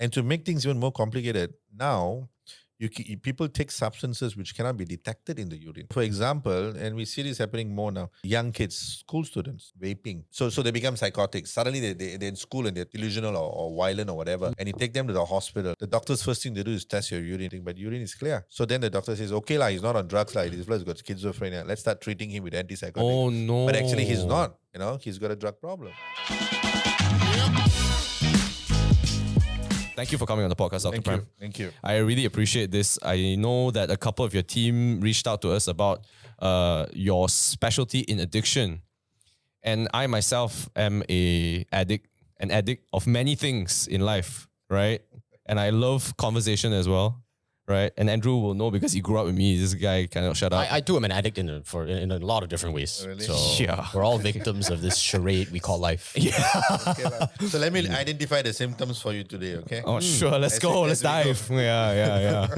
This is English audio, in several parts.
And to make things even more complicated, now people take substances which cannot be detected in the urine. For example, and we see this happening more now, young kids, school students, vaping. So they become psychotic. Suddenly they're in school and they're delusional or violent or whatever. And you take them to the hospital. The doctor's first thing they do is test your urine, but urine is clear. So then the doctor says, okay, he's not on drugs, he's got schizophrenia. Let's start treating him with antipsychotics. Oh no. But actually he's not. He's got a drug problem. Thank you for coming on the podcast, Dr. Prem. Thank you. I really appreciate this. I know that a couple of your team reached out to us about your specialty in addiction. And I myself am an addict of many things in life, right? And I love conversation as well, right? And Andrew will know because he grew up with me. This guy cannot shut up. I too am an addict in a lot of different ways. Really? So Yeah. we're all victims of this charade we call life. Yeah. Okay, so let me identify the symptoms for you today, okay? Oh, sure. Let's go. Let's dive. Yeah.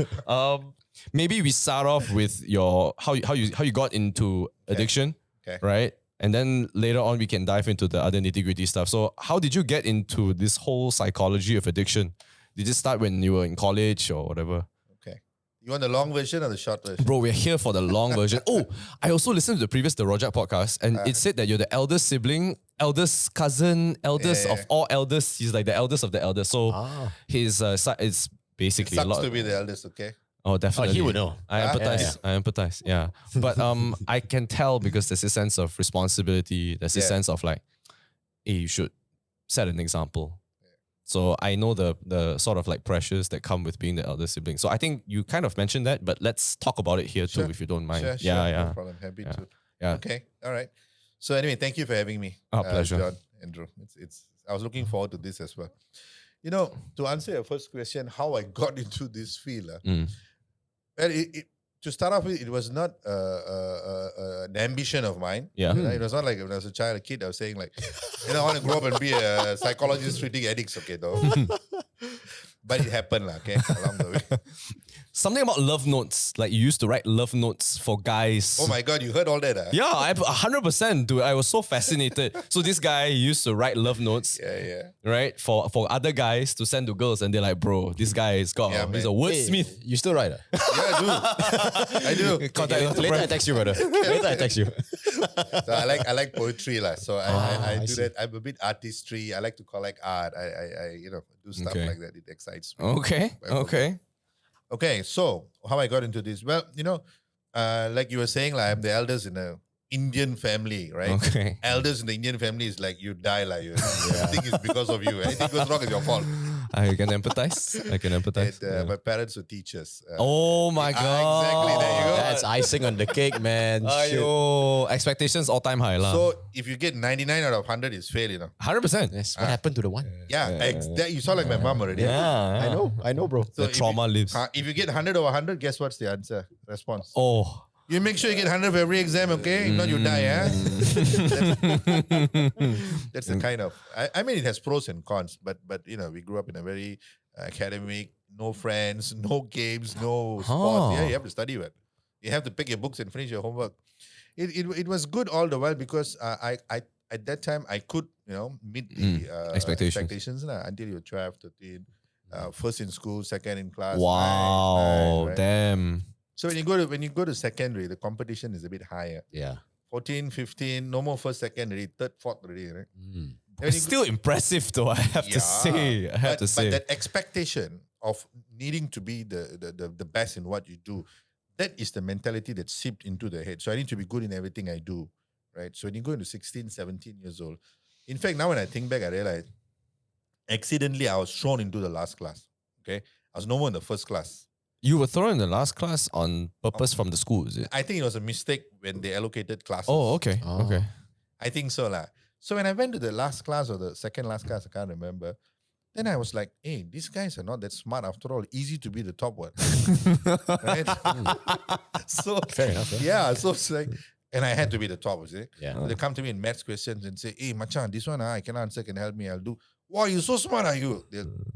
Maybe we start off with your how you got into addiction, Okay. right? And then later on we can dive into the other nitty-gritty stuff. So how did you get into this whole psychology of addiction? Did it start when you were in college or whatever? Okay. You want the long version or the short version? Bro, we're here for the long version. Oh, I also listened to the previous The Rojak podcast and it said that you're the eldest sibling, eldest cousin, eldest of all eldest. He's like the eldest of the eldest. So his side is basically a Sucks lot. to be the eldest, okay? Oh, definitely. he would know. I empathize. I empathize. Yeah. But I can tell because there's a sense of responsibility. There's a sense of like, hey, you should set an example. So I know the sort of like pressures that come with being the elder sibling. So I think you kind of mentioned that, but let's talk about it here too, if you don't mind. Sure, Yeah. no problem. Happy to. Yeah. Okay, all right. So anyway, thank you for having me. Pleasure. John, Andrew. I was looking forward to this as well. To answer your first question, how I got into this field. Well, to start off with, it was not an ambition of mine. Yeah. It was not like when I was a kid, I was saying like, I want to grow up and be a psychologist treating addicts, okay, though. But it happened, okay, along the way. Something about love notes. Like you used to write love notes for guys. Oh my God, you heard all that? Yeah, 100%, dude. I was so fascinated. So this guy used to write love notes, right, for other guys to send to girls, and they're like, bro, this guy is he's a wordsmith. You still write? Yeah, I do. Later I text you, brother. Later I text you. So I like poetry, so I do see. that. I'm a bit artistry. I like to collect art. I do stuff like that. It excites me. Okay, so how I got into this? Well, like you were saying, like I'm the eldest in a Indian family, right? Okay. Eldest in the Indian family is like you die, like everything is because of you. Anything goes wrong is your fault. I can empathize. And, my parents were teachers. Oh my God. Exactly, there you go. That's icing on the cake, man. Ayo, expectations all time high lah. So if you get 99 out of 100, it's fail, 100%. Yes, what happened to the one? You saw like my mom already. I know, bro. So The trauma lives. If you get 100 over 100, guess what's the answer? Response. Oh. You make sure you get 100 for every exam, okay? If not, you die, That's the kind of... I mean, it has pros and cons, but we grew up in a very academic, no friends, no games, no sports. Yeah, you have to study, right? You have to pick your books and finish your homework. It was good all the while because I at that time, I could, meet the expectations until you were 12, 13. First in school, second in class. Wow, right? damn. So when you go to secondary, the competition is a bit higher. Yeah. 14, 15, no more first, second already, third, fourth already, right? It's still impressive though, I have to say. But that expectation of needing to be the best in what you do, that is the mentality that seeped into the head. So I need to be good in everything I do, right? So when you go into 16, 17 years old, in fact, now when I think back, I realize accidentally I was thrown into the last class, okay? I was no more in the first class. You were thrown in the last class on purpose from the school, is it? I think it was a mistake when they allocated classes. Oh, okay. Okay. I think so. So when I went to the last class or the second last class, I can't remember, then I was like, hey, these guys are not that smart after all. Easy to be the top one. Right? So Fair enough. yeah, so it's like, and I had to be the top, was it? Yeah. They come to me in maths questions and say, hey, Machan, this one I can answer, can help me, I'll do. Wow, you're so smart, are you?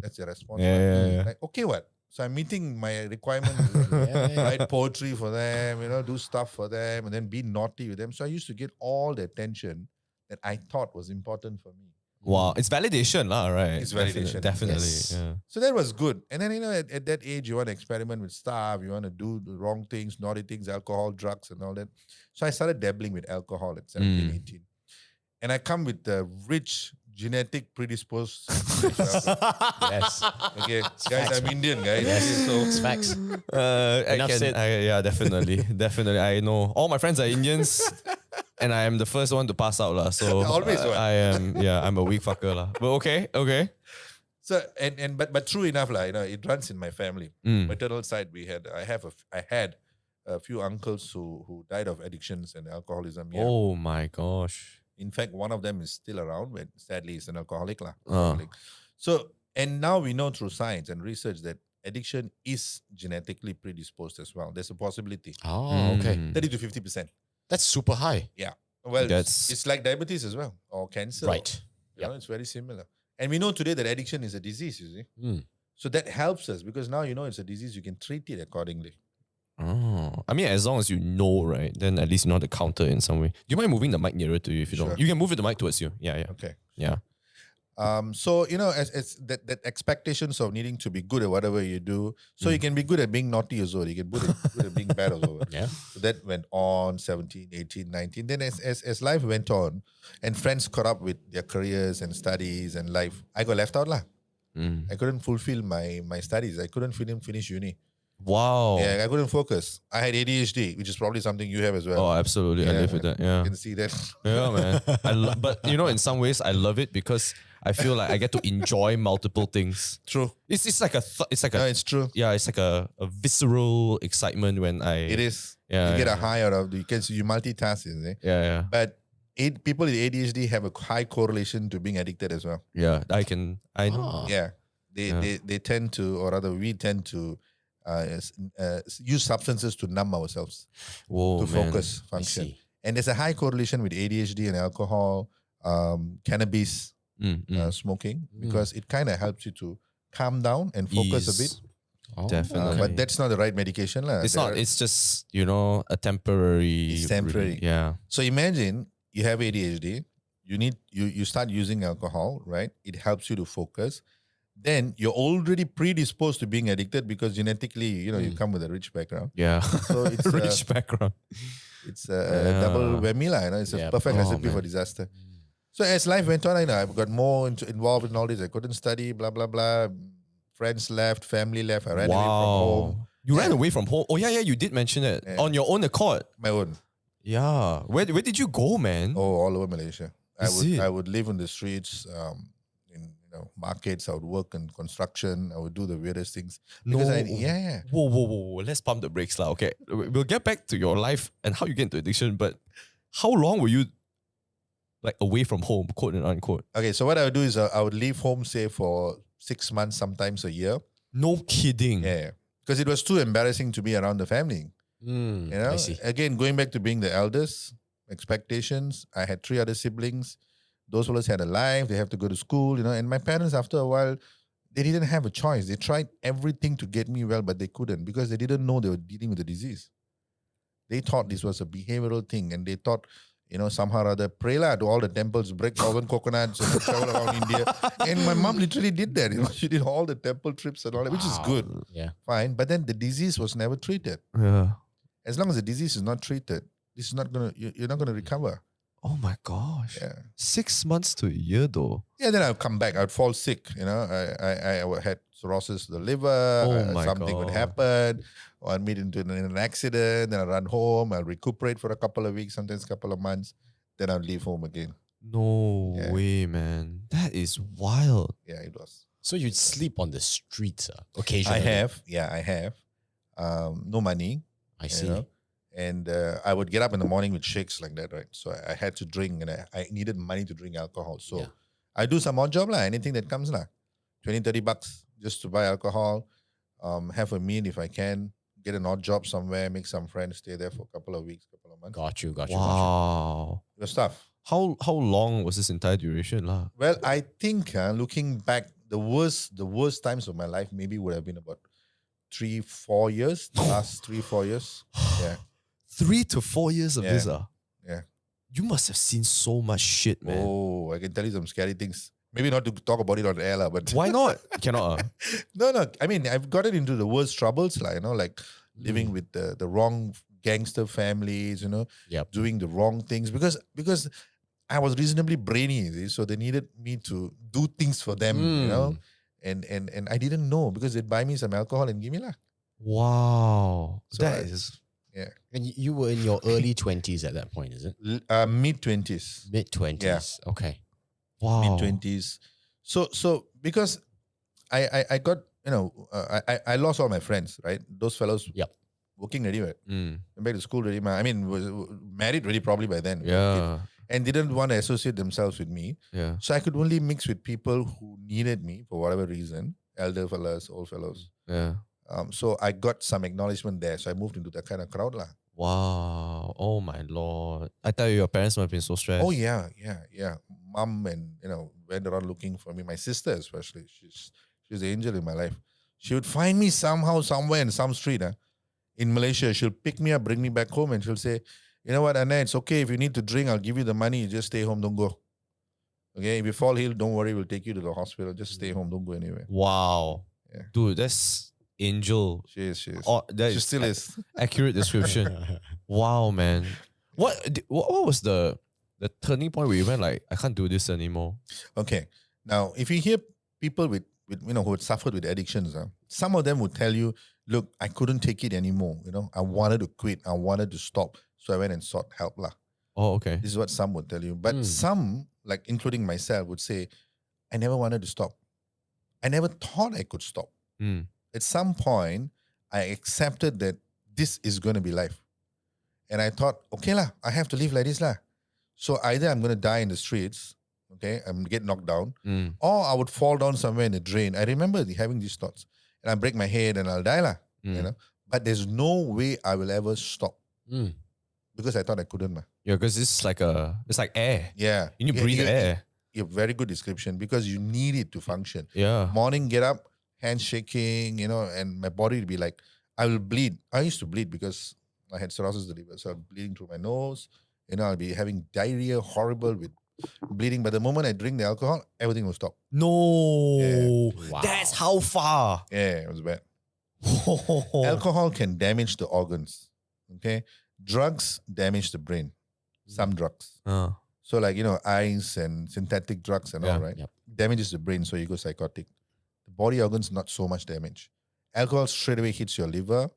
That's the response. Yeah. Like, okay, what? So I'm meeting my requirements, write poetry for them, do stuff for them, and then be naughty with them. So I used to get all the attention that I thought was important for me. Wow, it's validation, lah, right? It's validation, Definitely. yes. Yeah. So that was good. And then, at that age, you want to experiment with stuff, you want to do the wrong things, naughty things, alcohol, drugs, and all that. So I started dabbling with alcohol at 17, 18. And I come with the rich genetic predisposed. Yes. Okay, guys, I'm Indian, guys. Yes. Okay, It's so facts. I Enough said. yeah, definitely. Definitely. I know all my friends are Indians and I am the first one to pass out. Lah. So Always one. I'm a weak fucker. Lah. But okay. So but true enough, like, it runs in my family. Maternal side, I had a few uncles who died of addictions and alcoholism. Yeah. Oh my gosh. In fact, one of them is still around, but sadly he's an alcoholic. Ah. So, and now we know through science and research that addiction is genetically predisposed as well. There's a possibility. Oh, okay. 30 to 50%. That's super high. Yeah. Well, That's- it's like diabetes as well, or cancer. Right. It's very similar. And we know today that addiction is a disease, you see. Mm. So that helps us because now it's a disease, you can treat it accordingly. Oh, I mean, as long as you know, right, then at least you know how to counter in some way. Do you mind moving the mic nearer to you if you Sure. don't? You can move the mic towards you. Yeah. Okay. Yeah. So as that expectations of needing to be good at whatever you do, so you can be good at being naughty as well. You can be good at being bad as well. Yeah. So that went on 17, 18, 19. Then as life went on, and friends caught up with their careers and studies and life, I got left out lah. I couldn't fulfill my studies. I couldn't finish uni. Wow. Yeah, I couldn't focus. I had ADHD, which is probably something you have as well. Oh, absolutely. I Yeah, live with that. Yeah. You can see that. Yeah, man. But in some ways, I love it because I feel like I get to enjoy multiple things. True. It's like No, it's true. it's like a visceral excitement when It is. Yeah, You get yeah, a high out of you multitask, you see. Yeah. But people with ADHD have a high correlation to being addicted as well. Yeah. I know. Ah. Yeah. They tend to, or rather we tend to use substances to numb ourselves, Whoa, to man. focus, function. see. And there's a high correlation with ADHD and alcohol, cannabis, smoking, because it kind of helps you to calm down and focus a bit. Ease. Oh, Definitely. But that's not the right medication. lah. It's There not. are- It's just a temporary. It's temporary. Yeah. So imagine you have ADHD, you start using alcohol, right? It helps you to focus. Then you're already predisposed to being addicted because genetically, you come with a rich background. Yeah. So it's Rich background. it's a double whammy, lah. It's a Yeah. perfect Oh, recipe for man. disaster. So as life went on, I got more involved in all this. I couldn't study, blah blah blah. Friends left, family left. I ran away from home. You ran away from home. Oh yeah. You did mention it Yeah. on your own accord. My own. Yeah. Where did you go, man? Oh, all over Malaysia. Is it? I would live on the streets, in markets. I would work in construction. I would do the weirdest things. Because yeah. Whoa. Let's pump the brakes, lah. Okay. We'll get back to your life and how you get into addiction. But how long were you like away from home, quote and unquote? Okay, so what I would do is I would leave home, say, for 6 months, sometimes a year. No kidding. Yeah. Because it was too embarrassing to be around the family. I see. Again, going back to being the eldest, expectations. I had 3 other siblings. Those fellas had a life. They have to go to school, And my parents, after a while, they didn't have a choice. They tried everything to get me well, but they couldn't because they didn't know they were dealing with the disease. They thought this was a behavioral thing, and they thought, somehow or other, pray lah to all the temples, break 1,000 coconuts, travel around India. And my mom literally did that. She did all the temple trips and all that, which is good, Yeah. fine. But then the disease was never treated. Yeah. As long as the disease is not treated, this is not you're not gonna recover. Oh my gosh. Yeah. 6 months to a year though. Yeah, then I'll come back. I'd fall sick. I had cirrhosis of the liver. Oh my something would God. happen. Or I'd meet into an accident. Then I'll run home. I'll recuperate for a couple of weeks, sometimes a couple of months. Then I'll leave home again. No Yeah. way, man. That is wild. Yeah, it was. So you'd sleep on the streets occasionally. I have. No money. I see. And I would get up in the morning with shakes like that, right? So I had to drink, and I needed money to drink alcohol. So Yeah. I do some odd job, anything that comes, 20, 30 bucks just to buy alcohol, have a meal if I can, get an odd job somewhere, make some friends, stay there for a couple of weeks, couple of months. Got you. Wow. It was tough. How long was this entire duration, lah? Well, I think looking back, the worst times of my life maybe would have been about 3-4 years, the last 3-4 years. Yeah. 3 to 4 years of Yeah. this, Yeah. You must have seen so much shit, man. Oh, I can tell you some scary things. maybe not to talk about it on air, lah, but Why not? Cannot. no. I mean, I've gotten into the worst troubles, like, like living with the wrong gangster families, Yep. doing the wrong things because I was reasonably brainy, you see, so they needed me to do things for them, and I didn't know because they'd buy me some alcohol and give me lah. Wow. So That I- is. Yeah, And you were in your early 20s at that point, is it? mid-20s. Mid 20s. Okay. Wow. Mid-20s. So because I got, I lost all my friends, right? Those fellows Yep. working already, right? Mm. Went back to school already. I mean, was married already probably by then. Yeah. And didn't want to associate themselves with me. Yeah. So I could only mix with people who needed me for whatever reason, elder fellows, old fellows. Yeah. So I got some acknowledgement there. So I moved into that kind of crowd lah. Wow. Oh my lord. I tell you, your parents must have been so stressed. Oh yeah. Mom and went around looking for me. My sister especially, she's the angel in my life. She would find me somehow, somewhere in some street in Malaysia. She'll pick me up, bring me back home, and she'll say, "You know what, Anna? It's okay if you need to drink. I'll give you the money. You just stay home. Don't go. Okay? If you fall ill, don't worry. We'll take you to the hospital. Just stay home. Don't go anywhere." Wow. Yeah. Dude, that's angel. She is. Oh, that She is still is. accurate description. Wow, man. What was the turning point where you went like, I can't do this anymore? Okay. Now, if you hear people with who had suffered with addictions, some of them would tell you, "Look, I couldn't take it anymore. I wanted to quit. I wanted to stop. So I went and sought help lah." Oh, okay. This is what some would tell you. But some, like including myself, would say, "I never wanted to stop. I never thought I could stop. Mm. At some point, I accepted that this is going to be life. And I thought, okay lah, I have to live like this lah. So either I'm going to die in the streets, okay, I'm going to get knocked down, Mm. or I would fall down somewhere in the drain." I remember having these thoughts. And I break my head and I'll die lah, But there's no way I will ever stop Mm. because I thought I couldn't. Yeah, because it's like air. Yeah. You need to breathe air. Yeah, very good description because you need it to function. Yeah. Morning, get up, hands shaking, and my body will be like, I will bleed. I used to bleed because I had cirrhosis of the liver. So I'm bleeding through my nose. I'll be having diarrhea, horrible with bleeding. But the moment I drink the alcohol, everything will stop. No. Yeah. Wow. That's how far. Yeah, it was bad. Alcohol can damage the organs. Okay. Drugs damage the brain. Some drugs. Uh, So like, ice and synthetic drugs and all, right? Yep. Damages the brain, so you go psychotic. The body organs, not so much damage. Alcohol straight away hits your liver,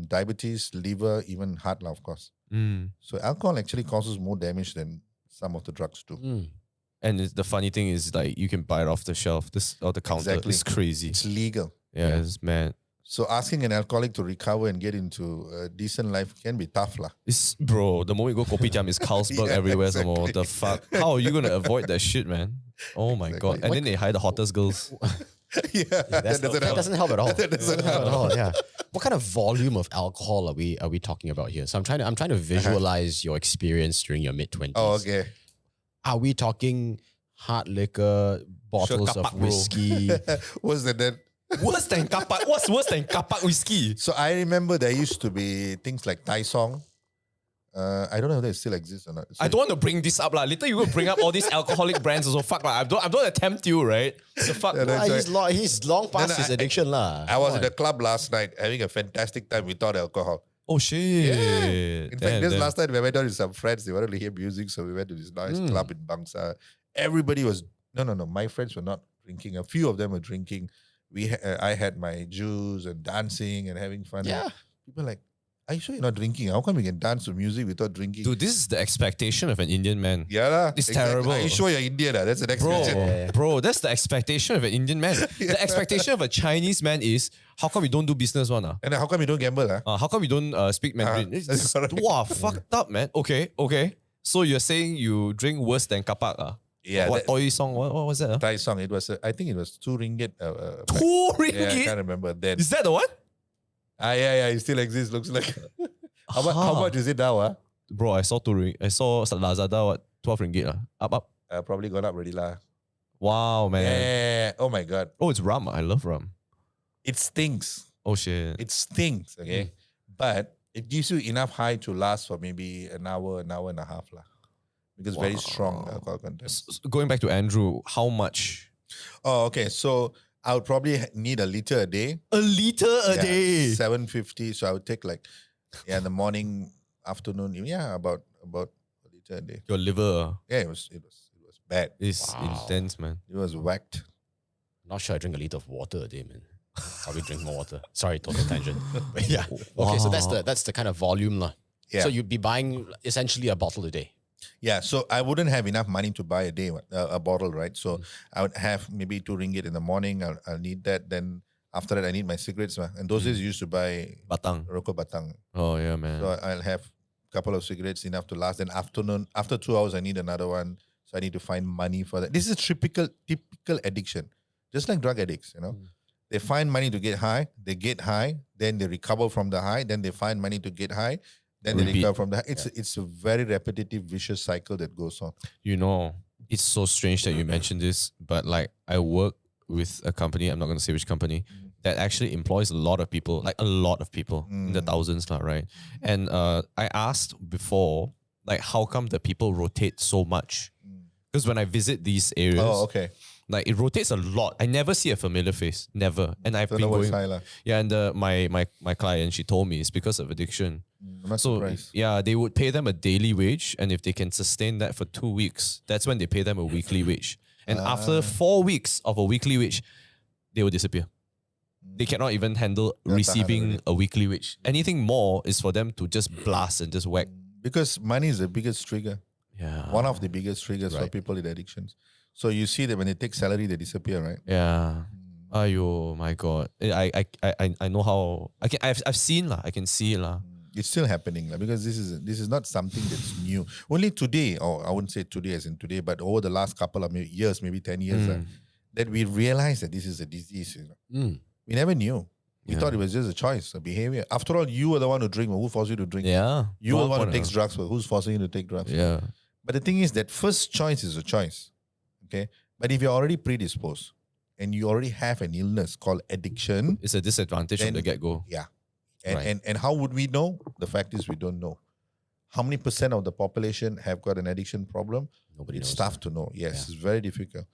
diabetes, liver, even heart, of course. mm. So alcohol actually causes more damage than some of the drugs do. Mm. And the funny thing is, like, you can buy it off the shelf, or the counter. Exactly. It's crazy. It's legal. Yeah, it's mad. So asking an alcoholic to recover and get into a decent life can be tough lah. It's, bro, the moment you go kopitiam, it's Carlsberg Yeah, everywhere. Some more. What the exactly. fuck? How are you going to avoid that shit, man? Oh my God. Exactly. And then they hire the hottest girls. Yeah, that That doesn't help at all. That doesn't help. at all. Yeah. What kind of volume of alcohol are we talking about here? So I'm trying to visualize your experience during your mid 20s. Oh, okay. Are we talking hard liquor, bottles kapak, of bro. whiskey? What's that then? Worse than kapak. What's worse than kapak whiskey? So I remember there used to be things like Thai song. I don't know whether it still exists or not. So I don't want to bring this up, lah. Later you will bring up all these alcoholic brands also. Fuck, lah. I don't attempt you, right? The fuck. Yeah, that's He's long past No, his addiction lah. I was at the club last night having a fantastic time without alcohol. Oh shit. In fact, this last night we went out with some friends. They wanted to hear music, so we went to this nice club in Bangsa. Everybody was no. My friends were not drinking. A few of them were drinking. I had my juice and dancing and having fun. Yeah. People like, are you sure you're not drinking? How come you can dance to music without drinking? Dude, this is the expectation of an Indian man. Yeah, lah. It's terrible. Are you sure you're Indian? That's the next Bro, question. bro, that's the expectation of an Indian man. The expectation of a Chinese man is, how come you don't do business one? And how come you don't gamble? How come you don't speak Mandarin? that's correct. Wow, fucked up, man. Okay. So you're saying you drink worse than kapak? Yeah, What that- Oi song? What was that? Thai song. It was, I think it was 2 ringgit. 2 ringgit? Yeah, I can't remember then. Is that the one? Yeah, it still exists. Looks like. How much is it now? Bro, I saw 2 ringgit. I saw Lazada, what? 12 ringgit. Up. Probably gone up already lah. Wow, man. Yeah. Oh my god. Oh, it's rum. I love rum. It stinks. Oh, shit. It stinks. Okay, but it gives you enough high to last for maybe an hour and a half lah. because very strong alcohol content. Going back to Andrew, how much? Oh, okay. So I would probably need a liter a day. A liter a Yeah, day. 750. So I would take like, in the morning, afternoon, about a liter a day. Your liver Yeah, it was bad. is Wow. intense, man. It was whacked. Not sure I drink a liter of water a day, man. Probably drink more water. Sorry, total tangent. But yeah. Okay, so that's the kind of volume lah. Yeah. So you'd be buying essentially a bottle a day. Yeah, so I wouldn't have enough money to buy a bottle, right? So I would have maybe 2 ringgit in the morning. I'll need that. Then after that, I need my cigarettes. And those days, you used to buy Batang. Rokok Batang. Oh yeah, man. So I'll have a couple of cigarettes enough to last. Then afternoon, after 2 hours, I need another one. So I need to find money for that. This is typical addiction. Just like drug addicts, They find money to get high. They get high. Then they recover from the high. Then they find money to get high. Then they Repeat. recover from the high. It's a very repetitive, vicious cycle that goes on. It's so strange that you mentioned this, but like I work with a company, I'm not going to say which company, that actually employs a lot of people, like a lot of people in the thousands, right? And I asked before, like, how come the people rotate so much? Because when I visit these areas, Oh, okay. like it rotates a lot. I never see a familiar face, never. And I've Don't been know what's going, high lah. yeah. And my client, she told me it's because of addiction. I'm not So surprised. yeah, they would pay them a daily wage, and if they can sustain that for 2 weeks, that's when they pay them a weekly wage. And after 4 weeks of a weekly wage, they will disappear. They cannot even handle tahan receiving already. a weekly wage. Anything more is for them to just blast and just whack. Because money is the biggest trigger. Yeah. One of the biggest triggers for Right. people with addictions. So you see that when they take salary, they disappear, right? Yeah. Ayo, my God. I know how I've seen lah. I can see lah. It's still happening lah, because this is not something that's new. Only today, or I wouldn't say today as in today, but over the last couple of years, maybe 10 years, that we realized that this is a disease. We never knew. We thought it was just a choice, a behavior. After all, you were the one who drink. Who forced you to drink? Yeah. You were the one who Point, takes drugs. But who's forcing you to take drugs? Yeah. But the thing is that first choice is a choice. Okay. But if you're already predisposed and you already have an illness called addiction, It's a disadvantage from Then- the get-go. yeah. And, Right. and how would we know? The fact is we don't know. How many % of the population have got an addiction problem? Nobody It's knows. tough to know. Yes, it's very difficult.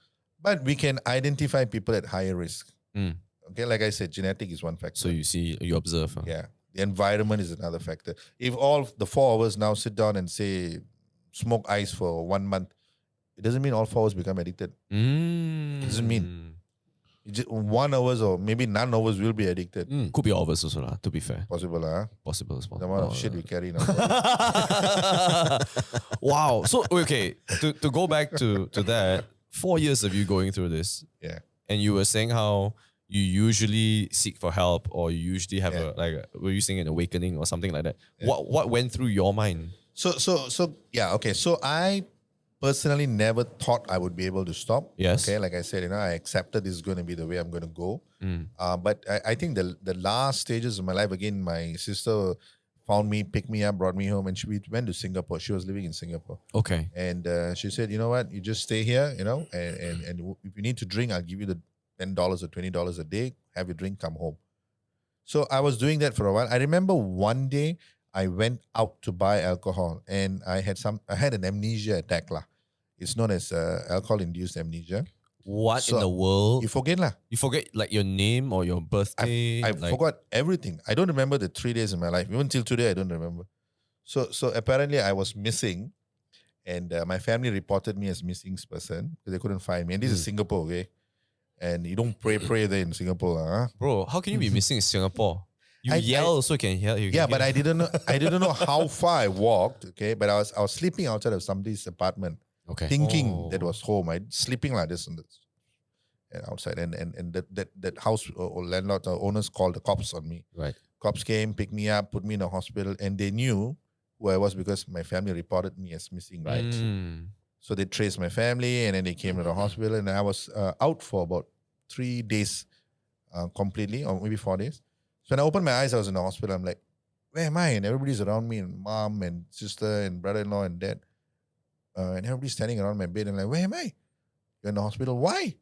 But we can identify people at higher risk. Mm. Okay, like I said, genetic is one factor. So you observe. Huh? Yeah. The environment is another factor. If all the 4 of us now sit down and say smoke ice for 1 month, it doesn't mean all 4 of us become addicted. Mm. Doesn't mean. It just 1 hour or maybe none of us will be addicted. Could be all of us also lah, to be fair. Possible, huh? Possible as well. The amount of shit we carry now. Wow. So okay, to go back to that, 4 years of you going through this, Yeah. and you were saying how you usually seek for help, or you usually have were you saying an awakening or something like that? What went through your mind? So yeah, okay. So I personally never thought I would be able to stop. Yes. Okay, like I said, I accepted this is going to be the way I'm going to go. But I think the last stages of my life, again, my sister found me, picked me up, brought me home, and we went to Singapore. She was living in Singapore. Okay. And she said, you know what, you just stay here, and if you need to drink, I'll give you the $10 or $20 a day, have your drink, come home. So I was doing that for a while. I remember one day I went out to buy alcohol and I had an amnesia attack lah. It's known as alcohol-induced amnesia. What So, in the world? You forget lah. You forget like your name or your birthday? I like, forgot everything. I don't remember the 3 days in my life. Even till today, I don't remember. So apparently I was missing, and my family reported me as missing person because they couldn't find me. And this is Singapore, okay? And you don't pray there in Singapore, huh? Bro, how can you be missing in Singapore? You I- yell so you can hear. You Yeah, can but hear. I didn't know how far I walked, okay? But I was sleeping outside of somebody's apartment, Okay. thinking that Oh. was home. I sleeping like this and outside, and that house or landlord or owners called the cops on me. Right. Cops came, picked me up, put me in a hospital, and they knew who I was because my family reported me as missing. Right. Mm. So they traced my family, and then they came to the hospital, and I was out for about 3 days completely, or maybe 4 days. So when I opened my eyes, I was in the hospital. I'm like, where am I? And everybody's around me, and mom and sister and brother-in-law and dad. And everybody's standing around my bed and like, where am I? You're in the hospital. Why?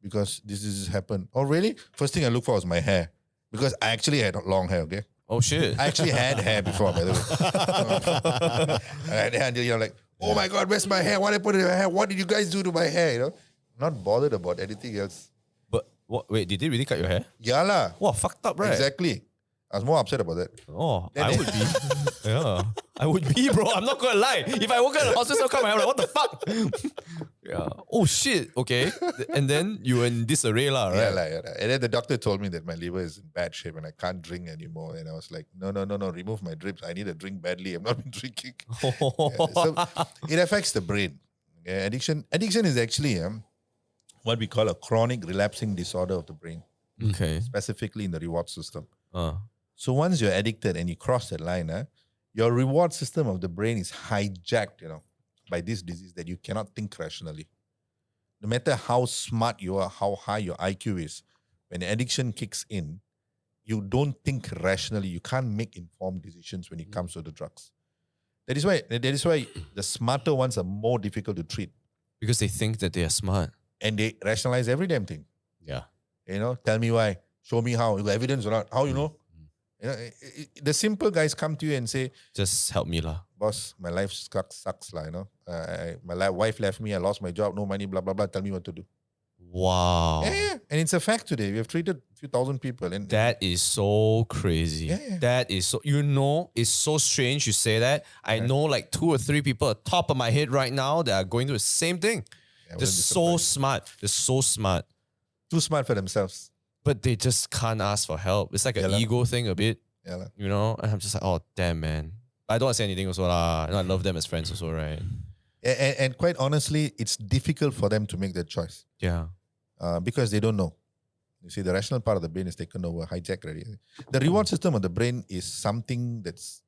Because this happened. Oh, really? First thing I looked for was my hair. Because I actually had long hair, okay? Oh shit. I actually had hair before, by the way. And until you're like, Oh my God, where's my hair? What happened to my hair? What did you guys do to my hair? You know, not bothered about anything else. But what? Wait, did they really cut your hair? Yeah lah. Wow, fucked up, right? Exactly. I was more upset about that. Oh, I would be. Yeah, I would be, bro. I'm not gonna lie. If I woke up in the hospital, come, I'm like, what the fuck? Yeah. Oh shit. Okay. And then you were in disarray, lah, right? Yeah lah. And then the doctor told me that my liver is in bad shape and I can't drink anymore. And I was like, no, remove my drips. I need a drink badly. I've not been drinking. Yeah, so it affects the brain. Yeah, addiction is actually what we call a chronic relapsing disorder of the brain, Okay. specifically in the reward system. Uh, So once you're addicted and you cross that line, your reward system of the brain is hijacked, by this disease that you cannot think rationally. No matter how smart you are, how high your IQ is, when addiction kicks in, you don't think rationally. You can't make informed decisions when it comes to the drugs. That is why the smarter ones are more difficult to treat, because they think that they are smart. and they rationalize every damn thing. Yeah. Tell me why, show me how, you got evidence or not? How you know? The simple guys come to you and say, Just help me, lah. boss, my life sucks lah, my wife left me, I lost my job, no money, blah, blah, blah. Tell me what to do. Wow. Yeah. And it's a fact today. We have treated a few thousand people. And That is so crazy. Yeah. That is so, it's so strange you say that. I know like 2 or 3 people at the top of my head right now that are going through the same thing. I They're wouldn't be so surprised. smart. They're so smart. Too smart for themselves. But they just can't ask for help. It's like an lah. ego thing a bit, Yeah, lah. And I'm just like, oh, damn, man. I don't want to say anything also, lah. I love them as friends also, right? And quite honestly, it's difficult for them to make that choice Yeah. because they don't know. You see, the rational part of the brain is taken over, hijacked already. The reward system of the brain is something that's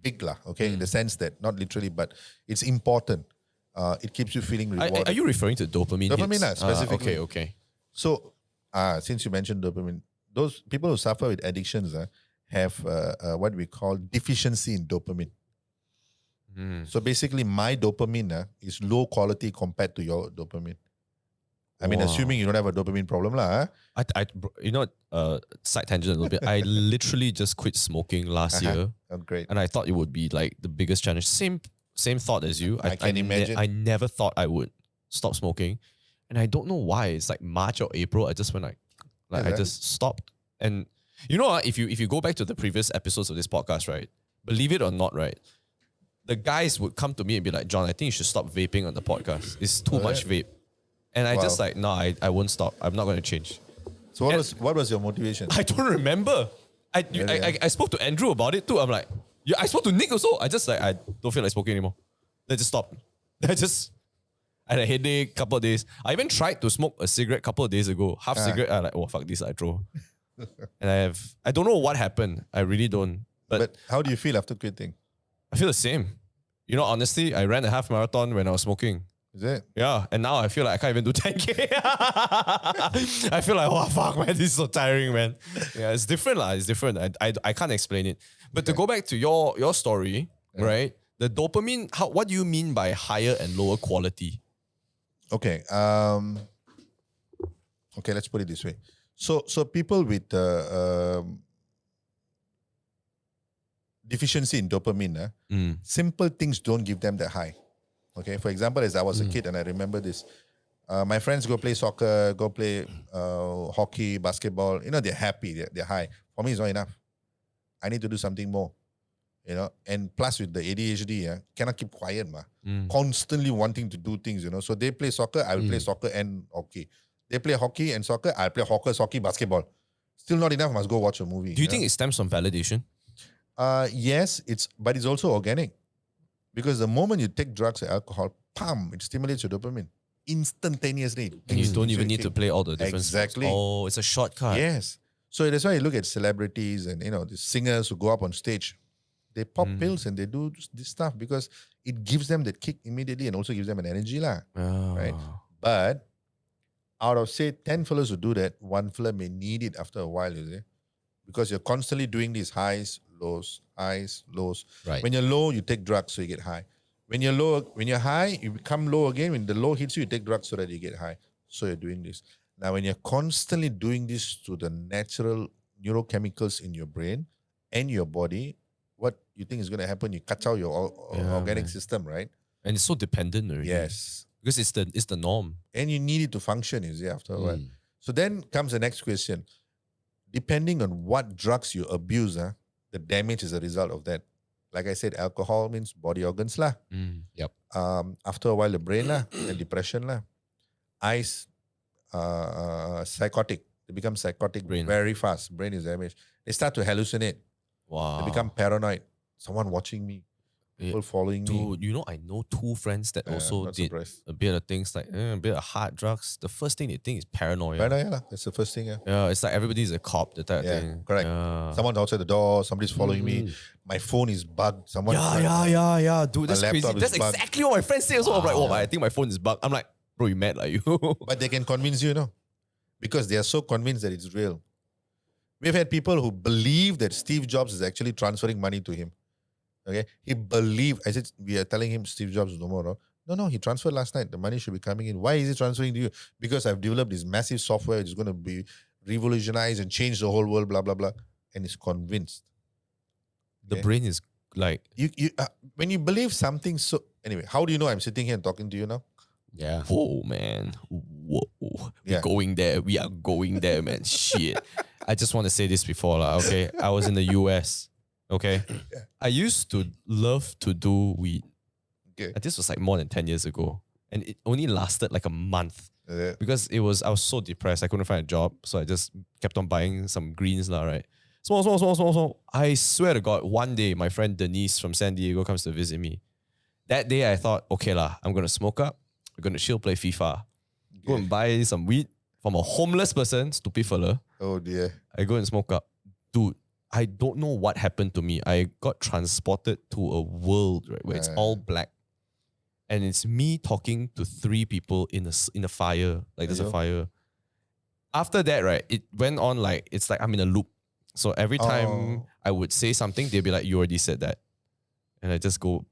big, lah, okay, in the sense that, not literally, but it's important. It keeps you feeling rewarded. Are you referring to dopamine? Dopamine, hits? specifically. Okay. So, since you mentioned dopamine, those people who suffer with addictions have what we call deficiency in dopamine. So basically, my dopamine is low quality compared to your dopamine. I mean, Wow. assuming you don't have a dopamine problem, lah. Side tangent a little bit. I literally just quit smoking last year, Oh, great. and I thought it would be like the biggest challenge. Same thought as you. I can imagine. I never thought I would stop smoking, and I don't know why. It's like March or April. I just went like I just stopped. And if you go back to the previous episodes of this podcast, right? Believe it or not, right? The guys would come to me and be like, John, I think you should stop vaping on the podcast. It's too much vape. And I just like, no, I won't stop. I'm not going to change. So what was your motivation? I don't remember. I spoke to Andrew about it too. I'm like, yeah, I spoke to Nick also. I just like, I don't feel like smoking anymore. I just stopped. I had a headache, couple of days. I even tried to smoke a cigarette a couple of days ago. Half cigarette, I'm like, oh fuck this, I throw. And I don't know what happened. I really don't. But how do you feel after quitting? I feel the same. Honestly, I ran a half marathon when I was smoking. Is it? Yeah, and now I feel like I can't even do 10K. I feel like, oh fuck, man, this is so tiring, man. Yeah, it's different, lah. It's different. I can't explain it. But to go back to your story, right? The dopamine. What do you mean by higher and lower quality? Okay. Okay, let's put it this way. So people with deficiency in dopamine, simple things don't give them that high. Okay, for example, as I was a kid and I remember this, my friends go play soccer, go play hockey, basketball. They're happy, they're high. For me, it's not enough. I need to do something more. And plus with the ADHD, cannot keep quiet, constantly wanting to do things. So they play soccer, I will play soccer and hockey. They play hockey and soccer, I'll play hockey, basketball. Still not enough, must go watch a movie. Do you think it stems from validation? Yes, but it's also organic. Because the moment you take drugs or alcohol, it stimulates your dopamine instantaneously. And you don't even need to play all the different Exactly. sports. Oh, it's a shortcut. Yes. So that's why you look at celebrities and the singers who go up on stage. They pop pills and they do this stuff because it gives them that kick immediately and also gives them an energy, right? But out of say 10 fellows who do that, 1 fella may need it after a while, because you're constantly doing these highs, lows. Right. When you're low, you take drugs so you get high. When you're high, you become low again. When the low hits you, you take drugs so that you get high. So you're doing this. Now, when you're constantly doing this to the natural neurochemicals in your brain and your body, what you think is going to happen? You cut out your organic system, right? And it's so dependent already. Yes. Because it's the norm. And you need it to function, you see, after a while. Mm. So then comes the next question. Depending on what drugs you abuse, the damage is a result of that. Like I said, alcohol means body organs lah. Yep. After a while, the brain lah, and depression lah. Eyes, psychotic. They become psychotic Brain. very fast. Brain is damaged. They start to hallucinate. Wow. They become paranoid. Someone watching me. People following me. Dude, you know, I know 2 friends that also not did surprised. a bit of things like a bit of hard drugs. The first thing they think is paranoia. Paranoia lah. That's the first thing. Yeah. Yeah, it's like everybody's a cop, the type of Yeah, thing. correct. Yeah. Someone's outside the door. Somebody's following me. My phone is bugged. Someone. Yeah. Dude, that's My crazy. laptop is That's bugged. exactly what my friend said also. I'm like, oh, I think my phone is bugged. I'm like, bro, you mad like you? But they can convince you, because they are so convinced that it's real. We've had people who believe that Steve Jobs is actually transferring money to him. Okay, he believed. I said, we are telling him Steve Jobs is no more. No, he transferred last night. The money should be coming in. Why is he transferring to you? Because I've developed this massive software which is going to be revolutionized and change the whole world, blah, blah, blah. And he's convinced. The brain is like, You when you believe something so... Anyway, how do you know I'm sitting here and talking to you now? Yeah. whoa, man. Whoa. Yeah. We're going there. We are going there, man. Shit. I just want to say this before, okay? I was in the US, okay? I used to love to do weed. Okay. This was like more than 10 years ago. And it only lasted like a month. Because I was so depressed. I couldn't find a job. So I just kept on buying some greens, right? Small. I swear to God, one day my friend Denise from San Diego comes to visit me. That day I thought, okay lah, I'm going to smoke up. I'm going to chill, play FIFA. Go and buy some weed from a homeless person, stupid fella. Oh dear. I go and smoke up. Dude, I don't know what happened to me. I got transported to a world, right, where it's all black. And it's me talking to 3 people in a fire. Like there's a fire. After that, right, it went on like, it's like I'm in a loop. So every time I would say something, they'd be like, you already said that. And I just go,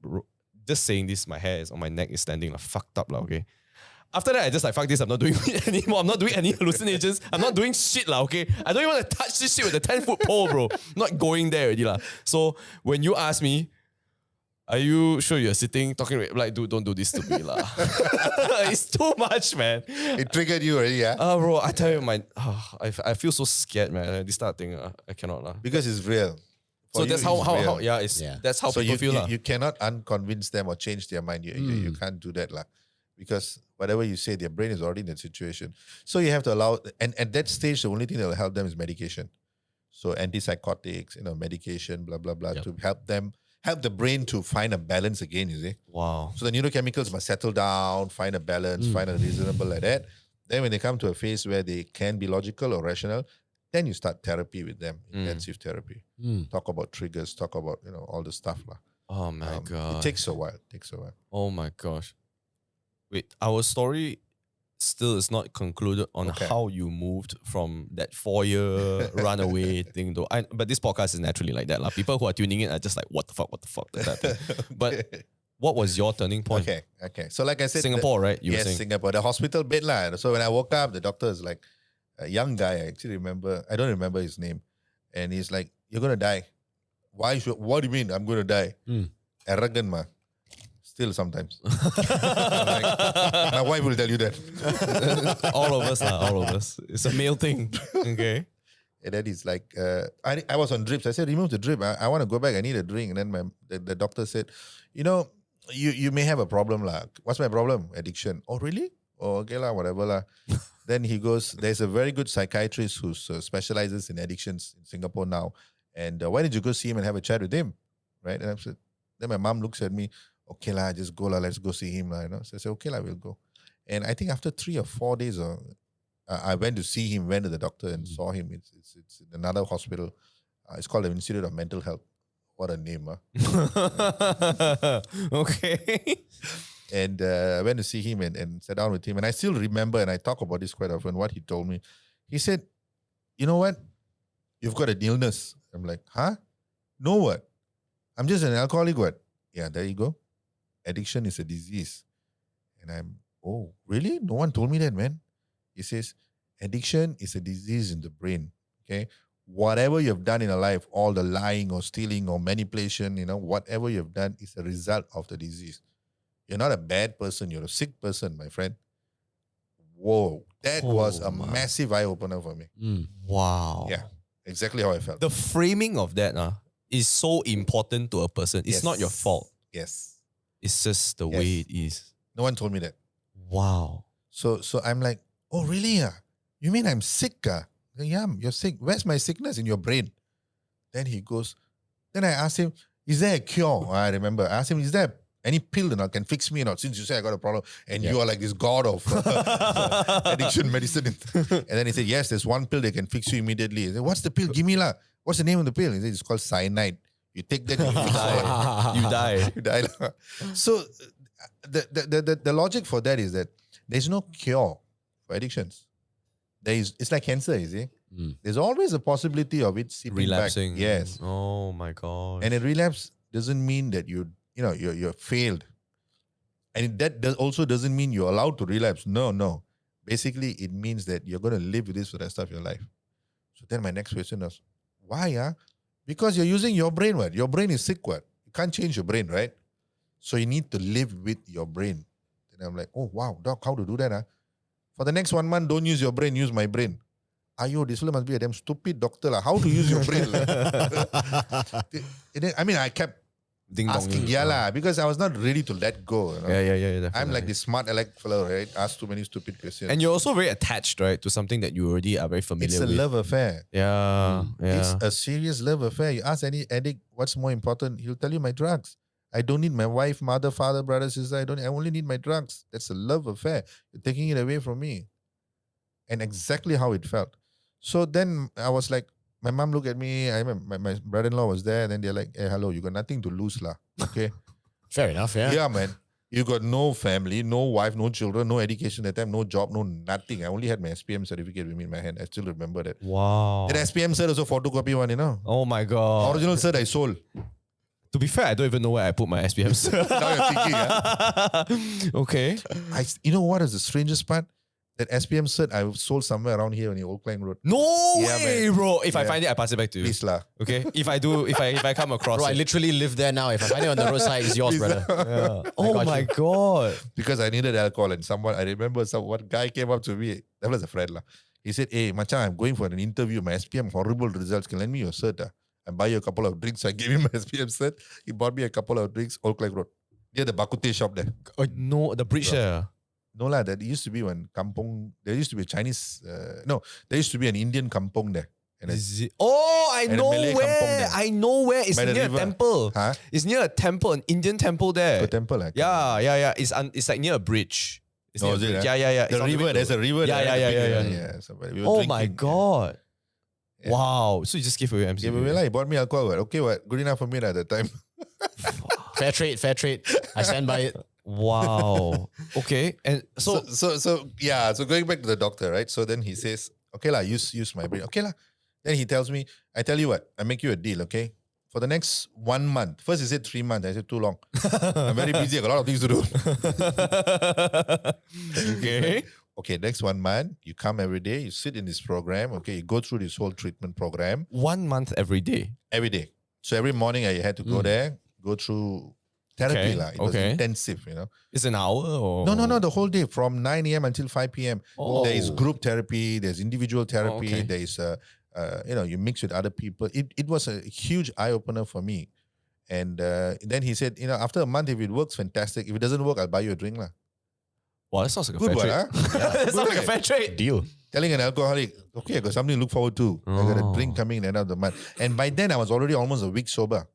just saying this, my hair is on my neck is standing like fucked up, okay? After that, I just like, fuck this, I'm not doing it anymore. I'm not doing any hallucinations. I'm not doing shit, okay? I don't even want to touch this shit with a 10-foot pole, bro. I'm not going there already, lah. So when you ask me, are you sure you're sitting, talking, like, dude, don't do this to me, lah. It's too much, man. It triggered you already, yeah? Bro, I tell you, I feel so scared, man. This type of thing, I cannot, lah. Because it's real. So that's how real. That's how So people feel, lah. you cannot unconvince them or change their mind. You can't do that, lah. Because whatever you say, their brain is already in that situation. So you have to allow, and at that stage, the only thing that will help them is medication. So antipsychotics, medication, blah, blah, blah, to help the brain to find a balance again, you see. Wow. So the neurochemicals must settle down, find a balance, find a reasonable like that. Then when they come to a phase where they can be logical or rational, then you start therapy with them, intensive therapy. Talk about triggers, talk about, all the stuff, lah. Oh my God. It takes a while. Oh my gosh. Wait, our story still is not concluded on how you moved from that 4-year runaway thing though. But this podcast is naturally like that. People who are tuning in are just like, what the fuck, that type of thing. But what was your turning point? Okay. So like I said, Singapore, right? You were yes, saying. Singapore, the hospital bed lah. So when I woke up, the doctor is like, a young guy, I actually remember, I don't remember his name. And he's like, you're going to die. What do you mean I'm going to die? Arrogant, ma. Still sometimes. My wife will tell you that. All of us. It's a male thing. Okay. And then he's like, I was on drips. I said, remove the drip. I want to go back. I need a drink. And then the doctor said, you may have a problem, lah. What's my problem? Addiction. Oh, really? Oh, okay, lah, whatever, lah. Then he goes, there's a very good psychiatrist who specializes in addictions in Singapore now. And why did you go see him and have a chat with him? Right? And I said, then my mom looks at me, okay, lah, just go, lah, let's go see him, lah. So I said, okay, lah, we'll go. And I think after 3 or 4 days, I went to see him, went to the doctor and saw him. It's in another hospital. It's called the Institute of Mental Health. What a name, huh? Okay. And I went to see him and sat down with him. And I still remember, and I talk about this quite often, what he told me. He said, you know what? You've got an illness. I'm like, huh? No, what? I'm just an alcoholic, what? Yeah, there you go. Addiction is a disease. And I'm, oh, really? No one told me that, man. He says, addiction is a disease in the brain, okay? Whatever you've done in your life, all the lying or stealing or manipulation, whatever you've done is a result of the disease. You're not a bad person. You're a sick person, my friend. Whoa. That was a massive eye-opener for me. Wow. Yeah. Exactly how I felt. The framing of that is so important to a person. It's not your fault. Yes. It's just the way it is. No one told me that. Wow. So I'm like, oh, really? You mean I'm sick? Yeah, you're sick. Where's my sickness? In your brain. Then he goes, then I asked him, is there a cure? I remember. I asked him, is there any pill that can fix me or not? Since you say I got a problem and you are like this god of addiction medicine. And then he said, yes, there's one pill that can fix you immediately. I said, what's the pill? Give me lah. What's the name of the pill? He said, it's called cyanide. You take that, you die. You die. You die. So the logic for that is that there's no cure for addictions. It's like cancer, you see. There's always a possibility of it slipping Relapsing. back. Yes. Oh my God. And a relapse doesn't mean that you're failed. And that also doesn't mean you're allowed to relapse. No. Basically, it means that you're going to live with this for the rest of your life. So then my next question was, why? Because you're using your brain, what? Your brain is sick, what? You can't change your brain, right? So you need to live with your brain. And I'm like, oh, wow, doc, how to do that? For the next 1 month, don't use your brain, use my brain. Ayo, this must be a damn stupid doctor. How to use your brain? I kept asking, because I was not ready to let go. You know? Yeah, definitely. I'm like this smart aleck fellow, right? Ask too many stupid questions. And you're also very attached, right, to something that you already are very familiar with. It's a love affair. Yeah. It's a serious love affair. You ask any addict what's more important, he'll tell you my drugs. I don't need my wife, mother, father, brother, sister. I only need my drugs. That's a love affair. You're taking it away from me. And exactly how it felt. So then I was like, my mom looked at me, I remember my brother-in-law was there, and then they're like, hey, hello, you got nothing to lose lah. Okay? Fair enough, yeah. Yeah, man. You got no family, no wife, no children, no education at that time, no job, no nothing. I only had my SPM certificate with me in my hand. I still remember that. Wow. That SPM cert also photocopy one, Oh my God. Original cert I sold. To be fair, I don't even know where I put my SPM cert. Now you're thinking, Okay. you know what is the strangest part? That SPM cert I sold somewhere around here on the Old Klang Road. No Yeah, way, man. bro. If I find it, I pass it back to you. Please lah. Okay. If I come across Bro, I it. literally live there now. If I find it on the roadside, it's yours, brother. Oh got my you. God. Because I needed alcohol and I remember one guy came up to me. That was a friend lah. He said, hey, Machan, I'm going for an interview. My SPM horrible results. Can you lend me your cert? I buy you a couple of drinks. I gave him my SPM cert. He bought me a couple of drinks. Old Klang Road. Yeah, the bakute shop there. No, the bridge there. No lah, that used to be when kampong. There used to be a Chinese. There used to be an Indian kampong there. And Is it? Oh, I and a know Malay kampong where. there. I know where. It's By the near a river. temple. Huh? It's near a temple, an Indian temple there. The temple. Yeah. It's like near a bridge. It's near a is it? bridge. Yeah. It's The on river. way to- There's a river. Yeah, there, yeah, the big yeah, river. yeah. So we were Oh my drinking. God. Yeah. Wow. So you just gave away MCV. Gave away lah. He bought me alcohol. What? Okay, what? Good enough for me at that time. Fair trade. I stand by it. Wow. Okay. And so, So going back to the doctor, right? So then he says, okay lah, use my brain. Okay lah. Then he tells me, I tell you what, I make you a deal, okay? For the next 1 month. First he said 3 months. I said too long. I'm very busy. I got a lot of things to do. okay. Okay, next 1 month, you come every day, you sit in this program, okay, you go through this whole treatment program 1 month every day. every day. So every morning I had to go there, go through therapy Okay, lah. It was okay. intensive, you know. It's an hour or No, the whole day from 9 a.m. until 5 p.m. Oh. There is group therapy, there's individual therapy, okay. there is, you mix with other people. It was a huge eye-opener for me. And then he said, after a month, if it works, fantastic. If it doesn't work, I'll buy you a drink lah. Wow, that sounds like a Good fair one, trade. huh? That sounds like a fair trade. Deal. Telling an alcoholic, okay, I got something to look forward to. I got a drink coming in the end of the month. And by then, I was already almost a week sober.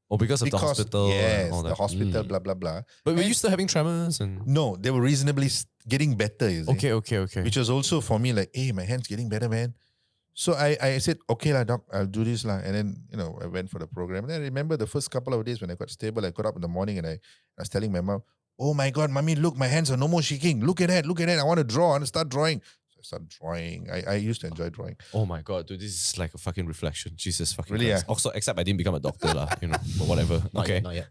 Oh, because of the hospital. Yes, and all the that. hospital, blah, blah, blah. But were And- you still having tremors? And No, they were reasonably getting better, you see. Okay. Which was also for me like, hey, my hand's getting better, man. So I said, okay lah, doc, I'll do this lah. And then, I went for the program. And then I remember the first couple of days when I got stable, I got up in the morning and I was telling my mom, oh my God, mommy, look, my hands are no more shaking. Look at that. I want to draw. I want to start drawing. So I started drawing. I used to enjoy drawing. oh my God, dude, this is like a fucking reflection. Jesus fucking Really, Christ. yeah? Also, except I didn't become a doctor lah, but whatever. Not Okay. yet, not yet.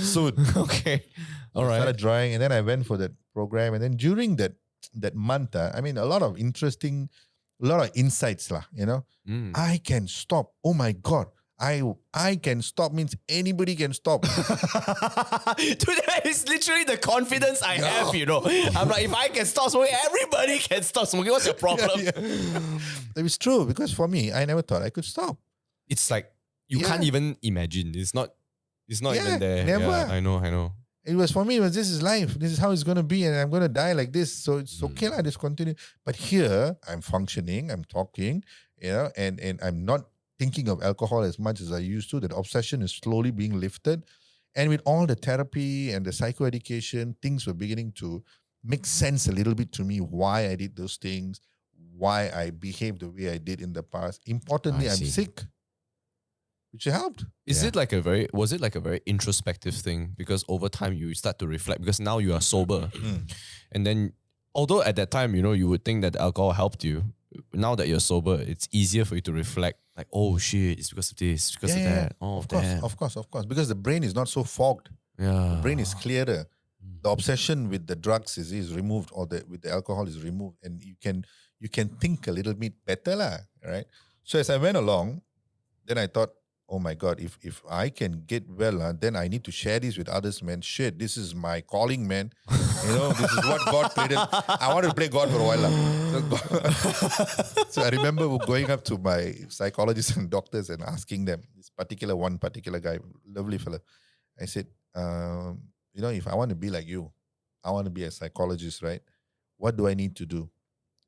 Soon. Okay. All I right. started drawing and then I went for that program. And then during that month, a lot of insights lah, Mm. I can stop. Oh my God. I can stop means anybody can stop. Dude, that is literally the confidence I have, you know. I'm like, if I can stop smoking, everybody can stop smoking. What's your problem? It's true, because for me, I never thought I could stop. It's like you can't even imagine. It's not even there. Never. Yeah, I know. It was for me, it was this is life. This is how it's gonna be, and I'm gonna die like this. So it's okay, I just continue. But here I'm functioning, I'm talking, and I'm not thinking of alcohol as much as I used to. That obsession is slowly being lifted. And with all the therapy and the psychoeducation, things were beginning to make sense a little bit to me, why I did those things, why I behaved the way I did in the past. Importantly, I I'm see. sick, which helped. Was it like a very introspective thing? Because over time you start to reflect, because now you are sober. And then, although at that time, you would think that alcohol helped you, now that you're sober, it's easier for you to reflect, like, oh shit, it's because of this, because of that. Oh, damn. Of course. Because the brain is not so fogged. Yeah. The brain is clearer. The obsession with the drugs is removed, or with the alcohol is removed, and you can think a little bit better, right? So as I went along, then I thought, oh my God, if I can get well, then I need to share this with others, man. Shit, this is my calling, man. This is what God created. I wanted to play God for a while. So I remember going up to my psychologists and doctors and asking them, one particular guy, lovely fella. I said, if I want to be like you, I want to be a psychologist, right? What do I need to do?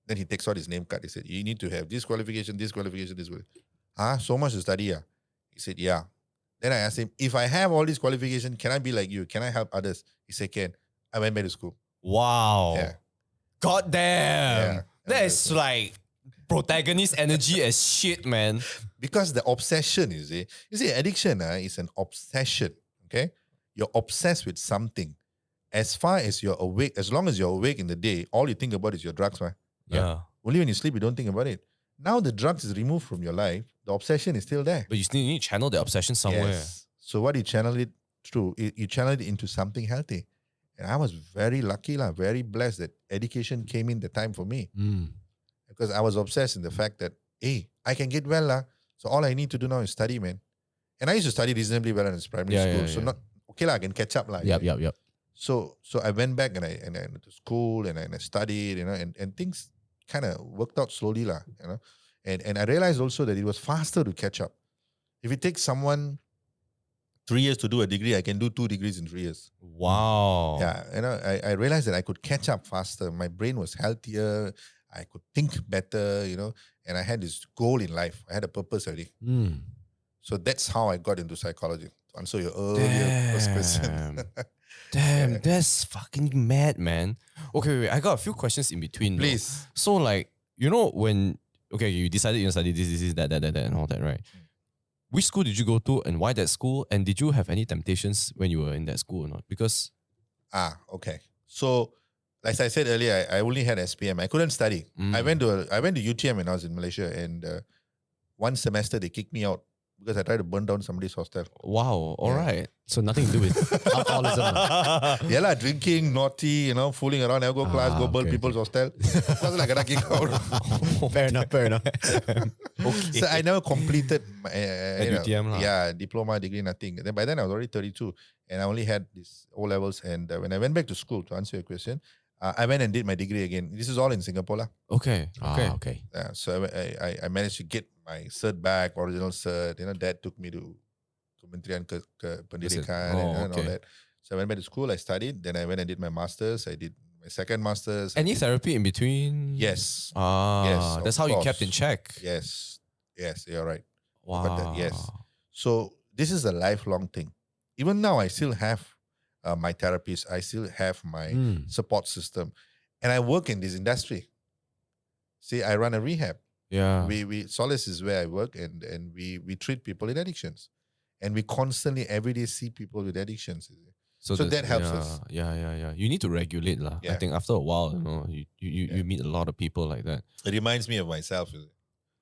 Then he takes out his name card. He said, you need to have this qualification, this qualification, this qualification. So much to study, He said, yeah. Then I asked him, if I have all these qualifications, can I be like you? Can I help others? He said, can. I went back to school. Wow. Yeah. God damn. Yeah. That is like protagonist energy as shit, man. Because the obsession, you see, addiction is an obsession, okay? You're obsessed with something. As far as you're awake, as long as you're awake in the day, all you think about is your drugs, right? Yeah. Only when you sleep, you don't think about it. Now the drugs is removed from your life, the obsession is still there. But you still need to channel the obsession somewhere. Yes. So what you channel it through, you channel it into something healthy. And I was very lucky, very blessed that education came in the time for me. Because I was obsessed in the fact that, hey, I can get well. So all I need to do now is study, man. And I used to study reasonably well in primary school. So not, I can catch up. Yep. So I went back and I went to school and I studied, and things kind of worked out slowly, And I realized also that it was faster to catch up. If it takes someone 3 years to do a degree, I can do 2 degrees in 3 years. Wow. Yeah, I realized that I could catch up faster. My brain was healthier. I could think better, and I had this goal in life. I had a purpose already. So that's how I got into psychology. To answer your earlier first question. Damn, that's fucking mad, man. Okay, wait, I got a few questions in between. Please. So, like, when you decided you study this, that, and all that, right? Which school did you go to, and why that school? And did you have any temptations when you were in that school or not? Because okay. So, like I said earlier, I only had SPM. I couldn't study. I went to UTM when I was in Malaysia, and one semester they kicked me out because I tried to burn down somebody's hostel. Wow, all right. So nothing to do with alcoholism. Drinking, naughty, fooling around, never go class, go burn people's hostel. That's like I kicked out. Fair enough. So I never completed my UTM diploma, degree, nothing. Then by then I was already 32, and I only had these O levels. And when I went back to school, to answer your question, I went and did my degree again. This is all in Singapore, Okay. So I managed to get my cert back, original cert. Dad took me to Kementerian Pendidikan and all that. So I went back to school. I studied. Then I went and did my masters. I did my second masters. Any therapy in between? Yes. Yes. That's how you kept in check. Yes, you're right. Wow. But yes. So this is a lifelong thing. Even now, I still have my therapist. I still have my support system, and I work in this industry. See, I run a rehab. Yeah. We Solace is where I work, and we treat people in addictions, and we constantly every day see people with addictions. So that helps us. Yeah. You need to regulate lah. I think after a while, you meet a lot of people like that. It reminds me of myself.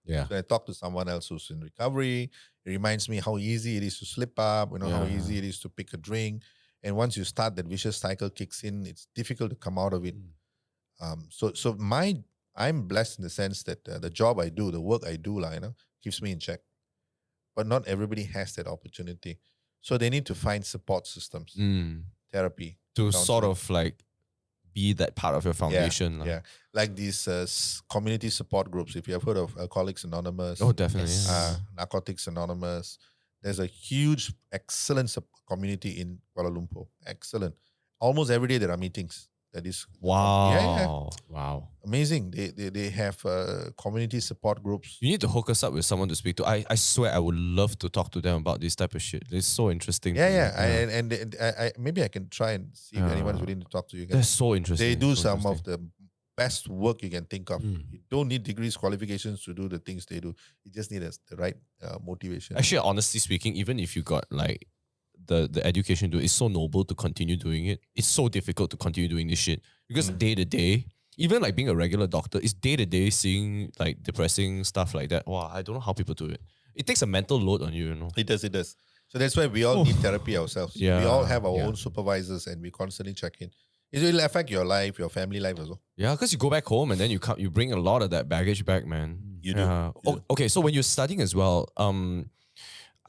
Yeah. So I talk to someone else who's in recovery. It reminds me how easy it is to slip up. How easy it is to pick a drink. And once you start, that vicious cycle kicks in. It's difficult to come out of it. I'm blessed in the sense that the job I do, the work I do, keeps me in check. but not everybody has that opportunity. So they need to find support systems, therapy, To counseling. sort of like be that part of your foundation. lah. Yeah, like these community support groups. If you have heard of Alcoholics Anonymous, Oh, definitely. Yeah. Narcotics Anonymous, there's a huge, excellent community in Kuala Lumpur. Excellent. Almost every day there are meetings. That is Wow. Wow. amazing. They have community support groups. You need to hook us up with someone to speak to. I swear I would love to talk to them about this type of shit. It's so interesting. to me. I maybe I can try and see if anyone's willing to talk to you guys. That's so interesting. They do so some of interesting. the best work you can think of. You don't need degrees, qualifications to do the things they do. You just need the right motivation. Actually, honestly speaking, even if you got like the education to do it, it's so noble to continue doing it. It's so difficult to continue doing this shit because day to day, even like being a regular doctor, it's day to day seeing like depressing stuff like that. Wow, I don't know how people do it. It takes a mental load on you, you know. It does. So that's why we all need therapy ourselves. Yeah. We all have our own supervisors and we constantly check in. It will affect your life, your family life as well. Yeah, because you go back home and then you bring a lot of that baggage back, man. You do. Yeah. You do. Okay, so when you're studying as well,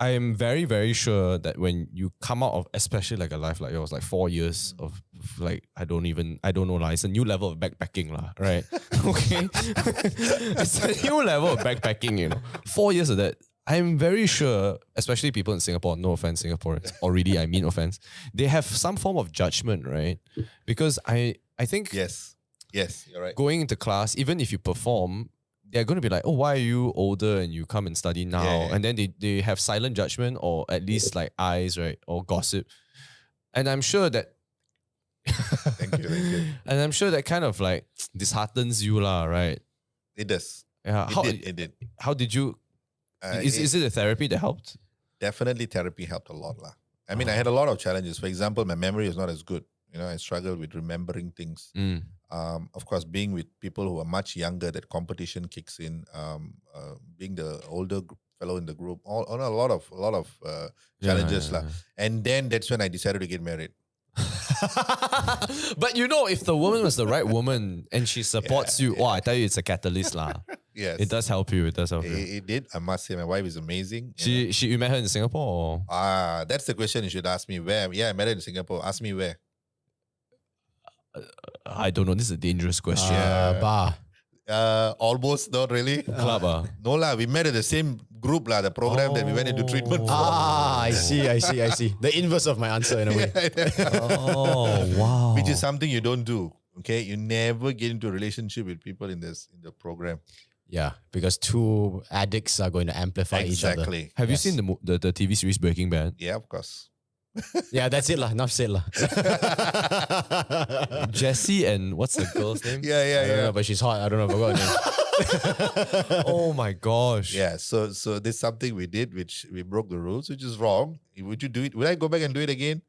I am very, very sure that when you come out of, especially like a life like yours, like 4 years of like, I don't know, like, it's a new level of backpacking, lah, right? Okay. It's a new level of backpacking, you know. 4 years of that. I'm very sure, especially people in Singapore, no offense, Singaporeans, already I mean offense, they have some form of judgment, right? Because I think Yes, you're right. going into class, even if you perform, they're going to be like, oh, why are you older and you come and study now? Yeah. And then they have silent judgment or at least like eyes, right? Or gossip. And I'm sure that Thank you. and I'm sure that kind of like disheartens you, lah, right? It does. Yeah. It did. How did you is it a therapy that helped? Definitely therapy helped a lot. Lah. I mean, I had a lot of challenges. For example, my memory is not as good. You know, I struggled with remembering things. Of course, being with people who are much younger, that competition kicks in. Being the older fellow in the group, a lot of challenges. Yeah. And then that's when I decided to get married. But you know, if the woman was the right woman and she supports you, I tell you, it's a catalyst, lah. Yes. It does help you. It does help you. It did. I must say, my wife is amazing. You know. You met her in Singapore, or? That's the question you should ask me. Where? Yeah, I met her in Singapore. Ask me where. I don't know. This is a dangerous question. Bar. Almost, not really. Club, No lah, we met at the same group lah, the program that we went into treatment for. I see. The inverse of my answer in a way. Oh, wow. Which is something you don't do. Okay, you never get into a relationship with people in the program. Yeah, because two addicts are going to amplify each other. Exactly. Have you Yes. seen the TV series Breaking Bad? Yeah, of course. Yeah, that's it lah. Enough said lah. Jesse and what's the girl's name? I don't Yeah. know, but she's hot. I don't know. I forgot her name. Oh my gosh. Yeah, so this is something we did, which we broke the rules, which is wrong. Would you do it? Would I go back and do it again?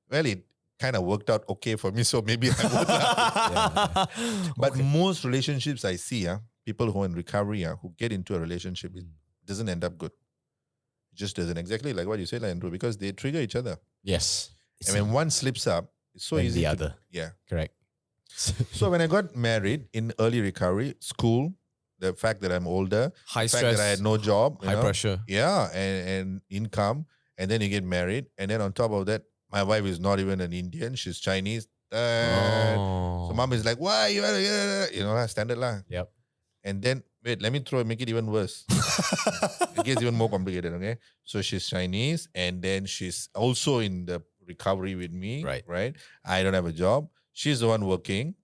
Well, it kind of worked out okay for me, so maybe I would. But most relationships I see, people who are in recovery, who get into a relationship, it doesn't end up good. It just doesn't. Exactly like what you said, Andrew, because they trigger each other. Yes. And when one slips up, it's so Then easy. the other. Yeah. Correct. So when I got married in early recovery, school, the fact that I'm older, High the fact stress, that I had no job, you high know, pressure. yeah, and income, and then you get married, and then on top of that, my wife is not even an Indian; she's Chinese. So mom is like, "Why you standard lah." Yep. And then wait, let me make it even worse. It gets even more complicated. Okay, so she's Chinese, and then she's also in the recovery with me. Right. Right. I don't have a job. She's the one working,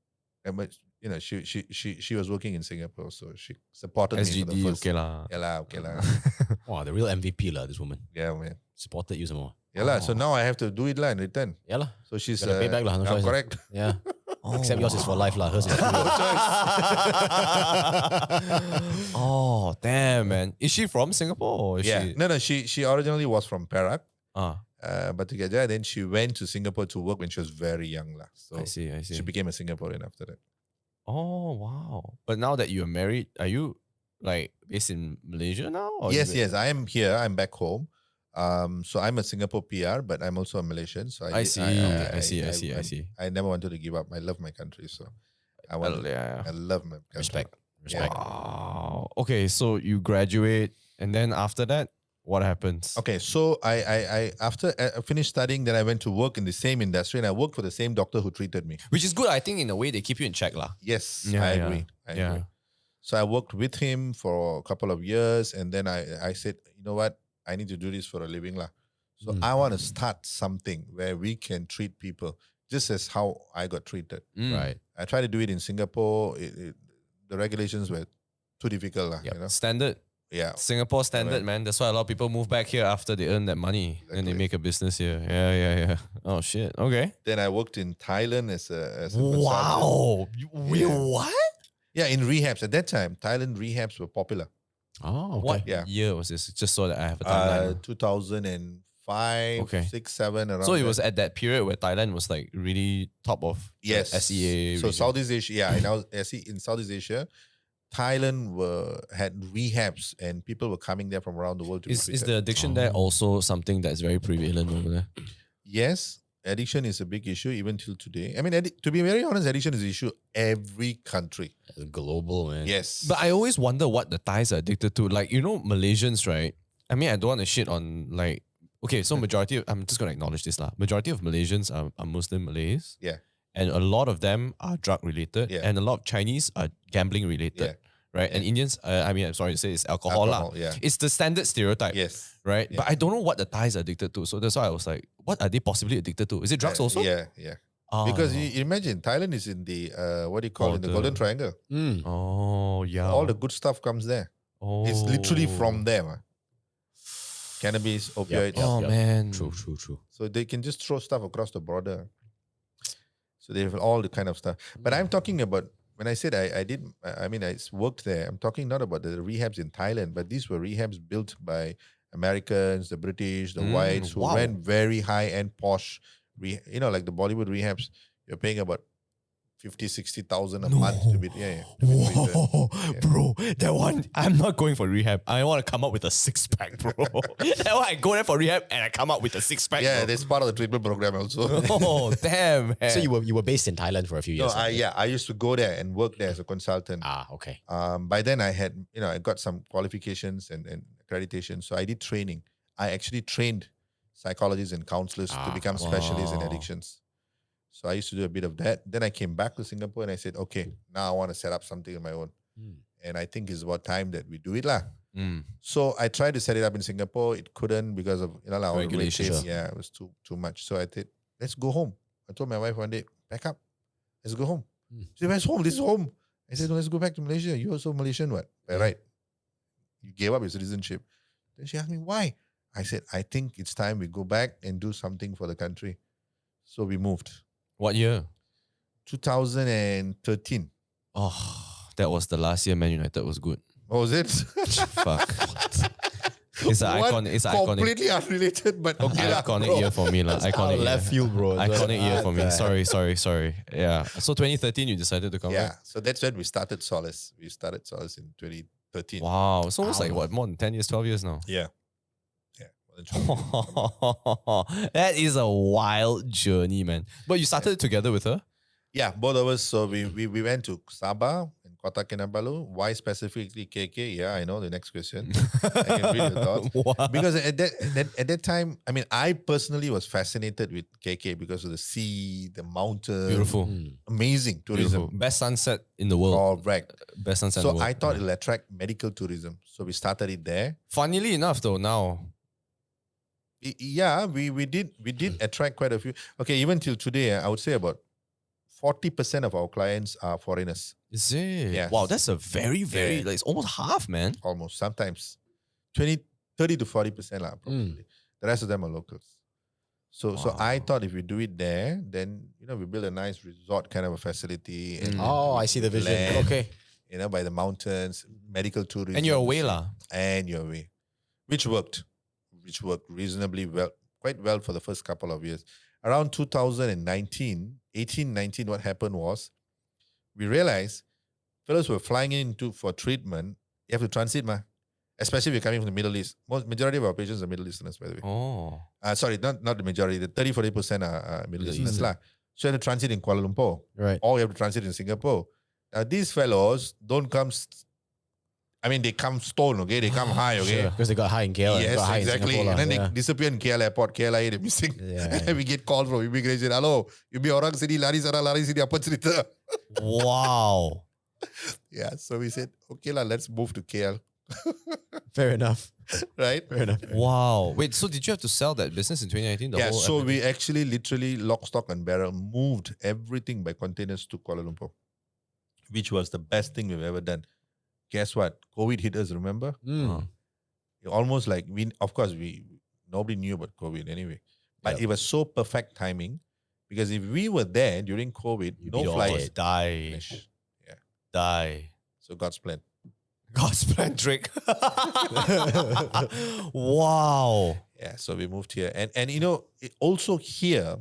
but you know, she was working in Singapore, so she supported me for the SGD, first. okay lah. Okay lah. Wow, the real MVP lah, this woman. Yeah, man. Supported you some more. Yeah lah. So now I have to do it lah in return. Yeah lah. So she's Gotta pay back lah, no choice. correct. Yeah. Except yours is for life lah. Hers is for Oh, damn, man. Is she from Singapore? Or is Yeah. she? No. She originally was from Perak, Ah, but together then she went to Singapore to work when she was very young lah. So I see. she became a Singaporean after that. Oh, wow. But now that you're married, are you like based in Malaysia now? Or Yes. I am here. I'm back home. So I'm a Singapore PR, but I'm also a Malaysian. So I see. I never wanted to give up. I love my country, so I want. Yeah. I love my country. Respect. Yeah. Wow. Okay, so you graduate, and then after that, What happens? Okay, so I after I finished studying, then I went to work in the same industry, and I worked for the same doctor who treated me. Which is good. I think in a way they keep you in check lah. Yes, Yeah, I yeah, agree. I yeah. agree. So I worked with him for a couple of years, and then I said, you know what, I need to do this for a living lah. So I want to start something where we can treat people just as how I got treated. Right. I tried to do it in Singapore. The regulations were too difficult lah. Yep. You know? Standard. Yeah. Singapore standard, Correct. man. That's why a lot of people move back here after they earn that money and they Exactly. make a business here. Yeah. Oh shit. Okay. Then I worked in Thailand as a consultant. Wow. Wait, Yeah. what? Yeah, in rehabs. At that time, Thailand rehabs were popular. Oh, okay. What Yeah. year was this? Just so that I have a timeline. 2005, Okay. 6, 7, around So it there. was at that period where Thailand was like really top of the Yes. SEA. So region. Southeast Asia, in Southeast Asia, Thailand had rehabs and people were coming there from around the world to be Is treated. the addiction there also something that's very prevalent over there? Yes, addiction is a big issue even till today. I mean, to be very honest, addiction is an issue every country. It's global, man. Yes. But I always wonder what the Thais are addicted to. Like, you know, Malaysians, right? I mean, I don't want to shit on like, okay, so I'm just going to acknowledge this lah. Majority of Malaysians are Muslim Malays. Yeah. And a lot of them are drug related. Yeah. And a lot of Chinese are gambling related. Yeah. Right? And Indians, I'm sorry to say, it's alcohol lah. Yeah. It's the standard stereotype. Yes. Right? Yeah. But I don't know what the Thais are addicted to. So that's why I was like, what are they possibly addicted to? Is it drugs also? Yeah. Because you imagine Thailand is in the in the Golden Triangle. Oh, yeah. All the good stuff comes there. It's literally from there. Man. Cannabis, opioids. Oh, man. True. So they can just throw stuff across the border. So they have all the kind of stuff. But I'm talking about, when I said I worked there, I'm talking not about the rehabs in Thailand, but these were rehabs built by Americans, the British, the whites, who went very high-end posh, like the Bollywood rehabs, you're paying about 50, 60,000 a month to be treated. Whoa, bro, that one, I'm not going for rehab. I want to come up with a six-pack, bro. That one, I go there for rehab and I come up with a six-pack. Yeah, bro. that's part of the treatment program also. Oh, damn. Man. So you were based in Thailand for a few years. I used to go there and work there as a consultant. Okay. By then I had, I got some qualifications and accreditation. So I did training. I actually trained psychologists and counselors to become specialists in addictions. So I used to do a bit of that. Then I came back to Singapore and I said, okay, now I want to set up something on my own. And I think it's about time that we do it lah. So I tried to set it up in Singapore. It couldn't because of our Regulations. red tape. Yeah, it was too much. So I said, let's go home. I told my wife one day, pack up. Let's go home. She said, where's home? This is home. I said, no, let's go back to Malaysia. You also Malaysian, what? Right. You gave up your citizenship. Then she asked me, why? I said, I think it's time we go back and do something for the country. So we moved. What year? 2013. Oh, that was the last year Man United was good. What was it? Fuck. It's an iconic. It's an iconic. Completely unrelated, but okay. lah, Iconic bro. year for me, lah. Iconic left year. field, bro. Iconic year for me. What the Sorry. Yeah. So 2013, you decided to come Yeah, back. so that's when we started Solace. We started Solace in 2013. Wow. It's almost like what, more than 10 years, 12 years now. Yeah. More than 12 years. That is a wild journey, man. But you started it together with her? Yeah, both of us. So we went to Sabah and Kota Kinabalu. Why specifically KK? Yeah, I know the next question. I can read your thoughts. What? Because at that time, I mean, I personally was fascinated with KK because of the sea, the mountain. Beautiful. Amazing tourism. Beautiful. Best sunset in the world. Correct. Best sunset in the So world. I thought it'll attract medical tourism. So we started it there. Funnily enough, though, now. Yeah, we did attract quite a few. Okay, even till today, I would say about 40% of our clients are foreigners. Is it? Yes. Wow, that's a very, Yeah. like, it's almost half, man. Almost, sometimes 30 to 40% lah, probably. The rest of them are locals. So I thought if we do it there, then we build a nice resort kind of a facility. And I see the vision. land, Okay. by the mountains, medical tourism. And you're away, lah. And you're away. Which worked reasonably well, quite well for the first couple of years. Around 2019, what happened was, we realized fellows were flying for treatment. You have to transit, especially if you're coming from the Middle East. Majority of our patients are Middle Easterners, by the way. Oh. Sorry, not the majority. The 30-40% are Middle Easterners lah. So you have to transit in Kuala Lumpur, Right. or you have to transit in Singapore. Now these fellows don't come. I mean, they come stone, okay? They come high, okay? Because they got high in KL. Yes, got high exactly. In Singapore, And then yeah. they disappear in KL airport, KLIA, they're missing. Yeah, And we get calls from immigration. Hello, you be orang sini, lari sana, lari sini, apa cerita? Wow. Yeah, so we said, okay lah, let's move to KL, Fair enough. right? Fair enough. Wow. Wait, so did you have to sell that business in 2019? The Yeah, whole so everything? we actually literally lock, stock and barrel moved everything by containers to Kuala Lumpur, which was the best thing we've ever done. Guess what? COVID hit us, remember? Almost like nobody knew about COVID anyway. But it was so perfect timing because if we were there during COVID, no You'd all flights. die. Finish. Yeah. Die. So God's plan. God's plan, Drake. Wow. Yeah, so we moved here. And you know, also here,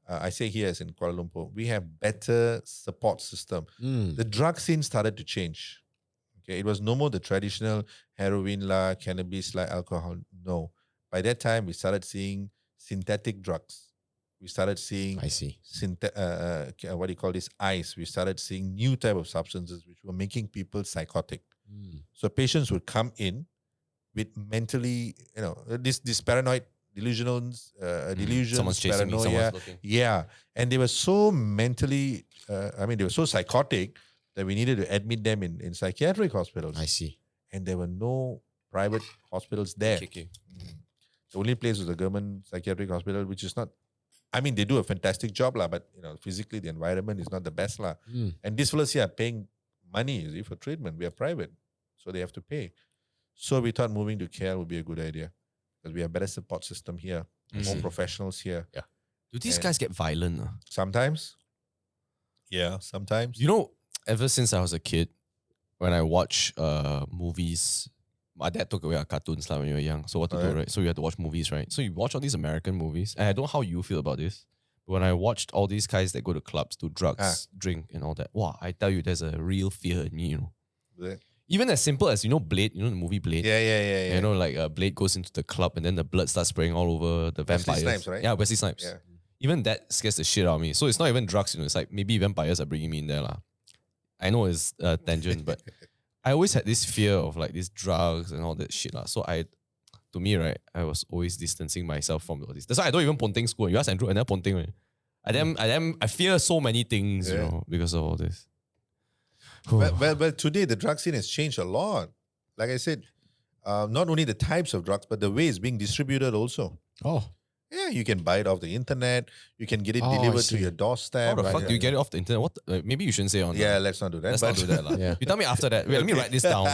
I say here as in Kuala Lumpur, we have better support system. The drug scene started to change. Okay, it was no more the traditional heroin la, cannabis la, alcohol. No. By that time, we started seeing synthetic drugs. We started seeing I see. what do you call this, ice. We started seeing new type of substances which were making people psychotic. So patients would come in with mentally, this paranoid delusions, delusions, Someone's chasing me, paranoia. someone's looking. Yeah, and they were so mentally, they were so psychotic that we needed to admit them in psychiatric hospitals. I see. And there were no private hospitals there. Okay. The only place was the government psychiatric hospital, which is not. I mean, they do a fantastic job, lah, but physically the environment is not the best, lah. And these fellows here are paying money, you see, for treatment. We are private, so they have to pay. So we thought moving to KL would be a good idea because we have better support system here, more professionals here. Yeah. Do these guys get violent? Sometimes, yeah, sometimes. You know, ever since I was a kid, when I watch movies, my dad took away our cartoons when we were young. So what to do, right? So you had to watch movies, right? So you watch all these American movies, and I don't know how you feel about this. But when I watched all these guys that go to clubs, do drugs, drink, and all that, wow, I tell you, there's a real fear in me, Yeah. Even as simple as, Blade, the movie Blade. Yeah. Like Blade goes into the club and then the blood starts spraying all over the Wesley vampires. Snipes, right? Yeah, Wesley Snipes. Yeah. Even that scares the shit out of me. So it's not even drugs, it's like maybe vampires are bringing me in there. I know it's a tangent, but I always had this fear of like these drugs and all that shit. So to me, right, I was always distancing myself from all this. That's why I don't even ponting school. You ask Andrew, I never ponting. Right? I fear so many things, because of all this. Well, today the drug scene has changed a lot. Like I said, not only the types of drugs, but the way it's being distributed also. Oh. Yeah, you can buy it off the internet. You can get it I delivered to see. your doorstep. How the fuck do you get it off the internet? What? Maybe you shouldn't say on. Yeah, let's not do that. Let's not do that. Lah. Yeah. You tell me after that. Wait, let me write this down.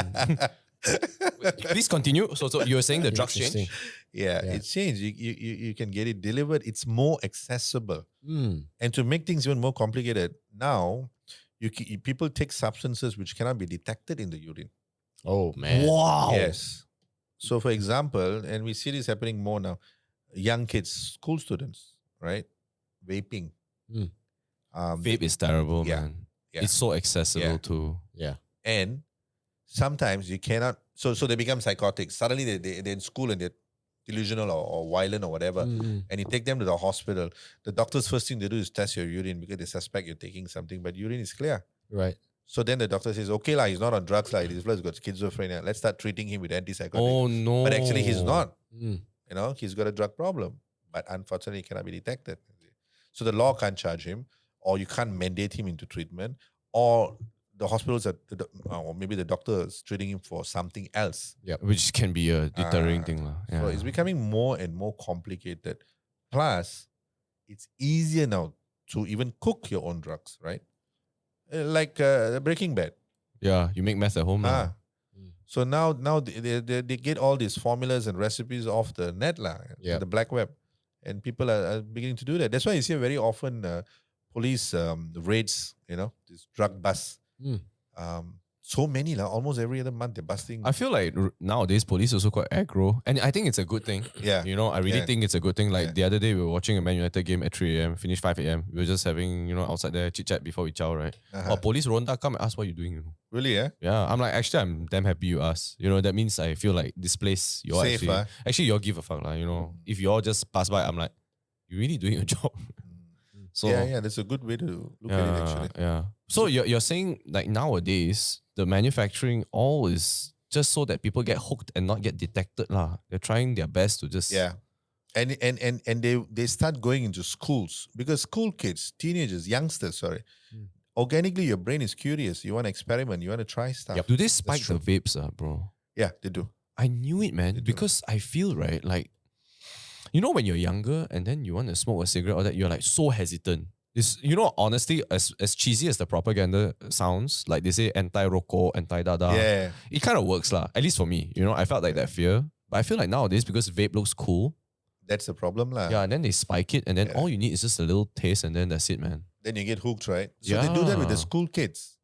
Please continue. So you were saying the drugs Interesting. change? Yeah, it's changed. You can get it delivered. It's more accessible. And to make things even more complicated, now people take substances which cannot be detected in the urine. Oh, man. Wow. Yes. So, for example, and we see this happening more now, young kids, school students, right? Vaping. Vape is terrible, yeah, man. yeah. It's so accessible Yeah. to. Yeah. And sometimes you cannot, so they become psychotic. Suddenly they're in school and they're delusional or violent or whatever. And you take them to the hospital. The doctors, first thing they do is test your urine because they suspect you're taking something, but urine is clear. Right. So then the doctor says, okay, he's not on drugs, he's got schizophrenia. Let's start treating him with antipsychotics. Oh, no. But actually he's not. He's got a drug problem. But unfortunately, it cannot be detected. So the law can't charge him, or you can't mandate him into treatment, or the hospitals or maybe the doctor is treating him for something else. Yeah. Which can be a deterring thing. Yeah. So it's becoming more and more complicated. Plus, it's easier now to even cook your own drugs, right? Like Breaking Bad. Yeah, you make meth at home. lah. So now they get all these formulas and recipes off the net, Yeah. the black web. And people are beginning to do that. That's why you see very often police raids, this drug busts. So many, almost every other month they're busting. I feel like nowadays police also quite aggro, and I think it's a good thing. Yeah. I really Yeah. think it's a good thing. Like Yeah. the other day, we were watching a Man United game at 3 a.m., finished 5 a.m. We were just having, outside there chit chat before we chow, right? Or police ronda come and ask what you doing, Really, yeah? Yeah, I'm like, actually, I'm damn happy you asked. That means I feel like this place, you all Safe, actually you all give a fuck, If you all just pass by, I'm like, you really doing your job. So yeah, that's a good way to look at it, actually. yeah. So you're saying like nowadays the manufacturing all is just so that people get hooked and not get detected lah. They're trying their best to just Yeah. And they start going into schools because school kids, teenagers, youngsters, sorry, organically your brain is curious. You want to experiment. You want to try stuff. Do they spike true. the vapes, bro? Yeah, they do. I knew it, man. do. Because I feel right, like you know when you're younger and then you want to smoke a cigarette or that, you're like so hesitant. It's, you know, honestly, as cheesy as the propaganda sounds, like they say anti-roko, anti-dada, Yeah. it kind of works lah. At least for me, you know, I felt like that fear. But I feel like nowadays, because vape looks cool, That's the problem, lah. yeah, and then they spike it, and then all you need is just a little taste, and then that's it, man. Then you get hooked, right? So they do that with the Yeah. school kids.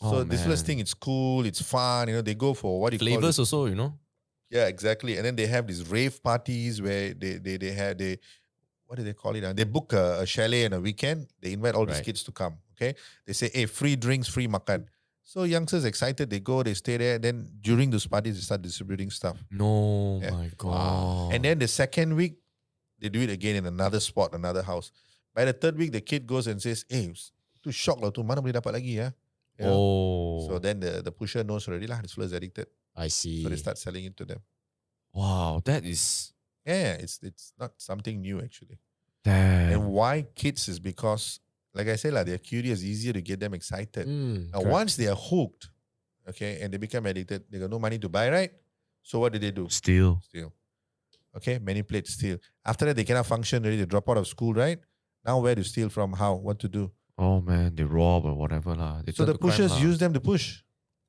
Oh, So this first man. thing, it's cool, it's fun. You know, they go for what you call Flavors it. also, you know. Yeah, exactly. And then they have these rave parties where they what do they call it? They book a chalet on a weekend. They invite all these Right. kids to come. Okay, they say, hey, free drinks, free makan. So youngsters excited, they go, they stay there. Then during those parties, they start distributing stuff. No, Yeah. my God. And then the second week, they do it again in another spot, another house. By the third week, the kid goes and says, hey, tu shock lah tu, mana boleh dapat lagi ya? You know? Oh, So then the pusher knows already lah, this fellow is addicted. I see. So they start selling it to them. wow, that is Yeah, it's not something new actually. damn. And why kids is because, like I said, like, they're curious, easier to get them excited. Now, Correct. once they are hooked, okay, and they become addicted, they got no money to buy, right? So what do? Still. Steal. Okay, manipulate, steal. After that, they cannot function, ready to drop out of school, right? Now, where to steal from? How? What to do? Oh man, they rob or whatever lah. They So turn the to crime pushers lah. use them to push.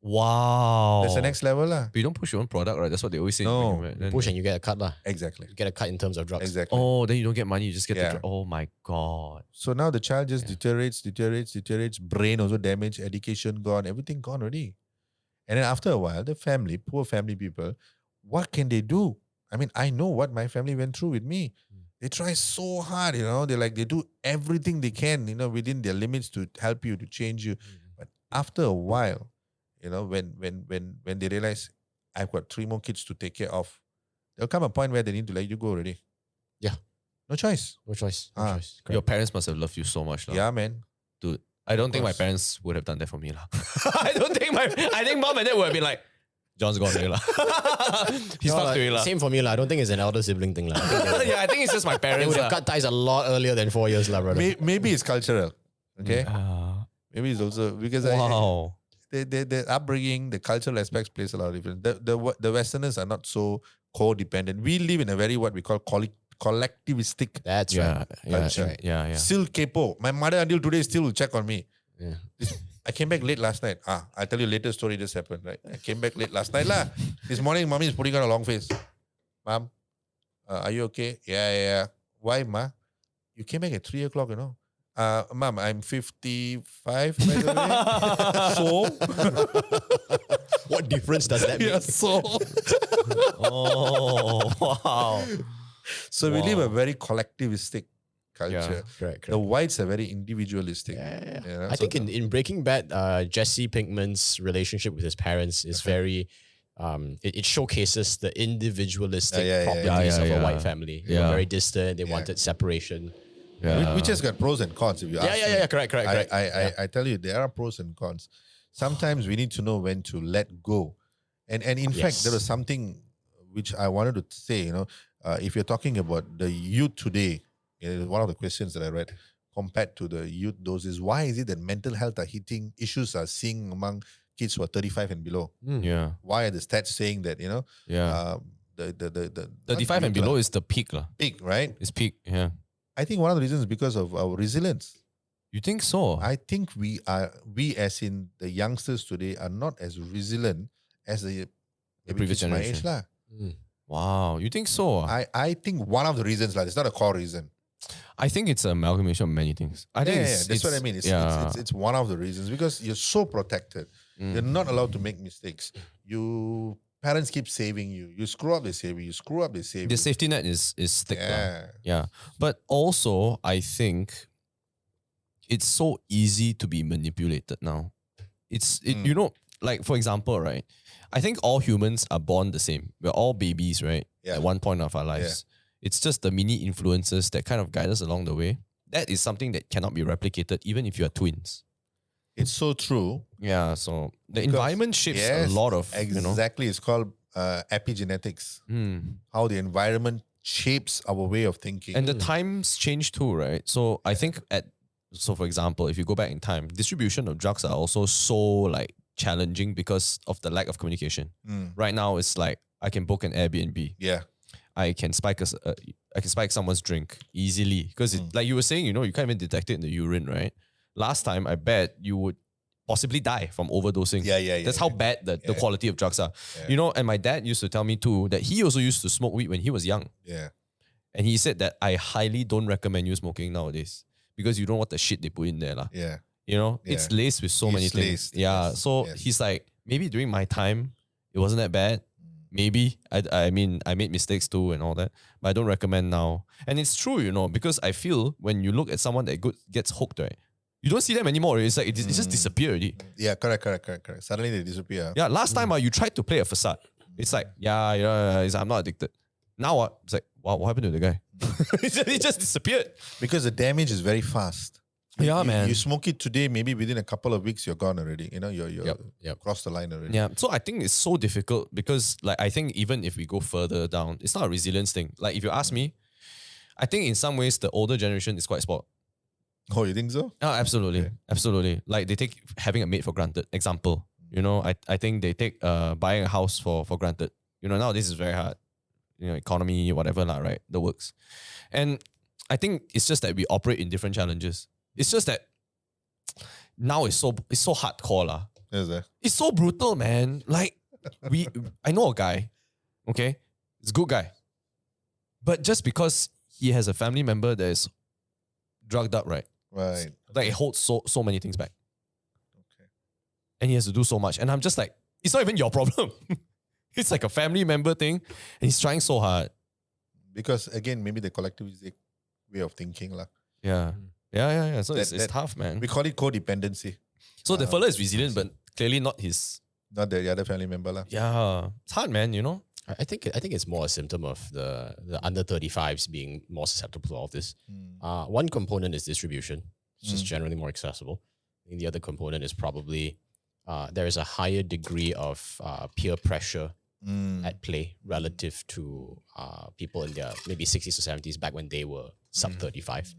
Wow. That's the next level, lah. But you don't push your own product, right? That's what they always say. No. Then- Push and you get a cut lah. Exactly. You get a cut in terms of drugs. Exactly. Oh, then you don't get money. You just get Yeah. the. Oh my God. So now the child just deteriorates. Brain also damaged. Education gone. Everything gone already. And then after a while, the family, poor family people, what can they do? I mean, I know what my family went through with me. They try so hard, you know. They do everything they can, you know, within their limits to help you, to change you. But after a while, you know, when they realize I've got 3 more kids to take care of, there'll come a point where they need to let you go already. Yeah. No choice. No choice. No Ah. choice. Your Correct. parents must have loved you so much, lah. Yeah, man. Dude. I don't think my course. parents would have done that for me, lah. I think mom and dad would have been like, John's gone away, lah. He's No, fucked like, away, lah. same for me lah. I don't think it's an elder sibling thing lah. I think they- Yeah, I think it's just my They parents, would have lah. cut ties a lot earlier than 4 years lah, brother. Maybe it's cultural. Okay. Ah, Maybe it's also because wow. the upbringing, the cultural aspects plays a lot of difference. The Westerners are not so codependent. We live in a very what we call collectivistic. That's Yeah, right. yeah, That's right. yeah. Still kepo. My mother until today still will check on me. Yeah. I came back late last night. I tell you latest story just happened, right? I came back late last night lah. This morning, mommy is putting on a long face. Mom, are you okay? Yeah. Why, ma? You came back at 3 o'clock, you know. Mom, I'm 55, by the way. So? What difference does that make? Yeah, so? Oh, wow. So we live a very collectivistic culture. Correct, correct. The whites are very individualistic. Yeah. You know, I so think in Breaking Bad, Jesse Pinkman's relationship with his parents is very, it showcases the individualistic Yeah. properties of Yeah. a white family. They were Yeah. very distant. They wanted separation. Yeah. which has got pros and cons. If you ask me. Yeah. Correct. I tell you, there are pros and cons. Sometimes we need to know when to let go. And in fact, there was something which I wanted to say, you know, if you're talking about the youth today, you know, one of the questions that I read compared to the youth those is why is it that mental health issues are seeing among kids who are 35 and below? Yeah. Why are the stats saying that, you know, Yeah. the 35 and below is the peak, lah. peak, right? It's peak, yeah. I think one of the reasons is because of our resilience. You think so? I think we as in the youngsters today are not as resilient as the previous kids my age generation. lah. Wow. You think so? I think one of the reasons, it's not a core reason. I think it's an amalgamation of many things. I think That's what I mean. It's one of the reasons because you're so protected. You're not allowed to make mistakes. Parents keep saving you. You screw up, they save you. You screw up, they save the you. safety net is thick. lah. Yeah. Yeah. But also, I think it's so easy to be manipulated now. You know, like for example, right? I think all humans are born the same. We're all babies, right? Yeah. At one point of our lives. It's just the mini influences that kind of guide us along the way. That is something that cannot be replicated even if you are twins. It's so true. Yeah, so the Because- environment shapes Yes, a lot of, exactly. It's called epigenetics. How the environment shapes our way of thinking. and the times change too, right? So I think for example, if you go back in time, distribution of drugs are also so like challenging because of the lack of communication. Right now, it's like I can book an Airbnb. yeah, I can spike someone's drink easily because like you were saying, you can't even detect it in the urine, right? Last time, I bet you would possibly die from overdosing. Yeah. That's how bad the quality of drugs are. And my dad used to tell me too that he also used to smoke weed when he was young. yeah. And he said that I highly don't recommend you smoking nowadays because you don't know what the shit they put in there. Yeah. It's laced with so many It's things. laced, Yeah. yes, So yes. he's like, maybe during my time, it wasn't that bad. Maybe. I mean, I made mistakes too and all that, but I don't recommend now. And it's true, because I feel when you look at someone that gets hooked, right? You don't see them anymore. It's like, it just disappeared already. Yeah, correct. Suddenly they disappear. Yeah, last time you tried to play a facade. It's like, it's like, I'm not addicted. Now what? It's like, wow, what happened to the guy? He just disappeared. Because the damage is very fast. Yeah, You- man. You smoke it today, maybe within a couple of weeks, you're gone already. You're Yep. crossed the line already. Yeah, so I think it's so difficult because, like, I think even if we go further down, it's not a resilience thing. Like, if you ask me, I think in some ways the older generation is quite spoiled. Oh, you think so? Oh, absolutely, Okay. absolutely. Like they take having a maid for granted. Example, I think they take buying a house for granted. Nowadays is very hard. Economy, whatever lah, right? The works, and I think it's just that we operate in different challenges. It's just that now it's so hardcore lah. Is there? It's so brutal, man. Like I know a guy, okay, he's a good guy, but just because he has a family member that is drugged up, right? Right. Like it holds so many things back, Okay. and he has to do so much. And I'm just like, it's not even your problem. It's like a family member thing, and he's trying so hard. Because again, maybe the collectivistic way of thinking. Yeah. Yeah. So it's That- tough, man. We call it codependency. So the fella is resilient, but clearly not his. Not the other family member. Yeah, it's hard, man. I think it's more a symptom of the under 35s being more susceptible to all of this. One component is distribution, which is generally more accessible. I think the other component is probably there is a higher degree of peer pressure at play relative to people in their maybe 60s or 70s back when they were sub 35.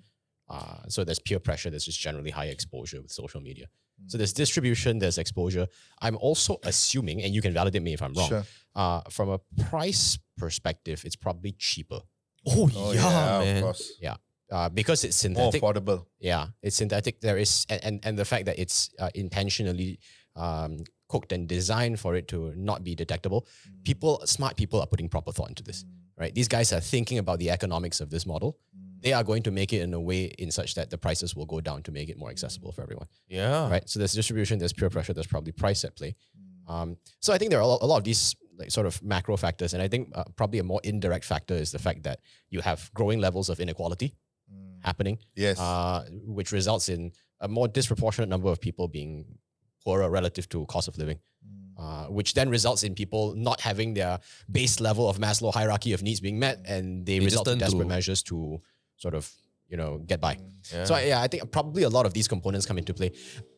So there's peer pressure, there's just generally higher exposure with social media. So there's distribution, there's exposure. I'm also assuming, and you can validate me if I'm wrong, Sure. from a price perspective, it's probably cheaper. Oh, Oh, yeah, man. of course. Yeah. Because it's More synthetic. affordable. Yeah, it's synthetic. There is, and the fact that it's intentionally cooked and designed for it to not be detectable. Smart people are putting proper thought into this, right? These guys are thinking about the economics of this model. They are going to make it in a way in such that the prices will go down to make it more accessible for everyone, Yeah. right? So there's distribution, there's peer pressure, there's probably price at play. So I think there are a lot of these like sort of macro factors, and I think probably a more indirect factor is the fact that you have growing levels of inequality happening, Yes. which results in a more disproportionate number of people being poorer relative to cost of living, which then results in people not having their base level of Maslow hierarchy of needs being met, and they just result in turn desperate to- measures to sort of get by. So I think probably a lot of these components come into play.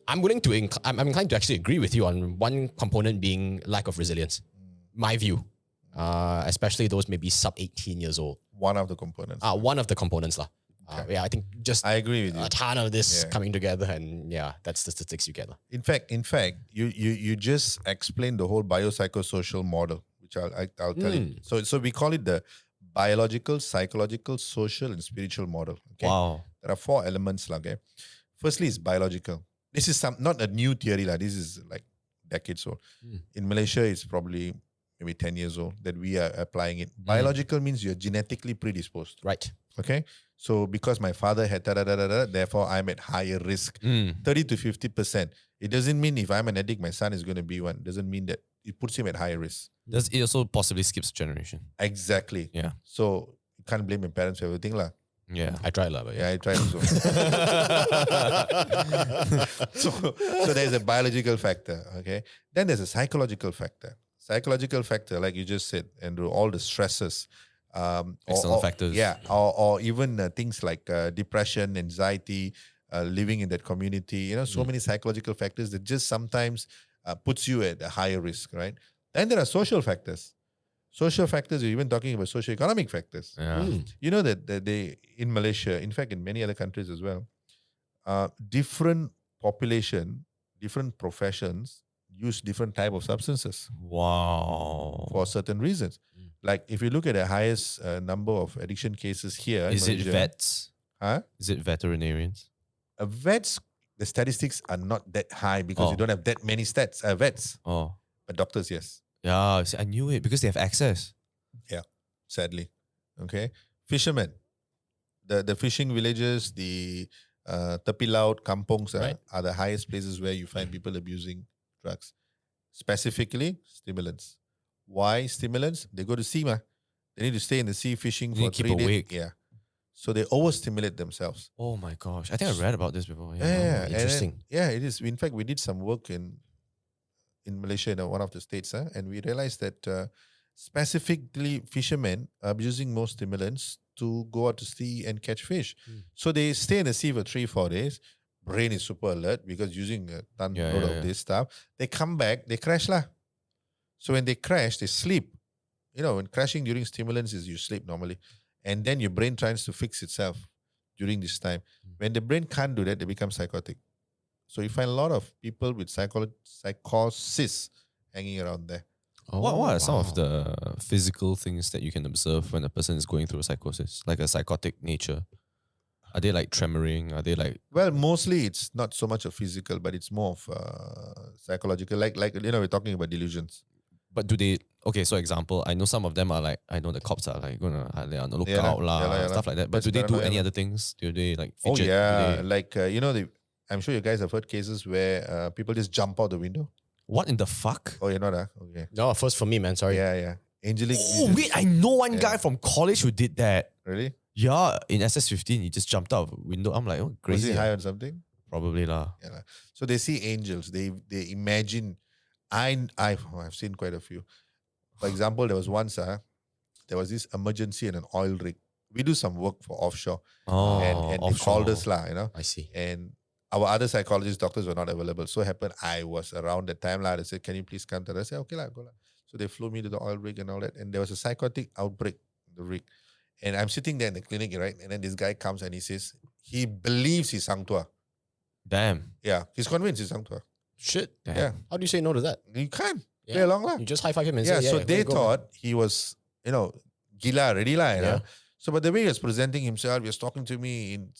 I'm willing to I'm inclined to actually agree with you on one component being lack of resilience. My view, especially those maybe sub 18 years old. One of the components. One of the components lah. I think just I agree with you. a ton of this Yeah. coming together, and that's the statistics you get lah. In fact, you just explained the whole biopsychosocial model, which I'll tell you. So we call it the biological, psychological, social, and spiritual model. Okay? Wow. There are 4 elements. Okay? Firstly, is biological. This is not a new theory. This is like decades old. In Malaysia, it's probably maybe 10 years old that we are applying it. Biological means you're genetically predisposed. Right. Okay? So because my father had therefore I'm at higher risk. 30 to 50%. It doesn't mean if I'm an addict, my son is going to be one. It doesn't mean that it puts him at higher risk. It also possibly skips a generation. Exactly. Yeah. So you can't blame your parents for everything. Yeah. I tried lah, but Yeah, I tried also. so there's a biological factor, okay? Then there's a psychological factor. Psychological factor, like you just said, Andrew, all the stresses. External factors. Yeah, or even things like depression, anxiety, living in that community. So many psychological factors that just sometimes puts you at a higher risk, right? Then there are social factors. Social factors, you're even talking about socioeconomic factors. Yeah. You know that they, in Malaysia, in fact, in many other countries as well, different population, different professions use different type of substances Wow. for certain reasons. Like if you look at the highest number of addiction cases here in Is it Malaysia, vets? huh? Is it veterinarians? Vets, the statistics are not that high because you don't have that many vets, Oh. but doctors, yes. Yeah, see, I knew it because they have access. Yeah, sadly. Okay. Fishermen, the fishing villages, the tepi laut, kampongs are the highest places where you find people abusing drugs. Specifically, stimulants. Why stimulants? They go to sea, ma. They need to stay in the sea fishing They for keep 3 days. awake. Yeah. So they overstimulate themselves. Oh my gosh. I think I read about this before. Yeah, and then- interesting. yeah, it is. In fact, we did some work in Malaysia, in one of the states, and we realized that specifically fishermen are using more stimulants to go out to sea and catch fish. So they stay in the sea for 3-4 days. Brain is super alert because using a ton load of this stuff. They come back, they crash lah. So when they crash, they sleep. When crashing during stimulants is you sleep normally. And then your brain tries to fix itself during this time. When the brain can't do that, they become psychotic. So you find a lot of people with psychosis hanging around there. What are some of the physical things that you can observe when a person is going through a psychosis, like a psychotic nature? Are they like tremoring? Are they like... Well, mostly it's not so much of physical, but it's more of psychological. Like we're talking about delusions. But do they... Okay, so example, I know some of them are like, I know the cops are like they're on the lookout stuff like that. But do they do any other things? Do they like fidget? Oh yeah, Do they, like I'm sure you guys have heard cases where people just jump out the window. what in the fuck? Oh, you're not, okay. No, first for me, man. Sorry. Yeah. Angelic. Oh visions. wait, I know one guy from college who did that. Really? Yeah, in SS15, he just jumped out of a window. I'm like, oh, Was crazy. he high on something? Probably lah. Yeah. Lah. So they see angels. They imagine. I've seen quite a few. For example, there was once there was this emergency in an oil rig. We do some work for offshore, Oh, and they called us lah, I see. And our other psychologists, doctors were not available. So it happened, I was around that time lah. They said, "Can you please come?" I said, "Okay lah, go lah." So they flew me to the oil rig and all that. And there was a psychotic outbreak in the rig. And I'm sitting there in the clinic, right? And then this guy comes and he says, he believes he's Sang Tua. Damn. Yeah, he's convinced he's Sang Tua. Shit. Damn. Yeah. How do you say no to that? You can't. Yeah. Play along lah. You just high five him and Yeah, say, so way they to go, man." thought he was, gila already lah, you know. Yeah. So, but the way he was presenting himself, he was talking to me in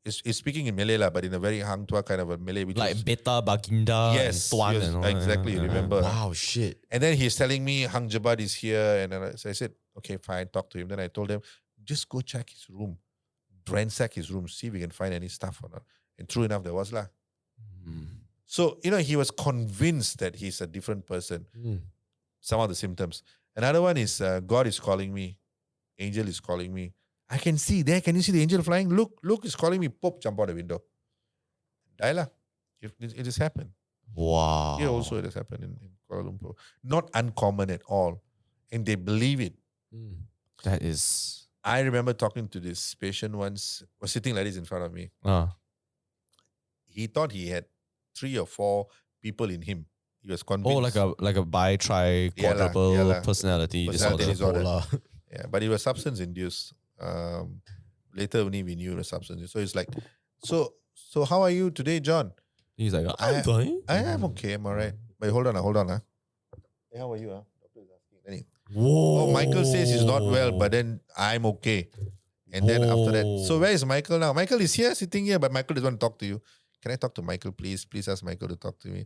he's speaking in Malay lah, but in a very Hang Tua kind of a Malay. Which Like was, beta, baginda, yes, and tuan yes, and all that. exactly, Yeah. remember. Wow, shit. And then he's telling me Hang Jebat is here. And then so I said, okay, fine, talk to him. Then I told him, just go check his room, ransack his room, see if we can find any stuff or not. And true enough, there was lah. So, he was convinced that he's a different person. Some of the symptoms. Another one is God is calling me. Angel is calling me. I can see there. Can you see the angel flying? Look, he's calling me. Pop, jump out the window. Die lah. It has happened. Wow. Here also it has happened in Kuala Lumpur. Not uncommon at all. And they believe it. That is... I remember talking to this patient once, was sitting like this in front of me. He thought he had 3 or 4 people in him. He was convinced. Oh, like a bi, tri, Yeah lah, quadruple yeah lah. personality Personality disorder. disorder. Yeah, but it was substance induced. Later only we knew it was substance induced. So it's like, so how are you today, John? He's like, I'm fine. I am okay, I'm alright. But hold on. Hey, how are you? Doctor is asking. Then Whoa. oh, Michael says he's not well, but then I'm okay. And then after that, so where is Michael now? Michael is here, sitting here, but Michael doesn't want to talk to you. Can I talk to Michael, please? Please ask Michael to talk to me.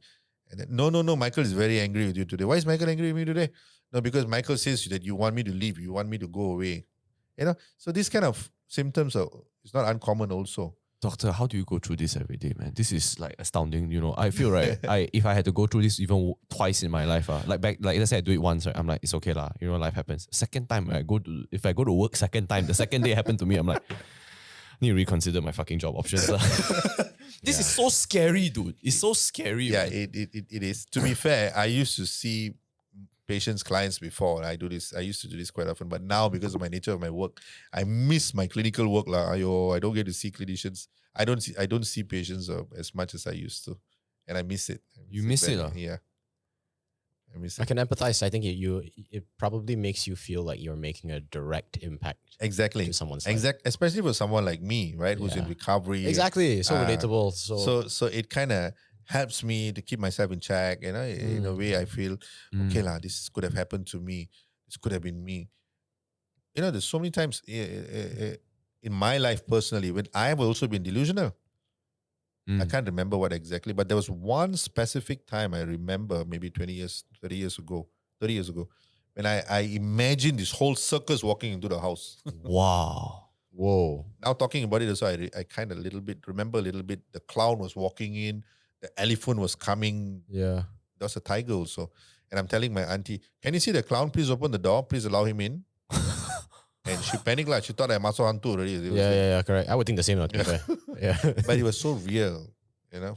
And then, no, Michael is very angry with you today. Why is Michael angry with me today? No, because Michael says that you want me to leave, you want me to go away. So these kind of symptoms it's not uncommon also. Doctor, how do you go through this every day, man? This is like astounding. I feel right. If I had to go through this even twice in my life, like let's say I do it once, right? I'm like, it's okay lah. Life happens. Second time if I go to work second time, the second day it happened to me, I'm like, need to reconsider my fucking job options lah. This is so scary, dude. It's so scary. Yeah, man. it is. To be fair, I used to see patients, clients before. I used to do this quite often, but now because of my nature of my work, I miss my clinical work. I don't get to see clinicians. I don't see patients as much as I used to, and I miss it. You miss it, badly. Yeah. I miss I it. can empathize. I think it probably makes you feel like you're making a direct impact Exactly. to someone's life. Especially for someone like me, right, who's in Yeah. recovery. Exactly. So Uh, relatable. So it kind of helps me to keep myself in check. In a way, I feel okay lah. This could have happened to me. This could have been me. There's so many times in my life personally when I have also been delusional. I can't remember what exactly, but there was one specific time I remember, maybe 20 years, 30 years ago, when I imagined this whole circus walking into the house. Wow. Whoa. Now talking about it also, I kind of remember a little bit. The clown was walking in, the elephant was coming. Yeah. There was a tiger also. And I'm telling my auntie, can you see the clown? Please open the door. Please allow him in. And she panicked like she thought I masuk hantu already. Yeah, correct. I would think the same. To be fair. Yeah. But it was so real.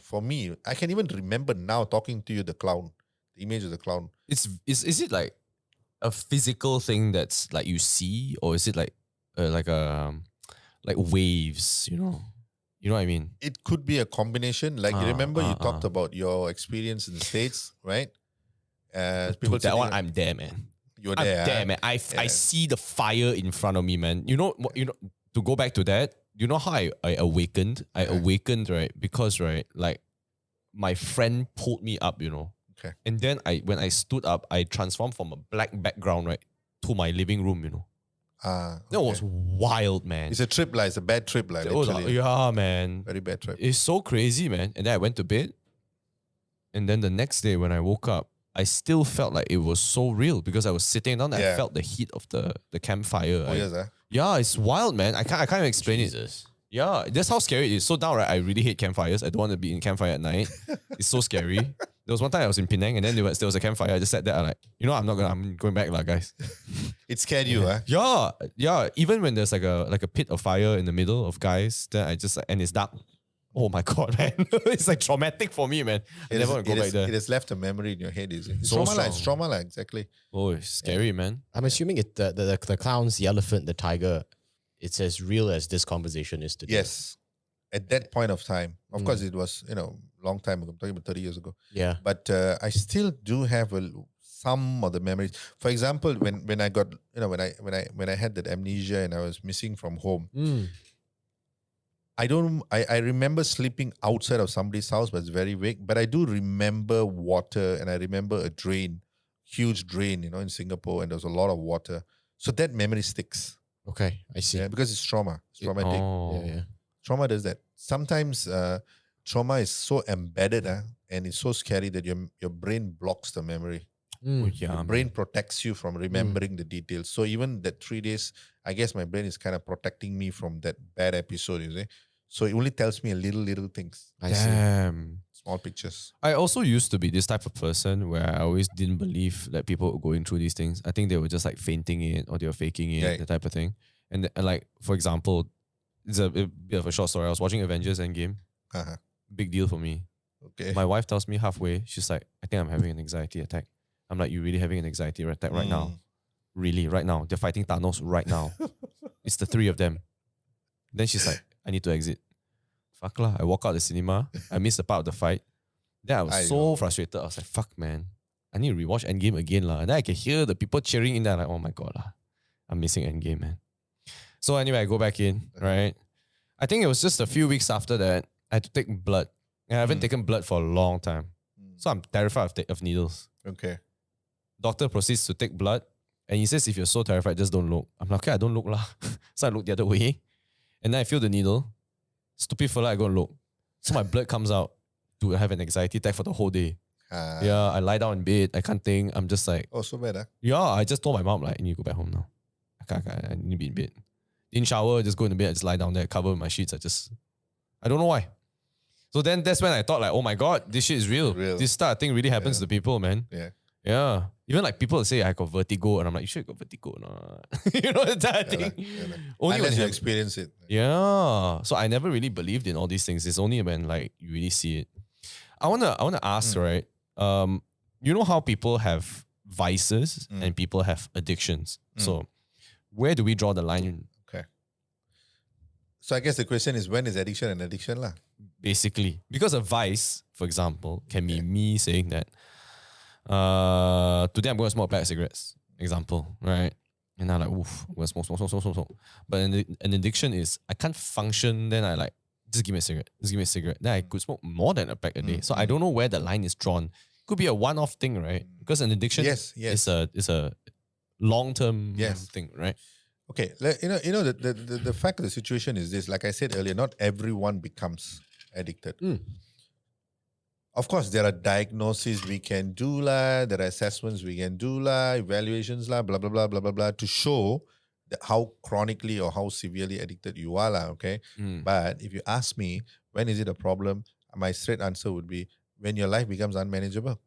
For me, I can even remember now talking to you, the clown, the image of the clown. Is it like a physical thing that's like you see, or is it like waves? You know what I mean? It could be a combination. Like you remember you talked about your experience in the States, right? People Dude, that one, sitting- I'm there, man. You're I'm there. there, man. I see the fire in front of me, man. To go back to that, you know how I awakened? I awakened, right? Because, right, like my friend pulled me up, Okay. And then when I stood up, I transformed from a black background, right, to my living room, That was wild, man. It's a trip, like it's a bad trip, like literally. Yeah, man. Very bad trip. It's so crazy, man. And then I went to bed. And then the next day when I woke up, I still felt like it was so real because I was sitting down and I Yeah. felt the heat of the campfire. Oh, yes, Yeah, it's wild, man. I can't even explain it. Jesus. Yeah, that's how scary it is. So now, right, I really hate campfires. I don't want to be in campfire at night. It's so scary. There was one time I was in Penang and then there was a campfire. I just sat there. I'm like, I'm going back, lah, guys. It scared you, huh? Yeah. Even when there's like a pit of fire in the middle of guys, then I just and it's dark. Oh my god, man! It's like traumatic for me, man. I never want to go back there. It has left a memory in your head, is it? It's So trauma, strong. it's trauma, exactly. Oh, it's scary, man. I'm assuming the clowns, the elephant, the tiger, it's as real as this conversation is today. Yes. At that point of time, of course, it was long time ago. I'm talking about 30 years ago. Yeah. But I still do have some of the memories. For example, when I got when I had that amnesia and I was missing from home, I remember sleeping outside of somebody's house, but it's very vague. But I do remember water, and I remember a drain, huge drain, in Singapore, and there was a lot of water. So that memory sticks. Okay, I see. Yeah, because it's trauma. It's traumatic. Oh. Yeah. Trauma does that. Sometimes trauma is so embedded and it's so scary that your brain blocks the memory. Oh, yeah, Your brain protects you from remembering the details. So even that 3 days, I guess my brain is kind of protecting me from that bad episode, you see. So it only tells me a little things, I see. Damn. small pictures. I also used to be this type of person where I always didn't believe that people were going through these things. I think they were just like fainting it or they were faking it, Right. that type of thing. And like, for example, it's a bit of a short story. I was watching Avengers Endgame. Uh-huh. Big deal for me. Okay. My wife tells me halfway, she's like, I think I'm having an anxiety attack. I'm like, you really having an anxiety attack right now? Really, right now. They're fighting Thanos right now. It's the three of them. Then she's like, I need to exit. Fuck lah. I walk out the cinema. I missed the part of the fight. Then I was so frustrated. I was like, fuck, man. I need to rewatch Endgame again lah. And then I can hear the people cheering in there. Like, oh my God lah. I'm missing Endgame, man. So anyway, I go back in, right? I think it was just a few weeks after that, I had to take blood. And I haven't taken blood for a long time. So I'm terrified of needles. Okay. Doctor proceeds to take blood. And he says, if you're so terrified, just don't look. I'm like, okay, I don't look lah. So I look the other way. And then I feel the needle. Stupid fella, I go and look. So my blood comes out. Dude, I have an anxiety attack for the whole day. Yeah, I lie down in bed. I can't think. I'm just like, Oh, so bad, huh? yeah, I just told my mom, like, I need to go back home now. I need to be in bed. Didn't shower, just go in the bed, I just lie down there, cover my sheets. I don't know why. So then that's when I thought, like, oh my God, this shit is real. This type of thing really happens to people, man. Yeah. Yeah. Even like people say I got vertigo, and I'm like, you should got vertigo or not? You know, that thing. Only when Unless it you happens. experience it. Yeah. So I never really believed in all these things. It's only when like you really see it. I wanna ask, right? You know how people have vices and people have addictions. So where do we draw the line? Okay. So I guess the question is, when is addiction an addiction lah? Basically, because a vice, for example, can be me saying that today I'm going to smoke a pack of cigarettes, example, right? And I'm like, oof, I'm going to smoke. But an addiction is I can't function, then I like, just give me a cigarette. Then I could smoke more than a pack a day. So I don't know where the line is drawn. Could be a one-off thing, right? Because an addiction is a long-term thing, right? Okay, the fact of the situation is this. Like I said earlier, not everyone becomes addicted. Of course, there are diagnoses we can do lah, there are assessments we can do lah, evaluations lah, blah blah blah blah blah blah, to show that how chronically or how severely addicted you are lah. Okay, but if you ask me, when is it a problem? My straight answer would be when your life becomes unmanageable.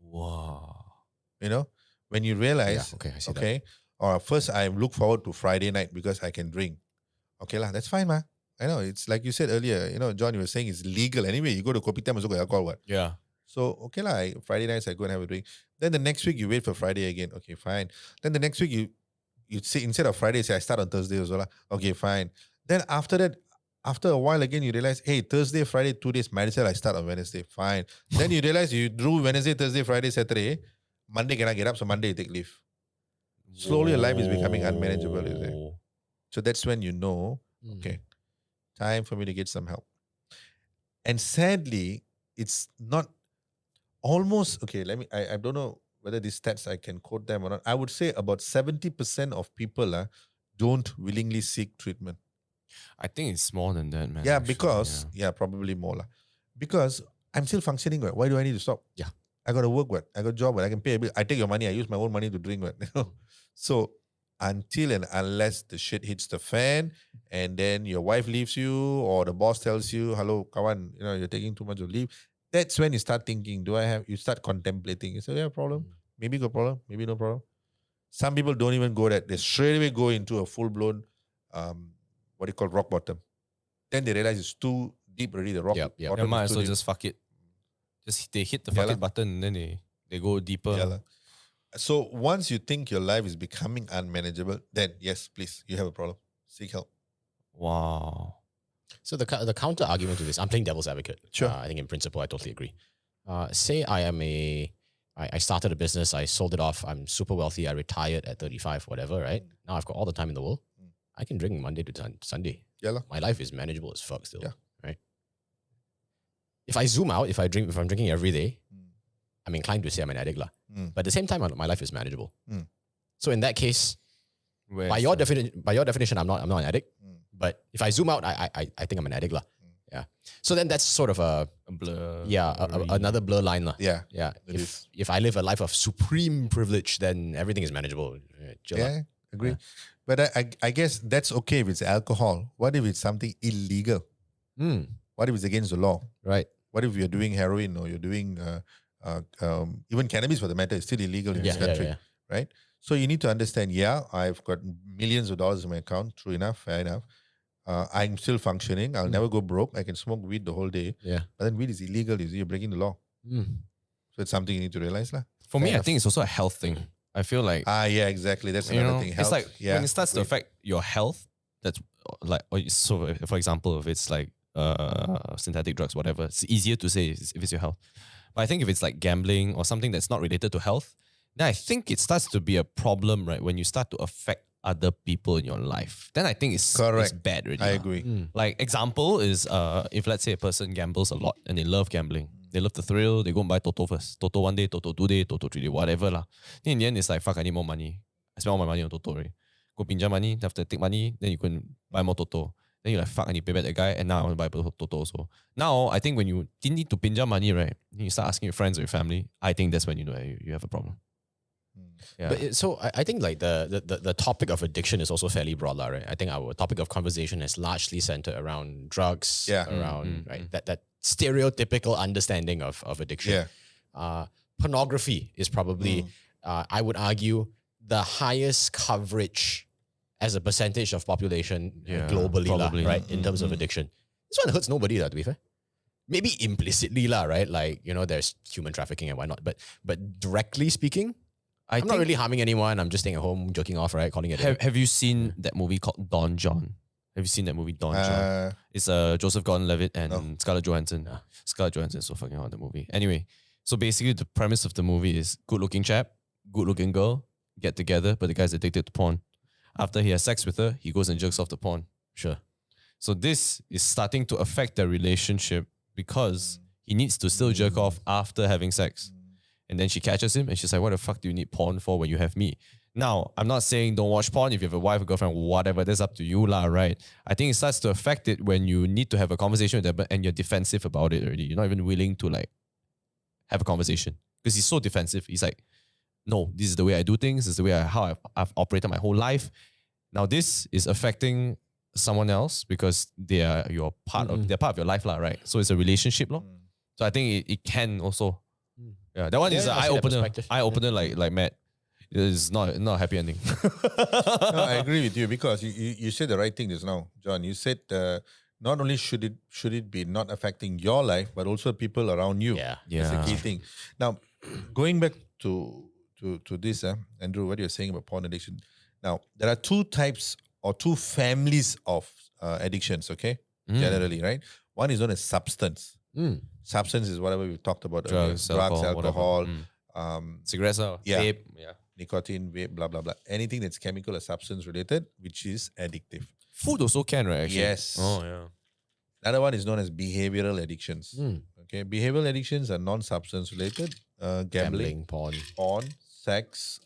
Wow. When you realize, I see that. Or first I look forward to Friday night because I can drink. Okay lah, that's fine, ma. I know, it's like you said earlier, John, you were saying it's legal. Anyway, you go to Kopitiam also got alcohol, what? Yeah. So, okay lah, Friday nights I go and have a drink. Then the next week you wait for Friday again. Okay, fine. Then the next week you say, instead of Friday, say I start on Thursday as well. Okay, fine. Then after that, after a while again, you realize, hey, Thursday, Friday, 2 days, might as well I start on Wednesday. Fine. Then you realize you do Wednesday, Thursday, Friday, Saturday. Monday cannot get up, so Monday you take leave. Slowly your life is becoming unmanageable, is it? So that's when you know, okay, time for me to get some help. And sadly, it's not almost, okay, I don't know whether these stats I can quote them or not. I would say about 70% of people don't willingly seek treatment. I think it's more than that, man. Yeah, actually, because, probably more lah. Because I'm still functioning, right? Why do I need to stop? Yeah. I got to work, what? I got a job, what? I can pay a bill. I take your money, I use my own money to drink, what? So until and unless the shit hits the fan and then your wife leaves you or the boss tells you, hello, kawan, you're taking too much of leave, that's when you start thinking, you start contemplating. You say, yeah, problem. Maybe got problem, maybe no problem. Some people don't even go that. They straight away go into a full-blown, what do you call, rock bottom. Then they realize it's too deep already, the rock bottom. They might is as too well deep. just fuck it. They hit the fuck it button and then they go deeper. Yeah, so once you think your life is becoming unmanageable, then yes, please, you have a problem. Seek help. Wow. So the counter argument to this, I'm playing devil's advocate. Sure. I think in principle, I totally agree. Say I started a business, I sold it off, I'm super wealthy, I retired at 35, whatever, right? Now I've got all the time in the world. I can drink Monday to Sunday. Yeah. My life is manageable as fuck still. Yeah. Right? If I zoom out, if I'm drinking every day, I'm inclined to say I'm an addict lah. But at the same time, my life is manageable. So in that case, by your definition, I'm not an addict. But if I zoom out, I think I'm an addict lah. Yeah. So then that's sort of a blur. Yeah, another blur line lah. Yeah. Yeah. If I live a life of supreme privilege, then everything is manageable. Yeah, agree. But I guess that's okay if it's alcohol. What if it's something illegal? What if it's against the law? Right. What if you're doing heroin or you're doing even cannabis for the matter is still illegal in this country, right? So you need to understand, I've got millions of dollars in my account, true enough, fair enough. I'm still functioning. I'll never go broke. I can smoke weed the whole day. Yeah. But then weed is illegal, you're breaking the law. So it's something you need to realize lah. For me, I think it's also a health thing. I feel like yeah, exactly. That's another thing. Health, it's like when it starts to affect your health, that's like, so for example, if it's like synthetic drugs, whatever, it's easier to say if it's your health. But I think if it's like gambling or something that's not related to health, then I think it starts to be a problem, right? When you start to affect other people in your life, then I think it's bad already. I agree. Like example is if let's say a person gambles a lot and they love gambling. They love the thrill, they go and buy Toto first. Toto 1 day, Toto 2 day, Toto 3 day, whatever lah. Then in the end, it's like, fuck, I need more money. I spend all my money on Toto already. Go pinjam money, then after take money, then you can buy more Toto. Then you're like, fuck, I need to pay back that guy, and now I want to buy Toto also. Now, I think when you didn't need to pinjam money, right, you start asking your friends or your family, I think that's when you know you have a problem. Yeah. But so I think like the topic of addiction is also fairly broad, right? I think our topic of conversation is largely centered around drugs, around right that stereotypical understanding of addiction. Pornography is probably, I would argue, the highest coverage as a percentage of population globally, right? In terms of addiction. This one hurts nobody, to be fair. Maybe implicitly, right? Like, there's human trafficking and whatnot. But directly speaking, I'm not really harming anyone. I'm just staying at home, joking off, right? Calling it. Have you seen that movie called Don John? Have you seen that movie Don John? It's Joseph Gordon-Levitt and Scarlett Johansson. Scarlett Johansson is so fucking hot in the movie. Anyway, so basically the premise of the movie is good-looking chap, good-looking girl, get together, but the guy's addicted to porn. After he has sex with her, he goes and jerks off the porn. Sure. So this is starting to affect their relationship because he needs to still jerk off after having sex. And then she catches him and she's like, what the fuck do you need porn for when you have me? Now, I'm not saying don't watch porn if you have a wife, a girlfriend, whatever, that's up to you lah, right? I think it starts to affect it when you need to have a conversation with them and you're defensive about it already. You're not even willing to like have a conversation because he's so defensive. He's like, no, this is the way I do things. This is the way how I've operated my whole life. Now this is affecting someone else because they are they're part of your life lah, right? So it's a relationship lor. So I think it can also. Yeah, that one is an eye opener like Matt. It's not a happy ending. No, I agree with you because you said the right thing just now, John. You said not only should it be not affecting your life, but also people around you. Yeah. That's the key thing. Now, going back to this, Andrew, what you're saying about porn addiction. Now, there are two types or two families of addictions, okay? Generally, right? One is known as substance. Substance is whatever we talked about earlier. Drugs, alcohol, cigarettes, vape, nicotine, vape, blah, blah, blah. Anything that's chemical or substance related, which is addictive. Food also can, right? Actually? Yes. Oh, yeah. Another one is known as behavioral addictions. Okay, behavioral addictions are non-substance related. Gambling, porn, sex,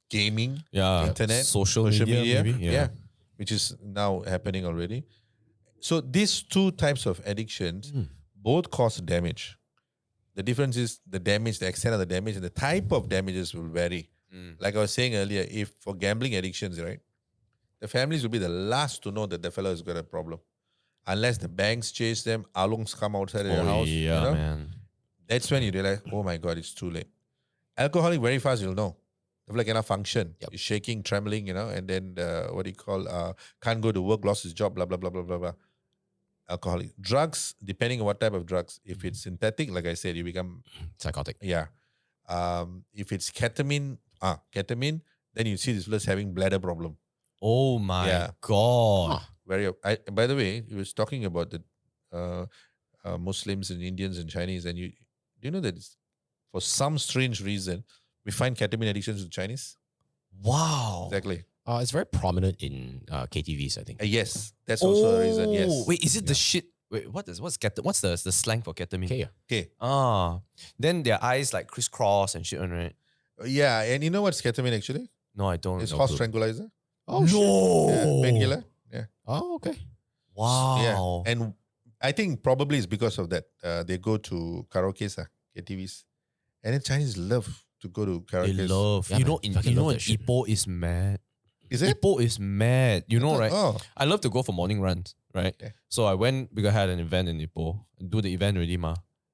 gaming, internet, social media maybe? Yeah, which is now happening already. So these two types of addictions both cause damage. The difference is the damage, the extent of the damage, and the type of damages will vary. Like I was saying earlier, if for gambling addictions, right, the families will be the last to know that the fellow has got a problem. Unless the banks chase them, alongs come outside of their house. Yeah, man. That's when you realize, oh my God, it's too late. Alcoholic, very fast, you'll know. If like cannot function, he's shaking, trembling, and then can't go to work, lost his job, blah, blah, blah, blah, blah, blah. Alcoholic. Drugs, depending on what type of drugs. If it's synthetic, like I said, you become psychotic. Yeah. If it's ketamine, then you see this fellas having bladder problem. Oh my God. By the way, he was talking about the Muslims and Indians and Chinese, and do you know that for some strange reason we find ketamine addictions with Chinese? Wow. Exactly. It's very prominent in KTVs, I think. Yes, that's also a reason. Yes. Wait, is it the shit? Wait, what's the slang for ketamine? Okay. Then their eyes like crisscross and shit, right? Yeah, and you know what's ketamine actually? No, I don't. It's horse tranquilizer. Oh no. Yeah, painkiller. Yeah. Oh, okay. Wow. Yeah. And I think probably it's because of that. They go to karaoke, KTVs, and then Chinese love to go to karaoke. They love. Yeah, you know, man, Ipoh is mad. Is it? Ipoh is mad. You know, right? Oh. I love to go for morning runs, right? Okay. So I went because I had an event in Ipoh. Do the event already,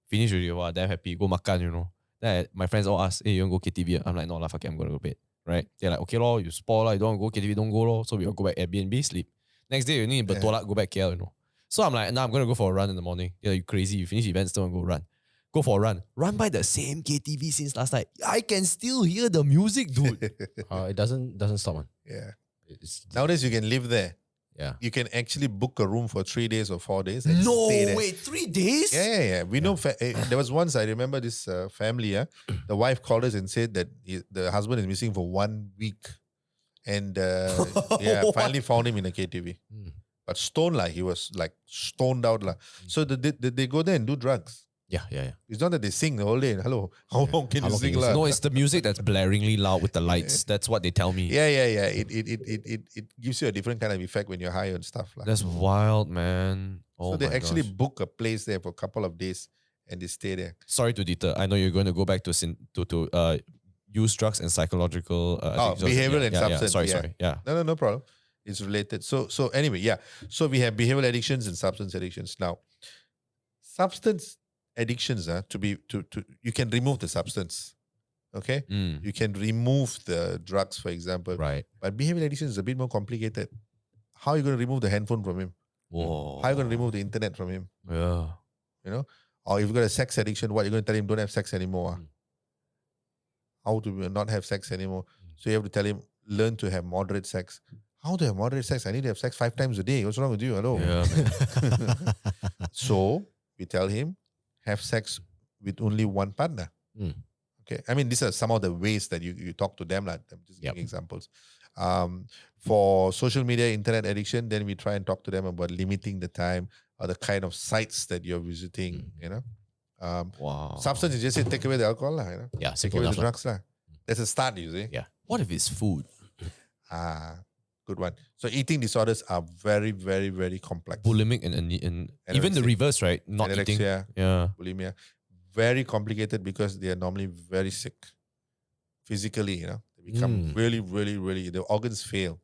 finish already. Wow, damn happy. Go makan, Then my friends all ask, hey, you want to go KTV? I'm like, no, fuck it, I'm going to go bed. Right? They're like, okay, lor, you spoil, you don't want to go KTV, don't go, lor. So we all go back Airbnb, sleep. Next day, you need Bertolak, go back KL, So I'm like, nah, I'm going to go for a run in the morning. Yeah, you crazy. You finish the event, still want to go run. Go for a run. Run by the same KTV since last night. I can still hear the music, dude. It doesn't stop, man. Yeah. It's, Nowadays you can live there. yeah. You can actually book a room for 3 days or 4 days. And stay there. Wait, 3 days? Yeah. We know. There was once I remember this family. The wife called us and said that the husband is missing for 1 week, and finally found him in a KTV. But stoned he was like stoned out So they go there and do drugs. Yeah. It's not that they sing the whole day. Hello, how long can you sing? No, it's the music that's blaringly loud with the lights. That's what they tell me. Yeah. It gives you a different kind of effect when you're high and stuff. That's wild, man. Oh, so they my actually gosh. book a place there for a couple of days and they stay there. Sorry to deter. I know you're going to go back to use drugs and psychological behavioral and substance. Sorry. Yeah. No problem. It's related. So anyway, So we have behavioral addictions and substance addictions. Now, substance addictions you can remove the substance. Okay? You can remove the drugs, for example. Right. But behavioral addiction is a bit more complicated. How are you going to remove the handphone from him? Whoa. How are you going to remove the internet from him? Yeah. Or if you've got a sex addiction, what, you're going to tell him don't have sex anymore? how to not have sex anymore. So you have to tell him, learn to have moderate sex. How to have moderate sex? I need to have sex 5 times a day. What's wrong with you? Hello. Yeah, man. So we tell him, have sex with only one partner. Mm. Okay. I mean, these are some of the ways that you talk to them. Like, I'm just giving Yep. examples. For social media, internet addiction, then we try and talk to them about limiting the time or the kind of sites that you're visiting, you know. Wow. Substance, you just say take away the alcohol, lah, you know. Yeah, Take simple away the enough. drugs, lah. That's a start, you see. Yeah. What if it's food? Good one. So eating disorders are very, very, very complex. Bulimic and even the Anorexia. reverse, right? Not eating. Anorexia, Yeah. bulimia, very complicated because they are normally very sick physically. You know, they become really, really, really. The organs fail,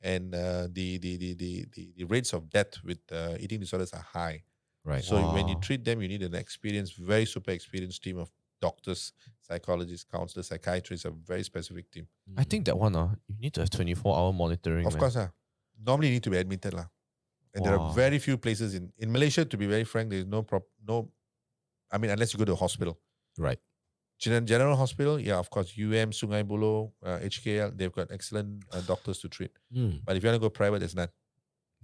and the rates of death with eating disorders are high. Right. So when you Wow. treat them, you need an experienced, very super experienced team of doctors, psychologists, counselors, psychiatrists, a very specific team. I think that one, you need to have 24-hour monitoring. Of man. course, normally you need to be admitted, lah. And there are Wow. very few places in Malaysia, to be very frank, there is no. I mean, unless you go to a hospital. Right. General hospital, yeah, of course, UM, Sungai Buloh, HKL, they've got excellent doctors to treat. But if you want to go private, there's none.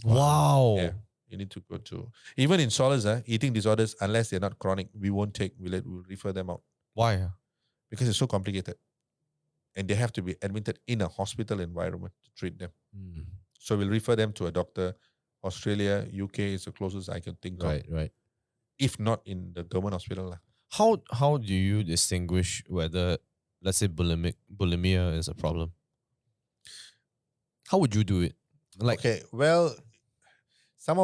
Wow. Yeah, you need to go to, even in Solace, eating disorders, unless they're not chronic, we won't take, we'll refer them out Why? because it's so complicated. And they have to be admitted in a hospital environment to treat them. So we'll refer them to a doctor. Australia, UK is the closest I can think of. Right. If not in the government hospital. How do you distinguish whether, let's say, bulimia is a problem? How would you do it? Like, Okay, well, so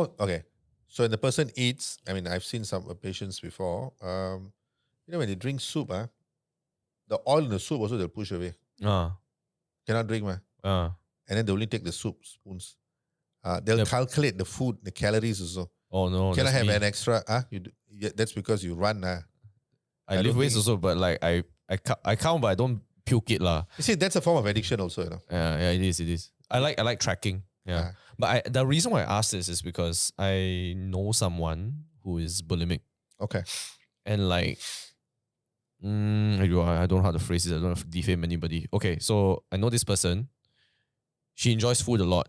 when the person eats, I mean, I've seen some patients before, when they drink soup, the oil in the soup also they'll push away. Cannot drink, and then they only take the soup spoons. They'll Yep. calculate the food, the calories also. oh no, Can I that's have me. an extra? That's because you run. I I live don't weights think- also, but like I count, but I don't puke it lah. You see, that's a form of addiction also, Yeah, it is. I like tracking. Yeah, but the reason why I asked this is because I know someone who is bulimic, Okay. and like, I don't know how to phrase this. I don't have to defame anybody. Okay, so I know this person. She enjoys food a lot,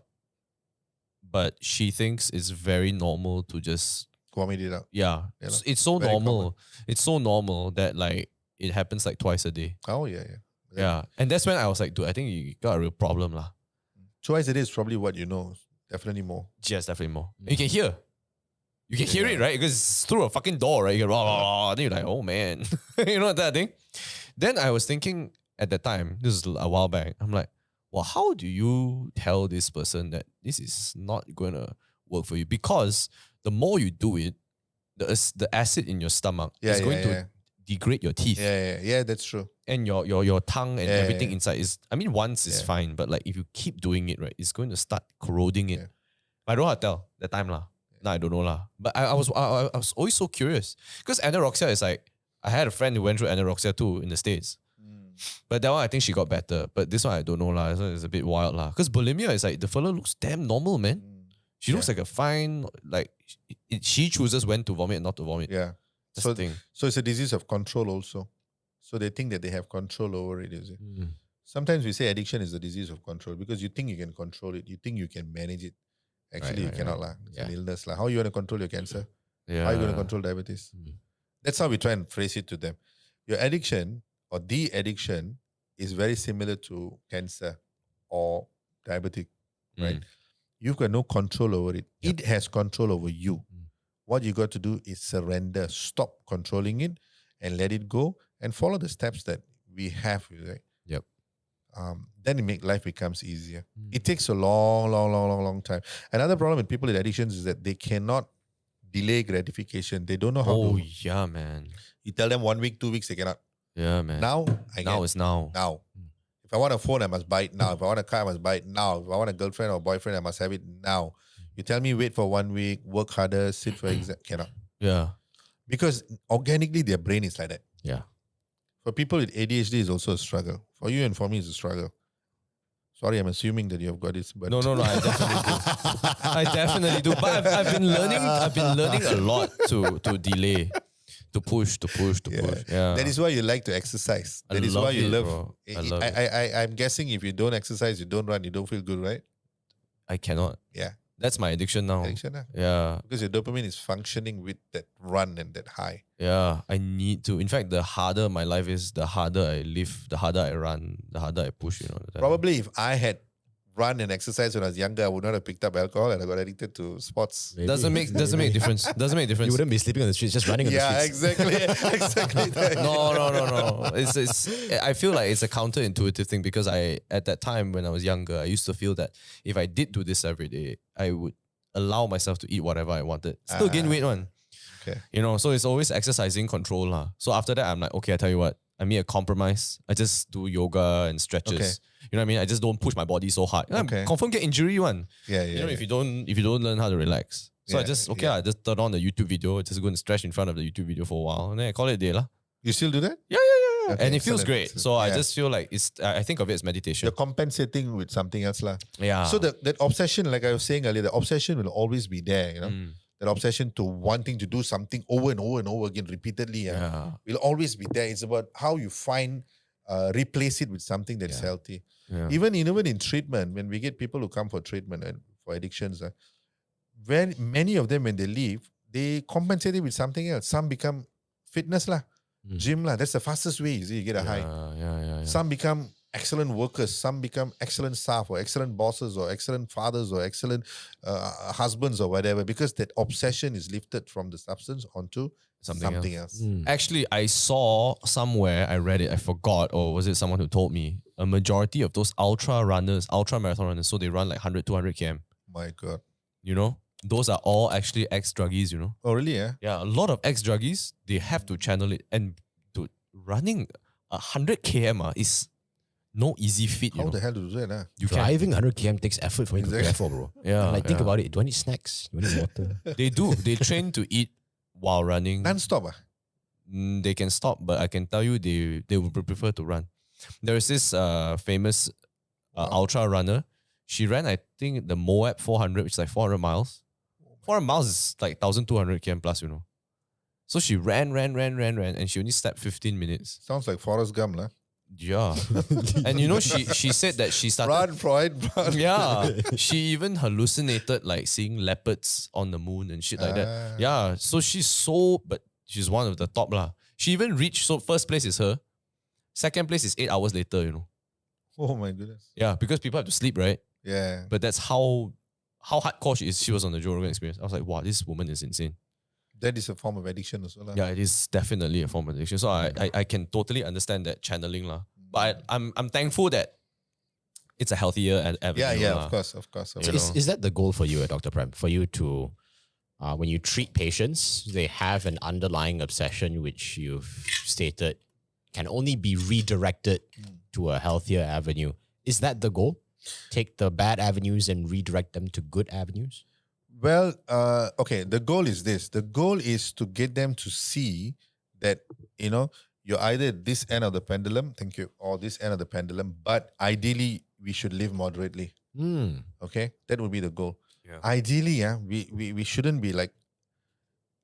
but she thinks it's very normal to just Vomit it out. yeah. Yeah lah. It's so Very normal. It's so normal that like it happens like twice a day. Oh, yeah. Yeah, and that's when I was like, dude, I think you got a real problem lah. Twice a day is probably what you know. Definitely more. Yes, definitely more. And you can hear. You can hear it, right? Because it's through a fucking door, right? You go, oh, then you're like, oh man. You know that thing? Then I was thinking at that time, this is a while back, I'm like, well, how do you tell this person that this is not going to work for you? Because the more you do it, the acid in your stomach is going to degrade your teeth. Yeah, that's true. And your tongue and Yeah, everything yeah. inside is, I mean, once is Yeah. fine, but like if you keep doing it, right, it's going to start corroding it. Yeah. I don't know how to tell that time lah. Now I don't know lah. But I was always so curious because anorexia is like, I had a friend who went through anorexia too in the States. But that one I think she got better. But this one I don't know lah. So it's a bit wild lah. Because bulimia is like the fella looks damn normal, man. She looks like a fine, like she chooses when to vomit and not to vomit. Yeah. That's So, the thing. so it's a disease of control also. So they think that they have control over it, you see. Sometimes we say addiction is a disease of control because you think you can control it. You think you can manage it. Actually, you right, cannot. right. It's Yeah. an illness. How are you going to control your cancer? Yeah. How are you going to control diabetes? That's how we try and phrase it to them. Your addiction or the addiction is very similar to cancer or diabetic, right? You've got no control over it. It has control over you. What you got to do is surrender, stop controlling it and let it go and follow the steps that we have. Right? Yep. Then life becomes easier. It takes a long time. Another problem with people with addictions is that they cannot delay gratification. They don't know how Oh to. yeah, man. You tell them 1 week, 2 weeks, they cannot. Yeah, man. Now, I now can. is now. Now. If I want a phone, I must buy it now. If I want a car, I must buy it now. If I want a girlfriend or boyfriend, I must have it now. You tell me wait for 1 week, work harder, sit for exam. Cannot. Yeah. Because organically their brain is like that. Yeah. For people with ADHD, it's also a struggle. For you and for me, it's a struggle. Sorry, I'm assuming that you have got this, but No, I definitely do. I definitely do. But I've been learning a lot to delay to push. Yeah. That is why you like to exercise. I That is love why you it, love. bro. I love it. I'm guessing if you don't exercise, you don't run, you don't feel good, right? I cannot. Yeah. That's my addiction now. Addiction, huh? Yeah. Because your dopamine is functioning with that run and that high. Yeah. I need to. In fact, the harder my life is, the harder I live, the harder I run, the harder I push, Probably if I had run and exercise when I was younger, I would not have picked up alcohol and I got addicted to sports. Maybe. Doesn't make difference. Doesn't make difference. You wouldn't be sleeping on the streets, just running on the Yeah, streets. exactly. exactly. No. It's. I feel like it's a counterintuitive thing because at that time when I was younger, I used to feel that if I did do this every day, I would allow myself to eat whatever I wanted. Still gain weight one. Okay. So it's always exercising control lah. So after that, I'm like, okay, I tell you what, I made a compromise. I just do yoga and stretches. Okay. You know what I mean? I just don't push my body so hard. Okay. I confirm get injury one. Yeah. If you don't learn how to relax. So I just I just turn on the YouTube video, just go and stretch in front of the YouTube video for a while, and then I call it a day lah. You still do that? Yeah. Okay, And it feels excellent, great. excellent. So I Yeah. just feel like I think of it as meditation. You're compensating with something else, lah. Yeah. So that obsession, like I was saying earlier, the obsession will always be there, That obsession to wanting to do something over and over and over again repeatedly, will always be there. It's about how you replace it with something that's healthy. Yeah. Even in treatment, when we get people who come for treatment and for addictions, when many of them, when they leave, they compensate it with something else. Some become fitness lah, gym lah. That's the fastest way. You get a high. Yeah. Some become excellent workers. Some become excellent staff or excellent bosses or excellent fathers or excellent husbands or whatever, because that obsession is lifted from the substance onto something else. Actually, I saw somewhere, I read it, I forgot, or was it someone who told me, a majority of those ultra marathon runners, so they run like 100, 200 km. My God. Those are all actually ex-druggies, Oh, really? Yeah. Yeah, a lot of ex-druggies, they have to channel it. And dude, running 100 km is no easy feat, How the hell do you do that? You can. Driving 100 km takes effort for you to prepare for, bro. Yeah, Like, think about it. Do I need snacks? Do I need water? They do. They train to eat while running. Non-stop. They can stop, but I can tell you they would prefer to run. There is this famous ultra runner. She ran, I think, the Moab 400, which is like 400 miles. 400 miles is like 1,200 km plus, So she ran, and she only slept 15 minutes. Sounds like Forrest Gump, lah. Yeah. And she said that she started... Run, Freud, run. Yeah. She even hallucinated like seeing leopards on the moon and shit like that. Yeah. So but she's one of the top lah. She even reached, so first place is her. Second place is 8 hours later, Oh my goodness. Yeah, because people have to sleep, right? Yeah. But that's how hardcore she was on the Joe Rogan Experience. I was like, wow, this woman is insane. That is a form of addiction as well. Yeah, it is definitely a form of addiction. So I can totally understand that channeling lah. But I'm thankful that it's a healthier avenue. Yeah, lah. of course. So is that the goal for you, Dr. Prem? For you to, when you treat patients, they have an underlying obsession which you've stated can only be redirected to a healthier avenue. Is that the goal? Take the bad avenues and redirect them to good avenues? Well, okay, the goal is this. The goal is to get them to see that, you're either at this end of the pendulum, thank you, or this end of the pendulum, but ideally, we should live moderately. Okay? That would be the goal. Yeah. Ideally, we shouldn't be like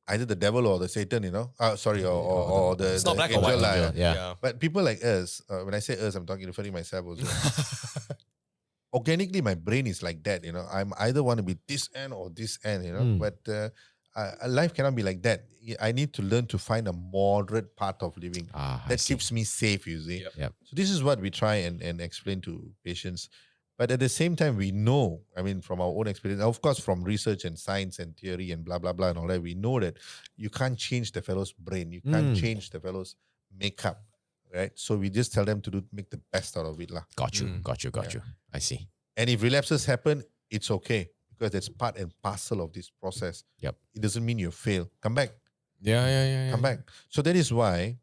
either the devil or the Satan, or the It's not black or angel, white. lah. Yeah. But people like us, when I say us, I'm referring to myself also. Organically, my brain is like that, I'm either want to be this end or this end, but life cannot be like that. I need to learn to find a moderate path of living that keeps me safe, you see. Yep. So this is what we try and explain to patients. But at the same time, we know, from our own experience, of course, from research and science and theory and blah, blah, blah and all that, we know that you can't change the fellow's brain. You can't change the fellow's makeup, right? So we just tell them to make the best out of it, lah. Got you. I see. And if relapses happen, it's okay because it's part and parcel of this process. Yep. It doesn't mean you fail. Come back. Yeah. Come back. So that is why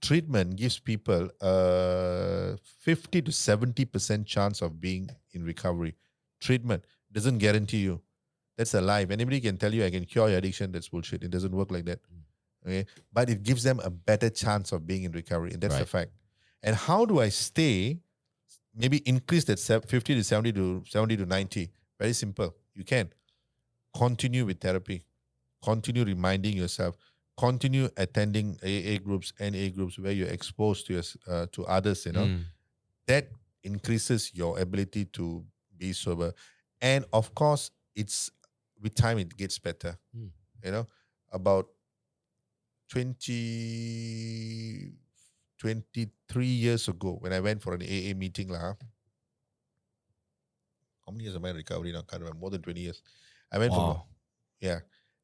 treatment gives people a 50 to 70% chance of being in recovery. Treatment doesn't guarantee you. That's a lie. If anybody can tell you I can cure your addiction, that's bullshit. It doesn't work like that. Okay. But it gives them a better chance of being in recovery. And that's the fact. And how do I maybe increase that 50 to 70 to 90? Very simple. You can continue with therapy. Continue reminding yourself. continue attending AA groups, NA groups where you're exposed to to others, that increases your ability to be sober. And of course, it's with time it gets better. About 23 years ago when I went for an AA meeting how many years am I in recovery now? Can't remember. More than 20 years. I went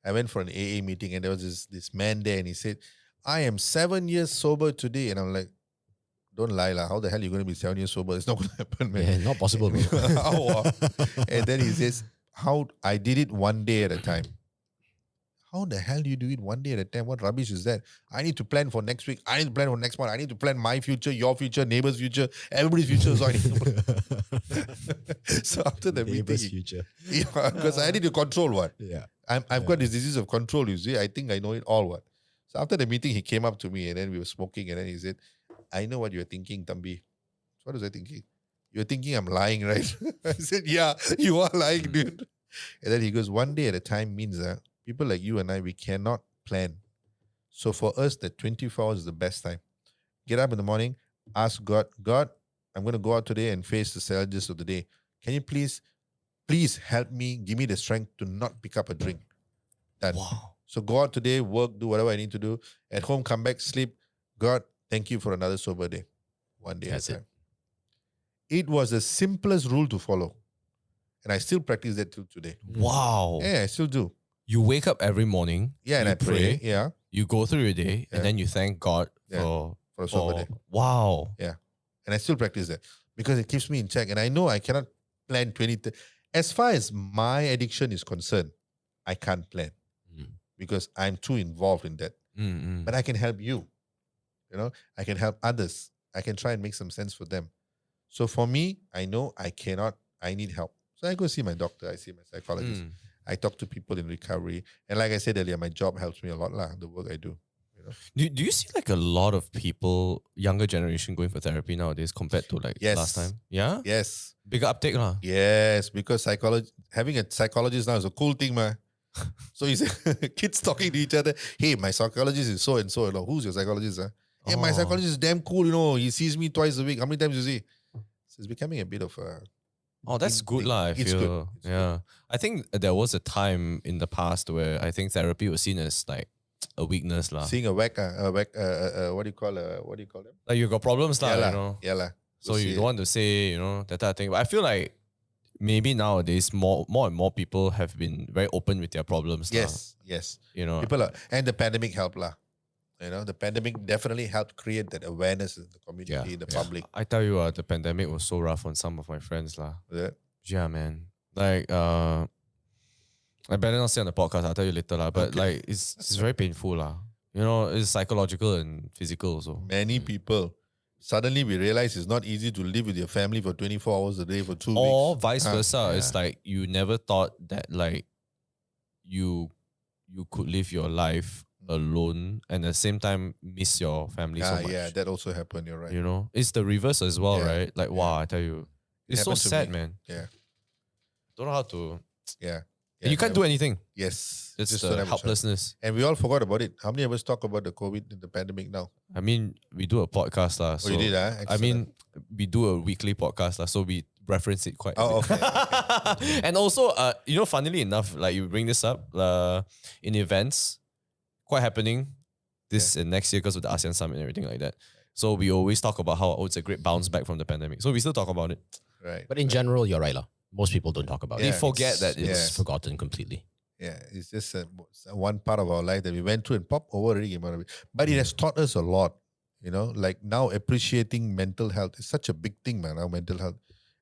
I went for an AA meeting and there was this man there and he said, I am 7 years sober today. And I'm like, don't lie lah. How the hell are you going to be 7 years sober? It's not going to happen, man. Yeah, not possible, bro. And then he says, how I did it one day at a time. How the hell do you do it one day at a time? What rubbish is that? I need to plan for next week. I need to plan for next month. I need to plan my future, your future, neighbor's future, everybody's future. So I need to So after the Neighbor's meeting, future. yeah, because I need to control what. Yeah. I've got this disease of control, you see. I think I know it all what. So after the meeting, he came up to me and then we were smoking and then he said, I know what you're thinking, Tambi. So what was I thinking? You're thinking I'm lying, right? I said, yeah, you are lying, dude. And then he goes, one day at a time means people like you and I, we cannot plan. So for us, the 24 hours is the best time. Get up in the morning, ask God, I'm going to go out today and face the challenges of the day. Can you please help me, give me the strength to not pick up a drink. Done. Wow. So go out today, work, do whatever I need to do. At home, come back, sleep. God, thank you for another sober day. One day at a time. It was the simplest rule to follow. And I still practice that till today. Wow. Yeah, I still do. You wake up every morning. Yeah, and you I pray. Yeah. You go through your day and then you thank God for a sober day. Wow. Yeah. And I still practice that because it keeps me in check. And I know I cannot plan 20. As far as my addiction is concerned, I can't plan because I'm too involved in that. But I can help you. I can help others. I can try and make some sense for them. So for me, I know I cannot, I need help. So I go see my doctor, I see my psychologist. I talk to people in recovery. And like I said earlier, my job helps me a lot, the work I do. Do you see like a lot of people, younger generation going for therapy nowadays compared to like last time? Yeah? Yes. Bigger uptake lah. Yes, because having a psychologist now is a cool thing, man. So you say, kids talking to each other, hey, my psychologist is so and so. Who's your psychologist? Hey, my psychologist is damn cool, he sees me twice a week. How many times you see? So it's becoming a bit of a... Oh, that's good lah, I feel. Good. Yeah. I think there was a time in the past where I think therapy was seen as like a weakness lah. Seeing what do you call them? Like you got problems lah, Yeah lah. So you don't want to say, that type of thing. But I feel like maybe nowadays more and more people have been very open with their problems. Yes. People are, and the pandemic helped lah. The pandemic definitely helped create that awareness in the community, in the public. I tell you, the pandemic was so rough on some of my friends lah. Yeah, man. Like, I better not say on the podcast. I'll tell you later lah. But like, it's very painful lah. It's psychological and physical also. Many people. Suddenly we realize it's not easy to live with your family for 24 hours a day for 2 weeks. Or vice versa. It's like you never thought that like you could live your life alone and at the same time miss your family so much. Yeah, that also happened. You're right. It's the reverse as well, right? Like, wow, I tell you, it's so sad, man. Yeah. Don't know how to. Yeah. And you can't do anything. Yes. It's just the helplessness. And we all forgot about it. How many of us talk about the COVID and the pandemic now? I mean, we do a podcast lah. So you did, I mean, we do a weekly podcast lah. So we reference it quite a bit. Okay. And also, funnily enough, like you bring this up in events, quite happening this and next year because of the ASEAN Summit and everything like that. So we always talk about how it's a great bounce back from the pandemic. So we still talk about it. Right. But in general, you're right lah. Most people don't talk about it. They forget that it's forgotten completely. Yeah, it's just one part of our life that we went through and pop over already. But it has taught us a lot. Like now appreciating mental health is such a big thing, man. Now mental health.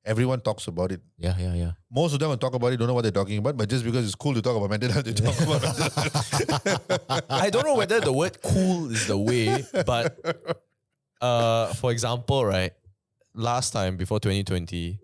Everyone talks about it. Yeah. Most of them will talk about it, don't know what they're talking about, but just because it's cool to talk about mental health, they talk about mental health. I don't know whether the word cool is the way, but for example, right, last time before 2020,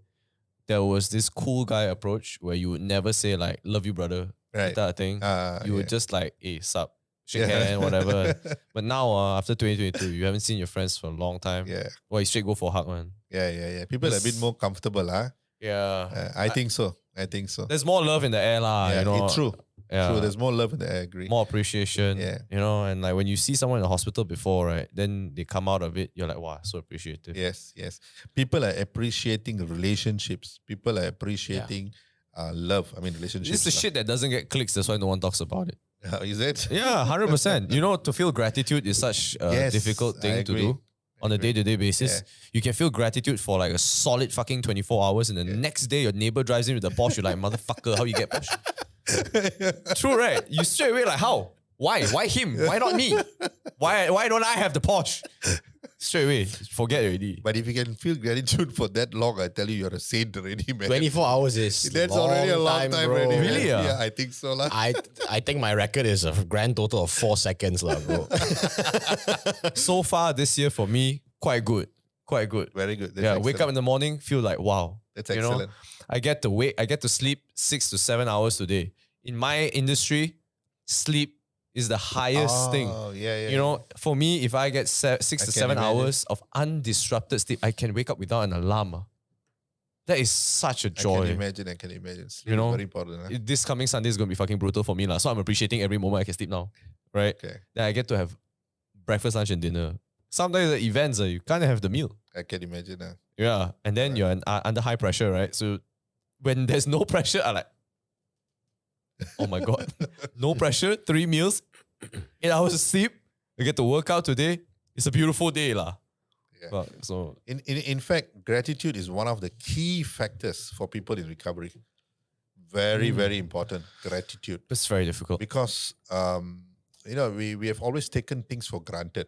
there was this cool guy approach where you would never say like, love you, brother, right. that thing. You would just like, hey, sup, shake hand, whatever. But now, after 2022, you haven't seen your friends for a long time. Yeah. Well, you straight go for a hug, man. Yeah. People are a bit more comfortable, huh? Yeah. I think so. There's more love in the air, lah. Yeah, it's true. Yeah. True. There's more love in the air. I agree. More appreciation. Yeah. You know, and like when you see someone in the hospital before, right, then they come out of it, you're like, wow, so appreciative. Yes, yes. People are appreciating relationships. People are appreciating love. I mean, relationships. This is the shit that doesn't get clicks, that's why no one talks about it. Is it? Yeah, 100%. You know, to feel gratitude is such a Yes, difficult I thing to agree. do on a day-to-day basis. Yeah. You can feel gratitude for like a solid fucking 24 hours, and the next day your neighbor drives in with a Porsche, you're like, motherfucker, how you get Porsche? True, right? You straight away like, how? Why? Why him? Why not me? Why don't I have the Porsche? Straight away, forget already. But if you can feel gratitude for that long, I tell you, you're a saint already, man. 24 hours is That's already a long time bro. already. man. Really, ah? Yeah, I think so. Lah. I think my record is a grand total of 4 seconds, lah, bro. So far this year for me, quite good. Quite good. Very good. That's Yeah, wake up excellent. in the morning, feel like, wow. That's You know, excellent. I get to sleep 6 to 7 hours today. In my industry, sleep is the highest thing. Oh, yeah. You know, for me, if I get 6 to can 7 imagine. hours of undisrupted sleep, I can wake up without an alarm. That is such a I can joy. imagine. Sleep You know, is very important. Huh? This coming Sunday is going to be fucking brutal for me. So I'm appreciating every moment I can sleep now. Right? Okay, Then I get to have breakfast, lunch, and dinner. Sometimes the events, you can't have the meal. I can imagine. Yeah. And then you're under high pressure, right? So when there's no pressure, I like, oh my God. No pressure, 3 meals, 8 hours of sleep. I get to work out today. It's a beautiful day, lah. Yeah. But, so In fact, gratitude is one of the key factors for people in recovery. Very, very important. Gratitude. it's very difficult. Because we have always taken things for granted.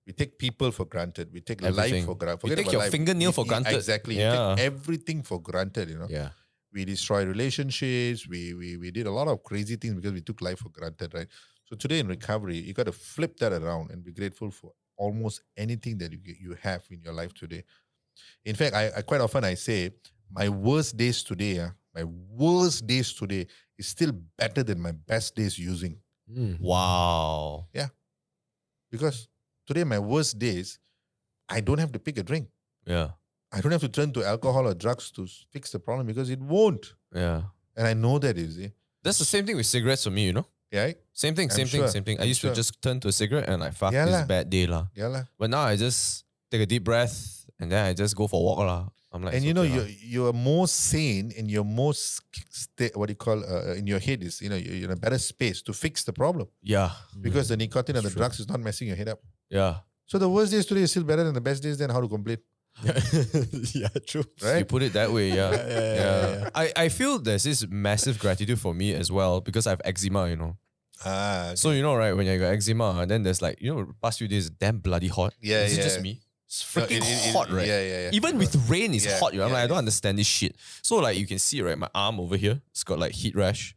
We take people for granted. We take life Everything. for granted. You take your fingernail for granted. Exactly. Yeah. You take everything for granted. Yeah. We destroy relationships. We did a lot of crazy things because we took life for granted, right? So today in recovery, you got to flip that around and be grateful for almost anything that you have in your life today. In fact, I quite often I say my worst days today, is still better than my best days using. Wow. Because today, my worst days, I don't have to pick a drink. Yeah. I don't have to turn to alcohol or drugs to fix the problem because it won't. Yeah. And I know that, you see. That's the same thing with cigarettes for me, you know? Yeah, Same thing, same sure. thing. I I'm used sure. to just turn to a cigarette and like, fuck, Yeah this lah. bad day, lah. yeah. Lah. But now I just take a deep breath and then I just go for a walk, lah. I'm like, And it's you know, okay, lah. you're more sane and you're more, in your head is, you're in a better space to fix the problem. Yeah. Because the nicotine and the That's true. drugs is not messing your head up. Yeah. So the worst days today is still better than the best days, then how to complain? Yeah, true. You Right? put it that way, yeah. Yeah. I feel there's this massive gratitude for me as well because I have eczema, you know. Ah, So you know, right, when you got eczema, then there's like, past few days, damn bloody hot. Yeah, Is it yeah. just me? It's No, freaking it- hot, right? Yeah. Even with rain, it's Yeah, hot. I'm yeah, like, I don't yeah. understand this shit. So like you can see, right, my arm over here, it's got like heat rash.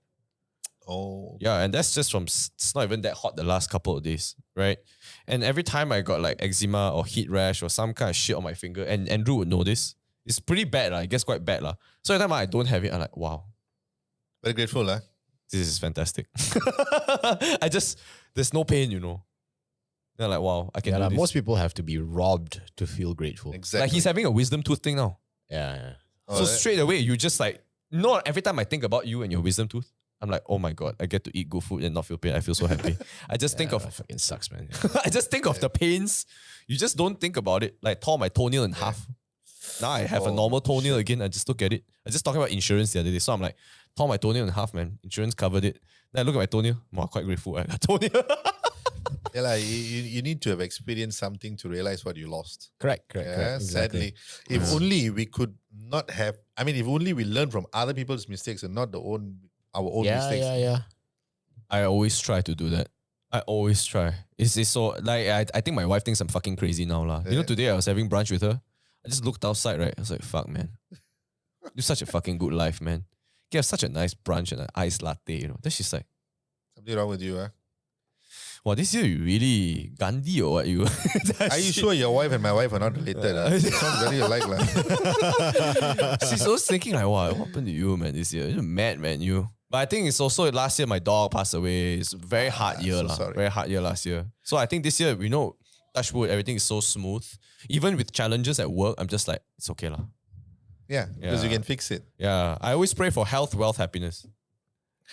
Oh, Yeah, and that's just from it's not even that hot the last couple of days, right? And every time I got like eczema or heat rash or some kind of shit on my finger, and Andrew would know this, it's pretty bad, I guess quite bad. So every time I don't have it, I'm like, wow, very grateful, huh? this is fantastic. There's no pain, you know. They're like, wow, I can Yeah, do lah, this. most people have to be robbed to feel grateful. Exactly. Like he's having a wisdom tooth thing now. Yeah. Oh, So that- straight away, you just like, every time I think about you and your wisdom tooth, I'm like, oh my God, I get to eat good food and not feel pain. I feel so happy. I just think of That fucking sucks, man. I just think of the pains. You just don't think about it. Like tore my toenail in half. Now I have a Oh, normal toenail again. I just look at it. I was just talking about insurance the other day. So I'm like, tore my toenail in half, man. Insurance covered it. Then I look at my toenail. I'm quite grateful. I got a toenail. Yeah, like, you need to have experienced something to realize what you lost. Correct. Yeah, Exactly. sadly. If only we could not have, if only we learn from other people's mistakes and not our own mistakes. Yeah. I always try to do that. I always try. It's so like I think my wife thinks I'm fucking crazy now, lah. You know, today I was having brunch with her. I just looked outside, right? I was like, fuck, man. You such a fucking good life, man. You have such a nice brunch and an iced latte, you know. Then she's like, Something wrong with you, huh? wow, this year you really Gandhi or what you? Are you sure your wife and my wife are not related? Huh? Sounds very alike, lah. She's always thinking like, wow, what happened to you, man, this year? You're mad, man, you. But I think it's also last year my dog passed away. It's a very hard year, so lah. sorry. Very hard year last year. So I think this year, touch wood, everything is so smooth. Even with challenges at work, I'm just like, it's okay, lah. Yeah, because you Yeah. can fix it. Yeah, I always pray for health, wealth, happiness.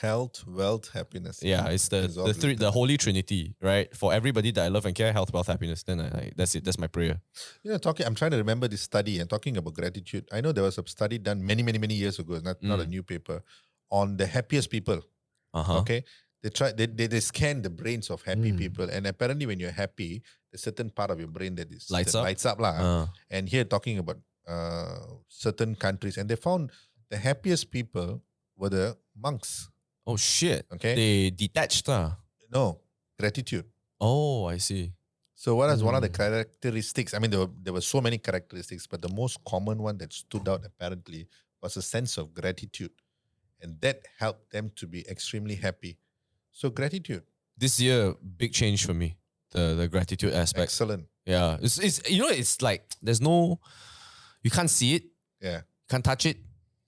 Health, wealth, happiness. Yeah, it's the all three, the holy trinity, right? For everybody that I love and care, health, wealth, happiness. Then that's it. That's my prayer. I'm trying to remember this study and talking about gratitude. I know there was a study done many, many, many years ago, not a new paper, on the happiest people. Uh-huh. Okay. They scan the brains of happy people. And apparently when you're happy, there's a certain part of your brain that Lights up? lights up. Lah. And here talking about certain countries. And they found the happiest people were the monks. Oh shit. Okay. They detached. No, gratitude. Oh, I see. So what is one of the characteristics? I mean, there were so many characteristics, but the most common one that stood out apparently was a sense of gratitude. And that helped them to be extremely happy. So gratitude. This year, big change for me. The gratitude aspect. Excellent. Yeah. It's it's like there's no, you can't see it, Yeah. can't touch it.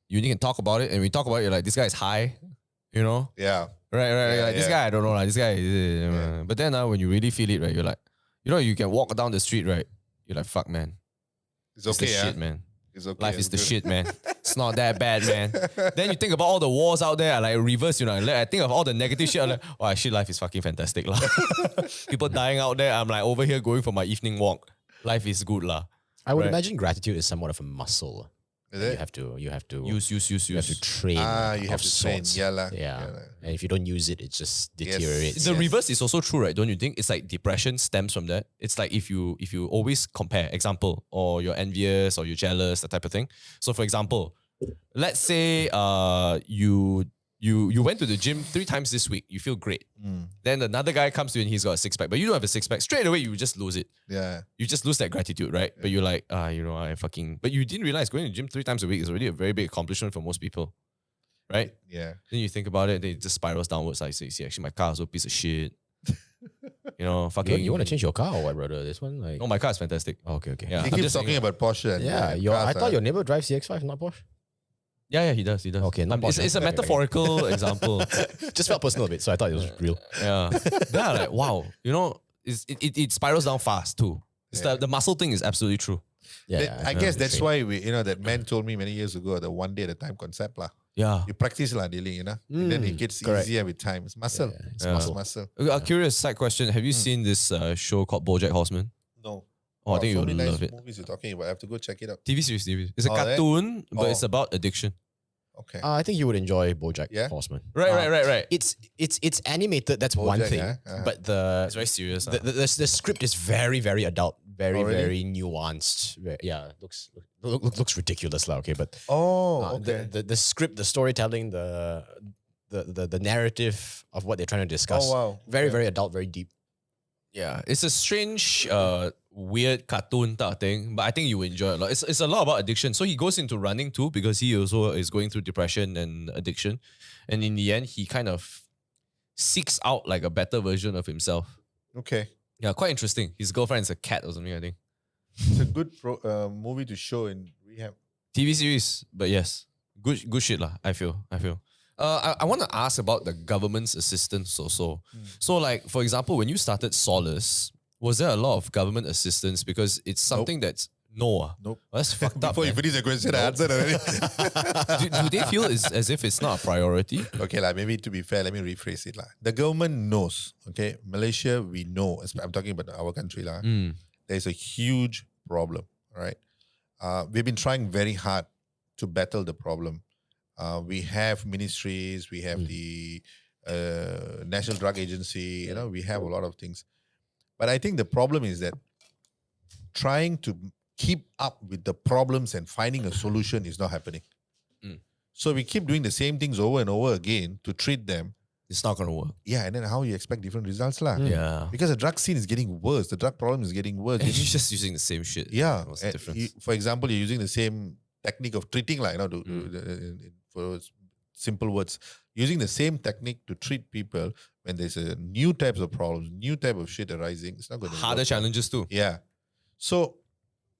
You only can talk about it. And when we talk about it, you're like, this guy is high, Yeah. Right. Yeah, Like, this yeah. guy, I don't know. Like, this guy is, but then when you really feel it, right, you're like, you can walk down the street, right? You're like, fuck, man. It's It's okay. the Yeah. shit, man. It's okay. Life it's is the good. shit, man. It's not that bad, man. Then you think about all the wars out there, like reverse, I think of all the negative shit. I'm like, oh, actually, life is fucking fantastic, lah. People dying out there. I'm like over here going for my evening walk. Life is good, lah. I would Right. imagine gratitude is somewhat of a muscle. Is You it? have to Use. you have to train. You have of to train. sorts. Yeah, lah. Yeah. Yeah, lah. And if you don't use it, it just Yes. deteriorates. The Yes. reverse is also true, right? Don't you think? It's like depression stems from that. It's like if you always compare, example, or you're envious or you're jealous, that type of thing. So for example, let's say you went to the gym 3 times this week, you feel great. Then another guy comes to you and he's got a 6-pack, but you don't have a 6-pack. Straight away, you just lose it. Yeah. You just lose that gratitude, right? But you're like, but you didn't realize going to the gym 3 times a week is already a very big accomplishment for most people, right? Yeah. Then you think about it, then it just spirals downwards. Like, see, actually, my car is a piece of shit. Fucking. You want to change your car or what, brother? This one, like, No, my car is fantastic. okay. Yeah, He I'm keeps just saying, talking about Porsche. And Yeah, I thought your neighbor drives CX-5, not Porsche. Yeah, he does. Okay, not It's Porsche. a Okay, metaphorical example. Just felt personal a bit, so I thought it was real. Yeah. Then I'm like, wow, it spirals down fast too. It's the muscle thing is absolutely true. Yeah, I guess that's why that man told me many years ago the one day at a time concept lah. Yeah. You practice lah daily, and then it gets correct. easier with time. It's muscle. It's Yeah. muscle. A curious side question. Have you seen this show called BoJack Horseman? No. Oh, I think so you'll many nice love it. movies you're talking about. I have to go check it out. TV series. It's a Oh, there? cartoon, but Oh. it's about addiction. Okay. I think you would enjoy BoJack Yeah? Horseman. Right. It's animated. That's one BoJack, thing, yeah? Uh-huh. but the It's very serious. the script is very, very adult, very, Oh, really? very nuanced. Looks ridiculous, lah. Okay, but Okay. the script, the storytelling, the narrative of what they're trying to discuss. Oh, wow. Very, Okay. very adult, very deep. Yeah, it's a strange, weird cartoon type of thing, but I think you will enjoy it a lot. It's a lot about addiction. So he goes into running too because he also is going through depression and addiction. And in the end, he kind of seeks out like a better version of himself. Okay. Yeah, quite interesting. His girlfriend is a cat or something, I think. It's a good movie to show in rehab. TV series, but yes, good shit lah. I feel. I want to ask about the government's assistance also. So, like for example, when you started Solace, was there a lot of government assistance because it's something that's no? Nope. That's fucked up. Before you Man. finish the question, I answered already. do they feel as if it's not a priority? Okay, maybe to be fair, let me rephrase it. The government knows, okay? Malaysia, we know, I'm talking about our country. There's a huge problem, right? We've been trying very hard to battle the problem. We have ministries, we have the National Drug Agency, we have a lot of things. But I think the problem is that trying to keep up with the problems and finding a solution is not happening. So we keep doing the same things over and over again to treat them. It's not gonna work. Yeah, and then how you expect different results lah? Yeah. Because the drug scene is getting worse. The drug problem is getting worse. And you're just using the same shit. Yeah. What's the difference? For example, you're using the same technique of treating, for simple words, using the same technique to treat people when there's a new types of problems, new type of shit arising. It's not going to Harder challenges too. Yeah. So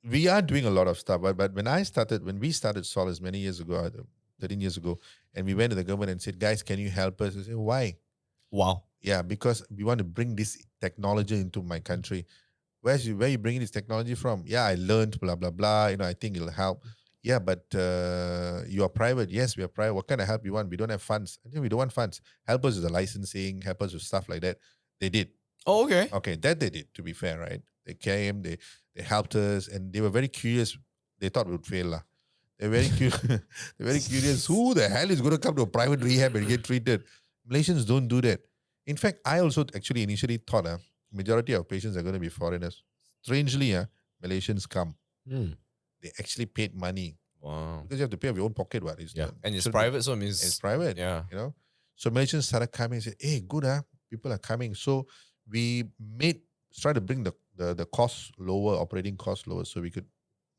we are doing a lot of stuff. But when we started Solace many years ago, 13 years ago, and we went to the government and said, guys, can you help us? They said, why? Wow. Yeah, because we want to bring this technology into my country. Where are you bringing this technology from? Yeah, I learned, blah, blah, blah. I think it'll help. Yeah, but you are private. Yes, we are private. What kind of help you want? We don't have funds. I think we don't want funds. Help us with the licensing, help us with stuff like that. They did. Oh, okay. Okay, that they did, to be fair, right? They came, they helped us, and they were very curious. They thought we would fail. Lah. They're very curious. They're very curious. Who the hell is going to come to a private rehab and get treated? Malaysians don't do that. In fact, I also actually initially thought majority of patients are going to be foreigners. Strangely, Malaysians come. Mm. They actually paid money Wow. because you have to pay of your own pocket. What is Yeah. And it's shouldn't be- private, so it means It's private. Yeah. You know, so Malaysians started coming and said, "Hey, good, people are coming." So we try to bring the cost lower, operating cost lower, so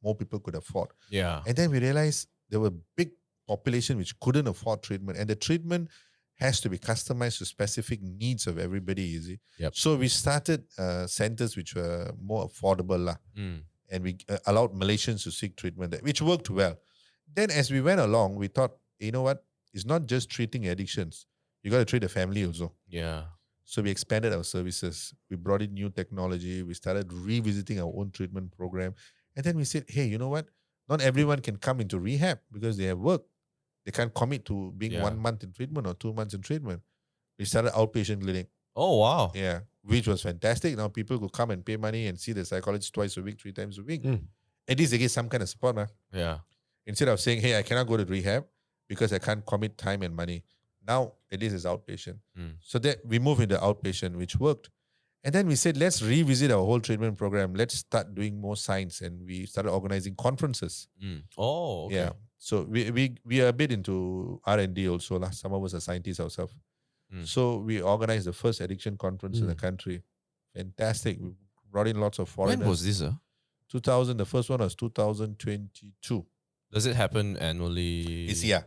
more people could afford. Yeah. And then we realized there were big population which couldn't afford treatment, and the treatment has to be customized to specific needs of everybody. You see, Yep. so we started centers which were more affordable, lah, Mm. and we allowed Malaysians to seek treatment there, which worked well. Then, as we went along, we thought, you know what? It's not just treating addictions. You got to treat the family also. Yeah. So we expanded our services. We brought in new technology. We started revisiting our own treatment program. And then we said, hey, you know what? Not everyone can come into rehab because they have work. They can't commit to being Yeah. 1 month in treatment or 2 months in treatment. We started outpatient clinic. Oh, wow. Yeah, which was fantastic. Now people could come and pay money and see the psychologist twice a week, 3 times a week. Mm. At least they get some kind of support. Yeah. Instead of saying, hey, I cannot go to rehab because I can't commit time and money. Now, at least it's outpatient. Mm. So that we moved into outpatient, which worked. And then we said, let's revisit our whole treatment program. Let's start doing more science. And we started organizing conferences. Mm. Oh, okay. Yeah. So we are a bit into R&D also. Some of us are scientists ourselves. Mm. So we organized the first addiction conference in the Mm. country. Fantastic. We brought in lots of When foreigners. was this? 2000, the first one was 2022. Does it happen annually? It's yeah.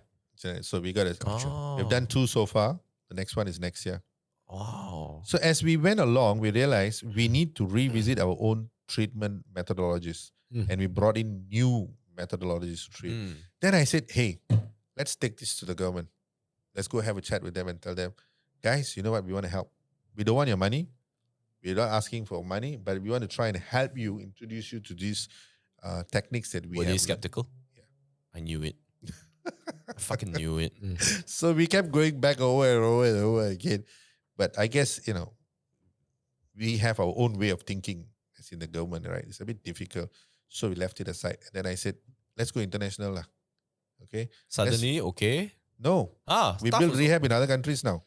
So we got it. Oh. We've done 2 so far. The next one is next year. Wow. So as we went along, we realized we need to revisit our own treatment methodologies. Mm. And we brought in new methodologies to treat. Mm. Then I said, hey, let's take this to the government. Let's go have a chat with them and tell them, guys, you know what? We want to help. We don't want your money. We're not asking for money, but we want to try and help you, introduce you to these techniques that we Were have. they skeptical? Yeah. I knew it. I fucking knew it. So we kept going back over and over and over again. But I guess, we have our own way of thinking as in the government, right? It's a bit difficult. So we left it aside. And then I said, let's go international. Lah. Okay? Suddenly, okay. No. We staff build was- rehab in other countries now.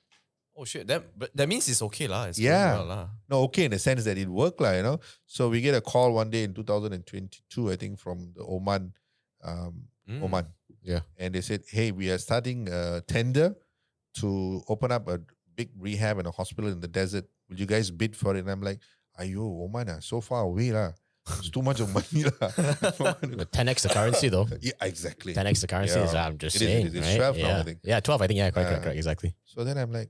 Oh shit! That means it's okay lah. It's Yeah. going well, lah. No, okay, in the sense that it worked, lah. So we get a call one day in 2022, I think, from the Oman. Mm. Oman. Yeah. And they said, hey, we are starting a tender to open up a big rehab and a hospital in the desert. Will you guys bid for it? And I'm like, ayo, Oman, so far away. Lah. It's too much of money. Lah. But 10x the currency though. Yeah, exactly. 10x the currency is, Yeah. I'm just It is, saying. it is. Right? 12 now, yeah. I think. Yeah, 12, I think. Yeah, correct, exactly. So then I'm like,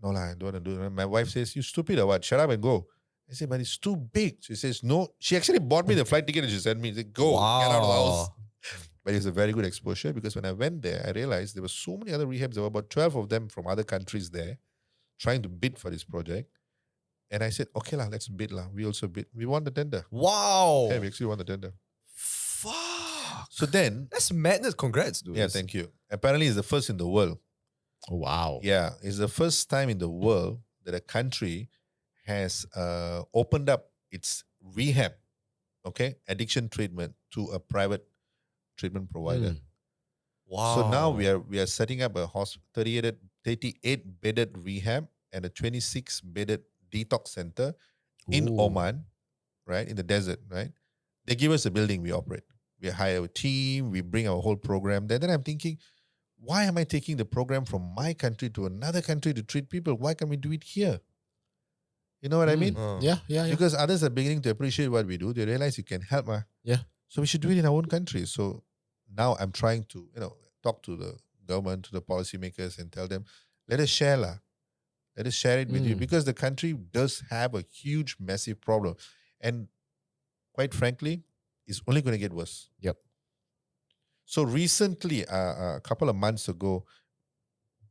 no, lah, I don't want to do it. My wife says, you stupid or what? Shut up and go. I said, but it's too big. She says, no. She actually bought me the flight ticket and she sent me. She said, go, get out of the house. But it's a very good exposure because when I went there, I realized there were so many other rehabs. There were about 12 of them from other countries there trying to bid for this project. And I said, okay, lah, let's bid. Lah. We also bid. We won the tender. Wow. Yeah, we actually won the tender. Fuck. So then, That's madness. Congrats, dude. yeah, thank you. Apparently, it's the first in the world. Oh, wow. Yeah, it's the first time in the world that a country has opened up its rehab, addiction treatment to a private treatment provider. Mm. Wow. So now we are setting up a 38 bedded rehab and a 26 bedded detox center in Ooh. Oman, right, in the desert, right? They give us a building, we operate. We hire a team, we bring our whole program there. Then I'm thinking, why am I taking the program from my country to another country to treat people? Why can't we do it here? You know what I mean? Yeah. Because others are beginning to appreciate what we do. They realize you can help. Yeah. So we should do it in our own country. So now I'm trying to, talk to the government, to the policymakers and tell them, let us share. Let us share it with you. Mm. Because the country does have a huge, massive problem. And quite frankly, it's only going to get worse. Yep. So recently, a couple of months ago,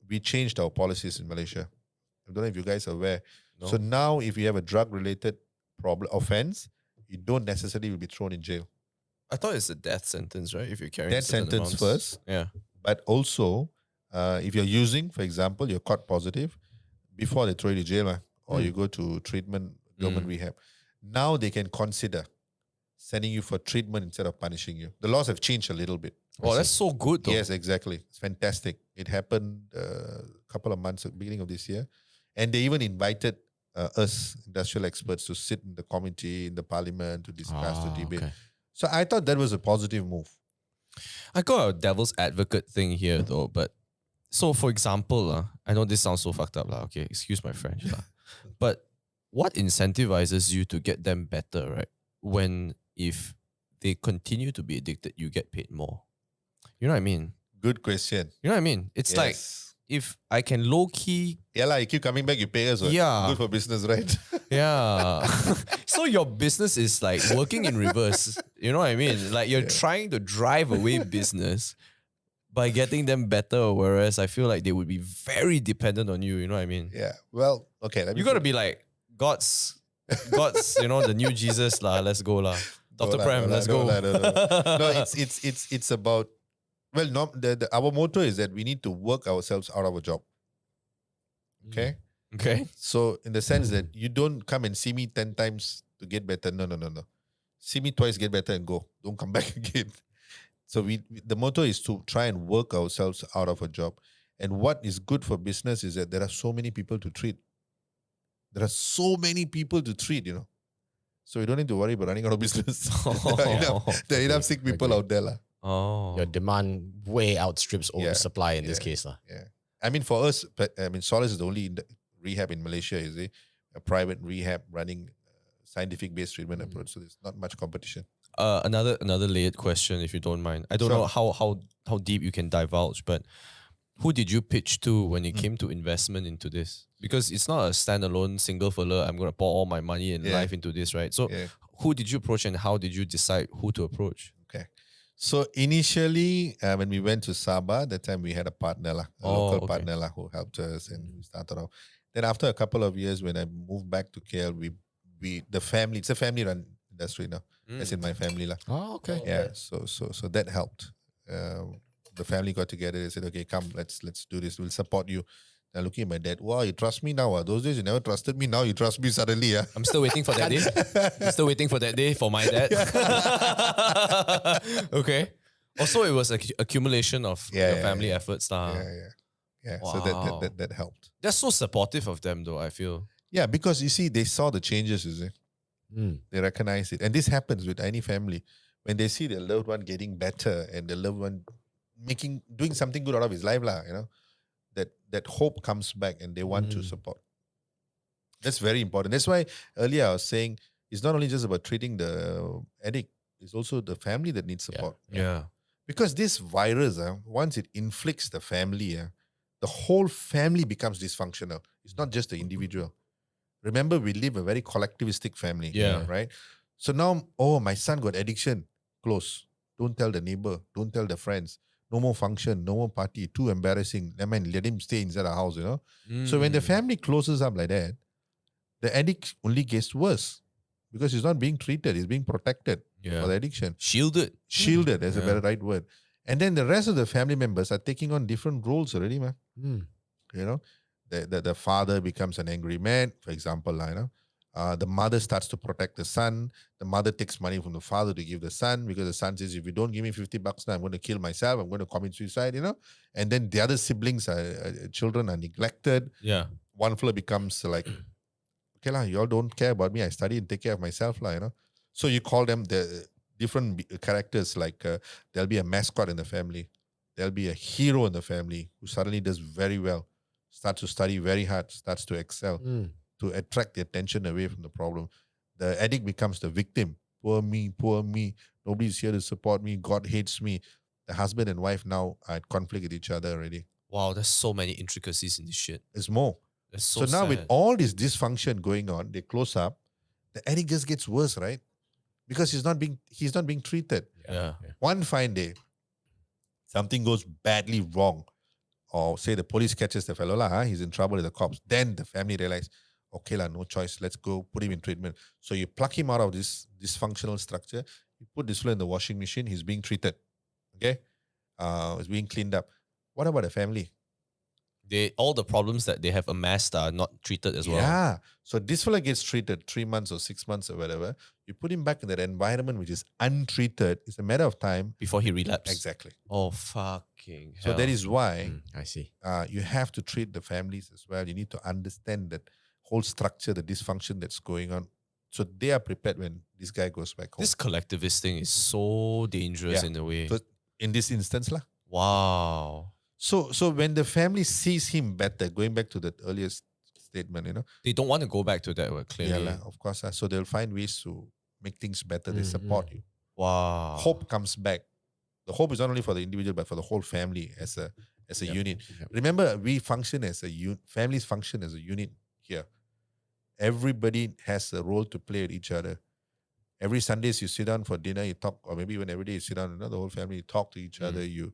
we changed our policies in Malaysia. I don't know if you guys are aware. No. So now, if you have a drug-related offense, you don't necessarily will be thrown in jail. I thought it's a death sentence, right? If you're carrying Death certain sentence amounts. first, Yeah. but also if you're using, for example, you're caught positive, before they throw you to jail or you go to treatment, government rehab, now they can consider sending you for treatment instead of punishing you. The laws have changed a little bit. Oh, that's so good though. Yes, exactly. It's fantastic. It happened a couple of months at the beginning of this year. And they even invited us, industrial experts, to sit in the committee, in the parliament, to discuss, to debate. Okay. So I thought that was a positive move. I got a devil's advocate thing here though, but so for example, I know this sounds so fucked up, okay, excuse my French, but what incentivizes you to get them better, right? When if they continue to be addicted, you get paid more. You know what I mean? Good question. You know what I mean? It's like Yes. if I can low key, Yeah, you keep coming back, you pay us. Right? Yeah. Good for business, right? yeah. So your business is like working in reverse. You know what I mean? Like you're trying to drive away business by getting them better, whereas I feel like they would be very dependent on you. You know what I mean? Yeah. Well, okay. Let me You got to be like God's, the new Jesus lah. Let's go lah. Dr. Prem, let's go. No, it's about. Well, no, our motto is that we need to work ourselves out of a job. Okay. Okay. So in the sense that you don't come and see me 10 times to get better. No. See me twice, get better, and go. Don't come back again. So the motto is to try and work ourselves out of a job. And what is good for business is that there are so many people to treat. There are so many people to treat, So you don't need to worry about running out of business. There are enough sick people out there. Oh. Your demand way outstrips Yeah. supply in this case. Yeah. I mean, for us, Solace is the only rehab in Malaysia, is a private rehab running scientific-based treatment approach. So there's not much competition. Another layered question, if you don't mind. I don't know how deep you can divulge, but who did you pitch to when it came to investment into this? Because it's not a standalone single fella, I'm going to pour all my money and life into this, right? So who did you approach and how did you decide who to approach? Okay. So initially, when we went to Sabah, that time we had a partner, local partner who helped us, and we started off. Then after a couple of years, when I moved back to KL, the family, it's a family-run industry now, as in my family. Oh, okay. Yeah, so that helped. The family got together. They said, "Okay, come, let's do this. We'll support you." And looking at my dad, wow, you trust me now? Those days you never trusted me. Now you trust me suddenly. I'm still waiting for that day. I'm still waiting for that day for my dad. Okay. Also, it was an accumulation of your family efforts. Yeah. Wow. So that helped. That's so supportive of them, though, I feel. Yeah, because you see, they saw the changes. You see, they recognize it, and this happens with any family when they see their loved one getting better and the loved one doing something good out of his life, that hope comes back and they want to support. That's very important. That's why earlier I was saying it's not only just about treating the addict, it's also the family that needs support. Yeah. Because this virus, once it inflicts the family, the whole family becomes dysfunctional. It's not just the individual. Remember, we live a very collectivistic family. Yeah. Right? So now, my son got addiction. Close. Don't tell the neighbor. Don't tell the friends. No more function, no more party, too embarrassing. Never mind, let him stay inside the house, So when the family closes up like that, the addict only gets worse because he's not being treated, he's being protected for the addiction. Shielded. Shielded, that's a better right word. And then the rest of the family members are taking on different roles already, man. The father becomes an angry man, for example, the mother starts to protect the son. The mother takes money from the father to give the son because the son says, if you don't give me $50 now, I'm going to kill myself. I'm going to commit suicide, And then the other siblings, children are neglected. Yeah. One fellow becomes like, okay, you all don't care about me. I study and take care of myself, So you call them the different characters, like there'll be a mascot in the family. There'll be a hero in the family who suddenly does very well, starts to study very hard, starts to excel. To attract the attention away from the problem. The addict becomes the victim. Poor me. Nobody's here to support me. God hates me. The husband and wife now are at conflict with each other already. Wow, there's so many intricacies in this shit. There's more. That's so now sad. with all this dysfunction going on, they close up, the addict just gets worse, right? Because he's not being treated. Yeah. One fine day, something goes badly wrong. Or say the police catches the fellow, he's in trouble with the cops. Then the family realize, okay, no choice. Let's go put him in treatment. So you pluck him out of this dysfunctional structure. You put this fellow in the washing machine, he's being treated. Okay? It's being cleaned up. What about the family? All the problems that they have amassed are not treated as well. Yeah. So this fellow gets treated 3 months or 6 months or whatever. You put him back in that environment which is untreated. It's a matter of time. Before he relapses. Exactly. Oh, fucking So hell. that is why I see. you have to treat the families as well. You need to understand that whole structure, the dysfunction that's going on. So they are prepared when this guy goes back home. This collectivist thing is so dangerous Yeah. in a way. So in this instance, lah. Wow. So when the family sees him better, going back to that earlier statement, They don't want to go back to that word, yeah, clearly. lah, of course. So they'll find ways to make things better. They support you. Wow. Hope comes back. The hope is not only for the individual, but for the whole family as a unit. Yep. Remember, we function as a families function as a unit here. Everybody has a role to play with each other. Every Sundays you sit down for dinner, you talk, or maybe even every day you sit down, the whole family, you talk to each other, you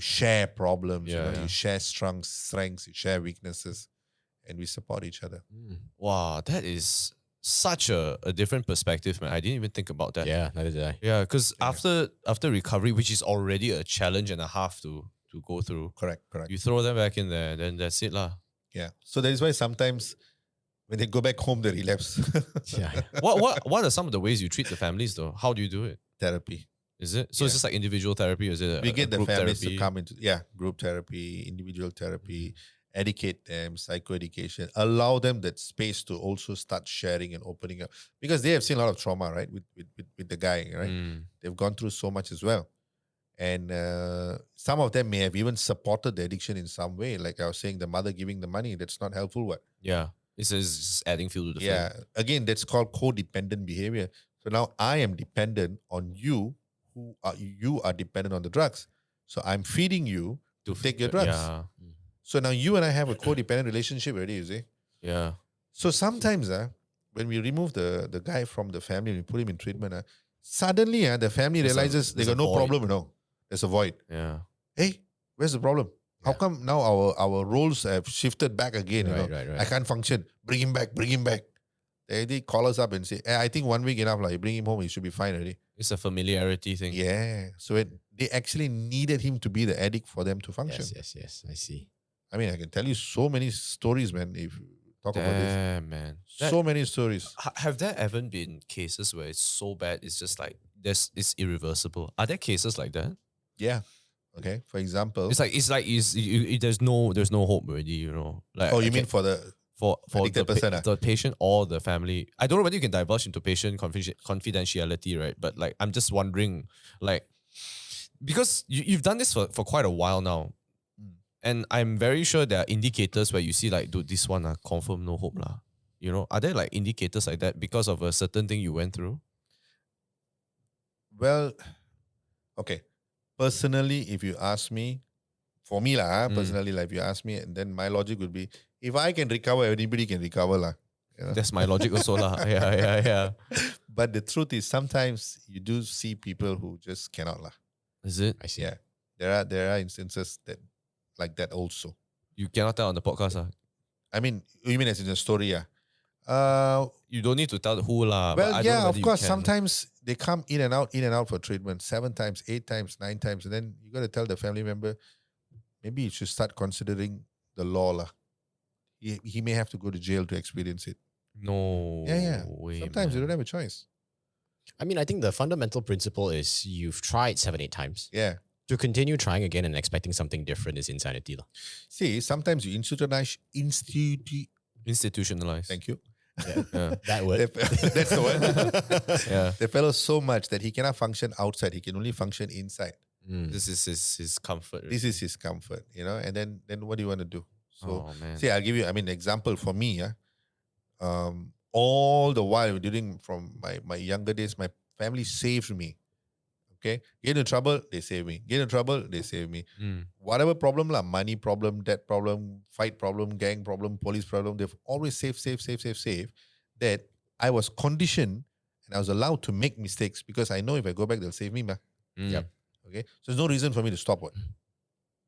share problems, you share strengths, you share weaknesses, and we support each other. Wow, that is such a different perspective, man. I didn't even think about that. Yeah, neither did I. Yeah, because after recovery, which is already a challenge and a half to go through, Correct. you throw them back in there, then that's it lah. Yeah. So that is why sometimes when they go back home, they relapse. Yeah. What are some of the ways you treat the families though? How do you do it? Therapy. Is it so? It's just like individual therapy, or is it? We get the group families therapy? to come into group therapy, individual therapy, educate them, psychoeducation, allow them that space to also start sharing and opening up, because they have seen a lot of trauma, right, with the guy, right? They've gone through so much as well, and some of them may have even supported the addiction in some way, like I was saying, the mother giving the money, that's not helpful. What? Yeah, it's just adding fuel to the Yeah, flame. again, that's called codependent behavior. So now I am dependent on you, you are dependent on the drugs. So I'm feeding you to take your drugs. Yeah, So now you and I have a codependent relationship already, you see. yeah. So sometimes when we remove the guy from the family and we put him in treatment, suddenly the family realizes they there's got a no void. problem, There's a void. Yeah. Hey, where's the problem? How Yeah. come now our roles have shifted back again? Right. I can't function. Bring him back. They call us up and say, I think 1 week enough. You bring him home, he should be fine already. It's a familiarity thing. Yeah. So they actually needed him to be the addict for them to function. Yes. I see. I mean, I can tell you so many stories, man, if you talk about this. Damn, man. So many stories. Have there ever been cases where it's so bad, it's just like it's irreversible? Are there cases like that? Yeah. Okay. For example. There's no hope already, Like, Oh, you mean for the for addicted person, the patient or the family? I don't know whether you can divulge into patient confidentiality, right? But like, I'm just wondering, like, because you've done this for quite a while now, and I'm very sure there are indicators where you see like, dude, this one confirm no hope lah. Are there like indicators like that because of a certain thing you went through? Well, okay. Personally, if you ask me, for me lah, personally, like if you ask me, then my logic would be, if I can recover, anybody can recover lah. That's my logic also lah. Yeah. But the truth is, sometimes you do see people who just cannot lah. Is it? I see. Yeah, there are instances that like that also. You cannot tell on the podcast lah. I mean, you mean as in a story, yeah? You don't need to tell who lah. but I Well, don't know yeah, whether of you course. can. Sometimes they come in and out for treatment 7 times, 8 times, 9 times, and then you got to tell the family member, maybe you should start considering the law lah. He may have to go to jail to experience it. No. Yeah. Way, Sometimes you man. don't have a choice. I mean, I think the fundamental principle is you've tried 7, 8 times. Yeah. To continue trying again and expecting something different is insanity. See, sometimes you Institutionalized. Thank you. Yeah. That word. That's the word. Yeah. The fellow so much that he cannot function outside. He can only function inside. This is his comfort. This is his comfort, and then what do you want to do? So, Oh, man. see, I'll give you, example for me, all the while from my younger days, my family saved me. Okay, get into trouble, they save me. Get into trouble, they save me. Whatever problem lah, money problem, debt problem, fight problem, gang problem, police problem, they've always save. That I was conditioned and I was allowed to make mistakes because I know if I go back, they'll save me, ma. Yep. Okay, so there's no reason for me to stop. What?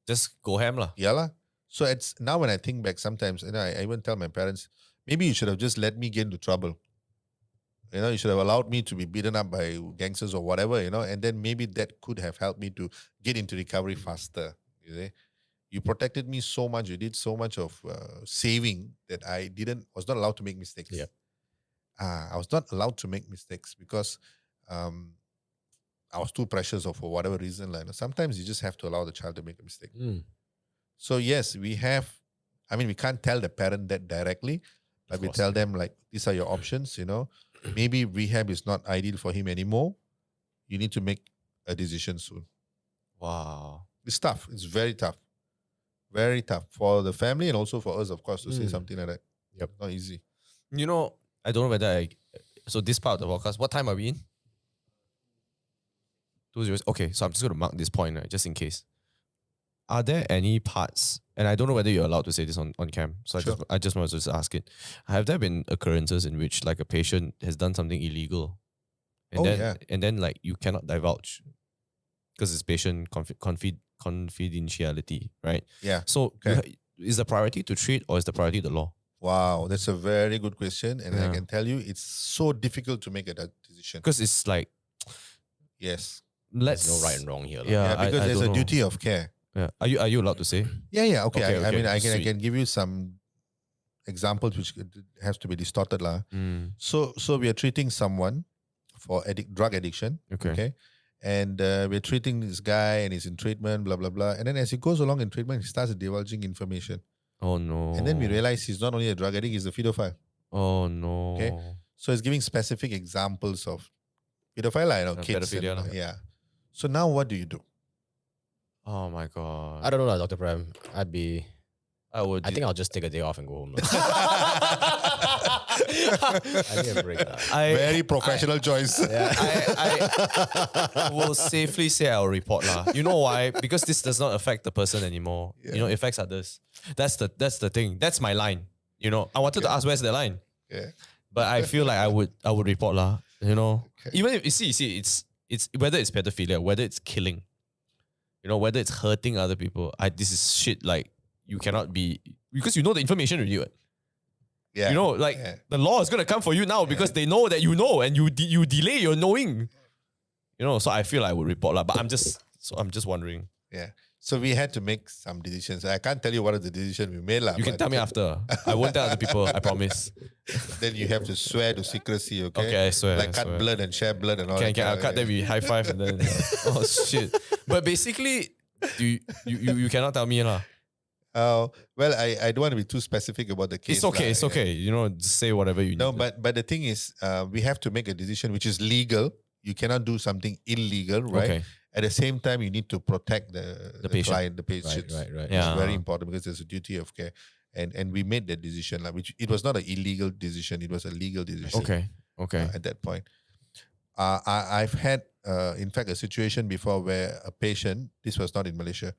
Just go ham lah. Yeah lah. So it's now when I think back, sometimes I even tell my parents, maybe you should have just let me get into trouble. You should have allowed me to be beaten up by gangsters or whatever, and then maybe that could have helped me to get into recovery faster. You see? You protected me so much. You did so much of saving that I was not allowed to make mistakes. Yeah. I was not allowed to make mistakes because I was too precious or for whatever reason. Sometimes you just have to allow the child to make a mistake. So yes, we can't tell the parent that directly, but we tell them these are your options, Maybe rehab is not ideal for him anymore. You need to make a decision soon. Wow. It's tough. It's very tough. Very tough for the family and also for us, of course, to say something like that. Yep. Not easy. I don't know whether so this part of the podcast, what time are we in? 2:00. Okay, so I'm just going to mark this point, right, just in case. Are there any parts, and I don't know whether you're allowed to say this on cam, so Sure. I just want to just ask it. Have there been occurrences in which a patient has done something illegal and then you cannot divulge because it's patient confidentiality, right? Yeah. So Okay. is the priority to treat or is the priority the law? Wow, that's a very good question. And I can tell you it's so difficult to make a decision. Because it's Yes. let's There's no right and wrong here. lah. Yeah, because I there's don't a know. duty of care. Yeah. Are you allowed to say? Yeah. Okay. Okay, I mean, I sweet. can give you some examples which has to be distorted. So we are treating someone for drug addiction. Okay. And we're treating this guy and he's in treatment, blah, blah, blah. And then as he goes along in treatment, he starts divulging information. Oh no. And then we realize he's not only a drug addict, he's a pedophile. Oh no. Okay. So it's giving specific examples of pedophile, kids. pedophilia lah. Yeah. So now what do you do? Oh my god. I don't know, Dr. Prem. I think I'll just take a day off and go home. I need a break. Very professional choice. I will safely say I'll report lah. You know why? Because this does not affect the person anymore. Yeah. It affects others. That's the thing. That's my line. I wanted to ask where's the line. Yeah. But I feel like I would report lah. Okay. Even if you see it's whether it's pedophilia, whether it's killing, whether it's hurting other people. This is shit you cannot be, because the information already. Yeah. The law is gonna come for you now because they know that you know and you delay your knowing. So I feel I would report lah. But I'm just wondering. Yeah. So we had to make some decisions. I can't tell you what is the decision we made. You can tell me after. I won't tell other people, I promise. Then you have to swear to secrecy, okay? Okay, I swear. Like cut blood and share blood and all that. Can I'll cut, then we high five and then oh shit. But basically, you cannot tell me lah. Well, I don't want to be too specific about the case. It's okay, lah. it's okay. Just say whatever you need. No, but the thing is, we have to make a decision which is legal. You cannot do something illegal, right? Okay. At the same time, you need to protect the patient. client, the patient. Right. Yeah. It's very important because there's a duty of care. And we made that decision, which it was not an illegal decision, it was a legal decision. Okay. At that point. I've had, in fact, a situation before where a patient, this was not in Malaysia,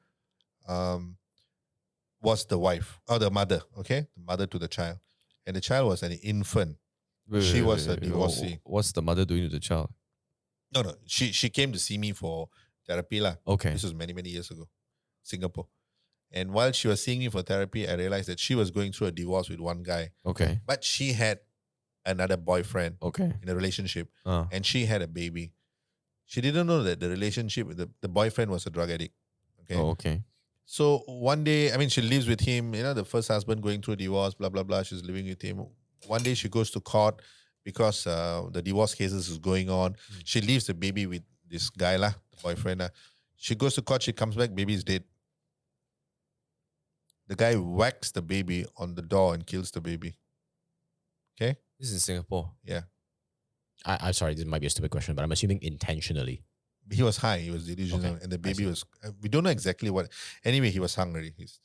was the wife or the mother, okay? The mother to the child. And the child was an infant. She was a divorcee. What's the mother doing to the child? No. She came to see me for therapy. Okay. This was many, many years ago, Singapore. And while she was seeing me for therapy, I realized that she was going through a divorce with one guy. Okay. But she had another boyfriend Okay. in a relationship. And she had a baby. She didn't know that the relationship with the boyfriend was a drug addict. Okay. Oh, okay. So one day, she lives with him, the first husband going through divorce, blah, blah, blah. She's living with him. One day she goes to court because the divorce cases is going on. She leaves the baby with this guy, the boyfriend. She goes to court, she comes back, baby is dead. The guy whacks the baby on the door and kills the baby. Okay? This is in Singapore. Yeah. I'm sorry, this might be a stupid question, but I'm assuming intentionally. He was high, he was delusional, Okay, and the baby was, we don't know exactly what. Anyway, he was hungry. He's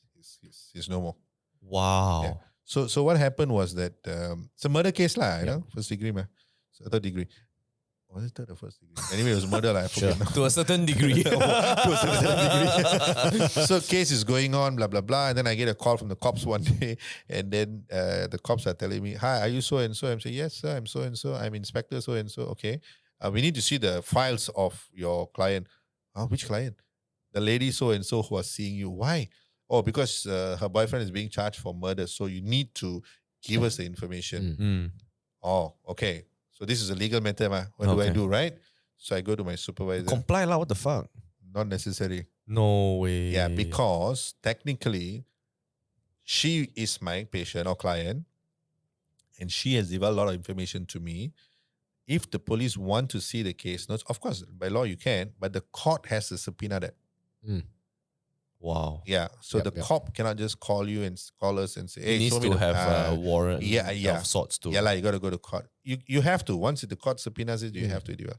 no more. Wow. Yeah. So what happened was that it's a murder case first degree, so third degree. Was it third or first degree? Anyway, it was murder, I forget now. To a certain degree. So case is going on, blah, blah, blah. And then I get a call from the cops one day. And then the cops are telling me, hi, are you so-and-so? I'm saying, yes, sir, I'm so-and-so. I'm Inspector so-and-so. Okay. We need to see the files of your client. Which client? The lady so-and-so who was seeing you. Why? Oh, because her boyfriend is being charged for murder. So you need to give us the information. Mm. Oh, okay. So this is a legal matter, ma. What do I do, right? So I go to my supervisor. Comply lah. What the fuck? Not necessary. No way. Yeah, because technically, she is my patient or client, and she has developed a lot of information to me. If the police want to see the case notes, of course, by law you can, but the court has to subpoena that. Wow. Yeah, so the cop cannot just call you and call us and say, "Hey, It needs show me to the have a warrant of sorts too. Yeah, like you got to go to court. You have to. Once the court subpoenas it, you have to do it.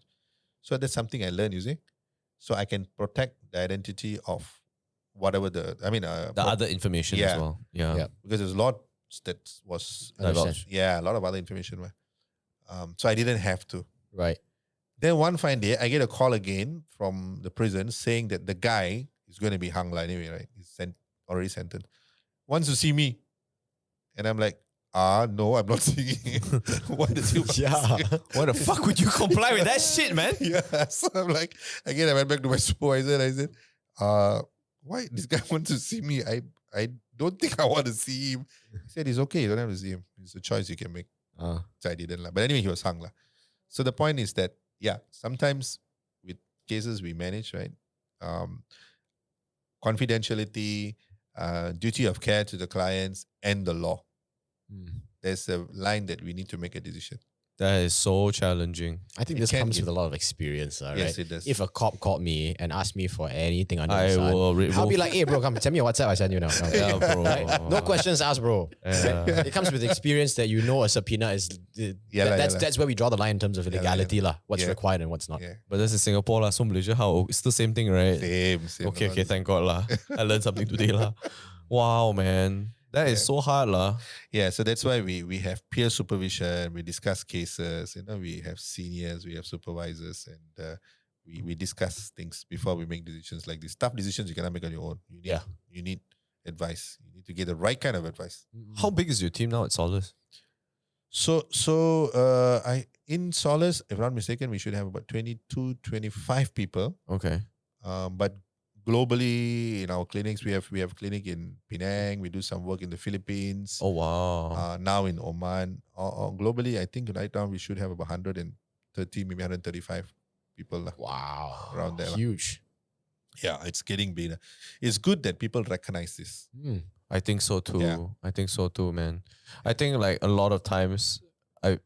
So that's something I learned, you see. So I can protect the identity of whatever the other information as well. Yeah. because there's a lot that was Divulged. a lot of other information. So I didn't have to. Right. Then one fine day, I get a call again from the prison saying that the guy is going to be hung anyway, right? He's already sentenced. Wants to see me. And I'm like, no, I'm not seeing him. What does he want to see? Why the fuck would you comply with that shit, man? Yeah. So I'm like, again, I went back to my supervisor and I said, why this guy wants to see me? I don't think I want to see him. He said, it's okay, you don't have to see him. It's a choice you can make. So I didn't. But anyway, he was hung. So the point is that, sometimes with cases we manage, right? Confidentiality, duty of care to the clients, and the law. There's a line that we need to make a decision. That is so challenging. I think this comes with a lot of experience, right? Yes, it does. If a cop called me and asked me for anything under I the sun, will I'll be like, hey bro, come send me a WhatsApp, I send you now. Yeah, bro. Right? No questions asked, bro. Yeah. It comes with experience that you know a subpoena is that's where we draw the line in terms of legality, what's required and what's not. Yeah. But that's in Singapore lah. So Malaysia, how it's the same thing, right? Same. Okay, thank God lah. I learned something today lah. Wow, man. That is so hard lah. Yeah, so that's why we have peer supervision, we discuss cases, we have seniors, we have supervisors, and we discuss things before we make decisions like this. Tough decisions you cannot make on your own. You need advice. You need to get the right kind of advice. How big is your team now at Solace? So I in Solace, if I'm not mistaken, we should have about 22, 25 people. Okay. But globally, in our clinics, we have clinic in Penang. We do some work in the Philippines. Oh wow. Now in Oman. Globally, I think right now we should have about 130, maybe 135 people. Wow. Around there. Huge. Yeah, it's getting bigger. It's good that people recognize this. I think so too. Yeah. I think so too, man. I think like a lot of times, I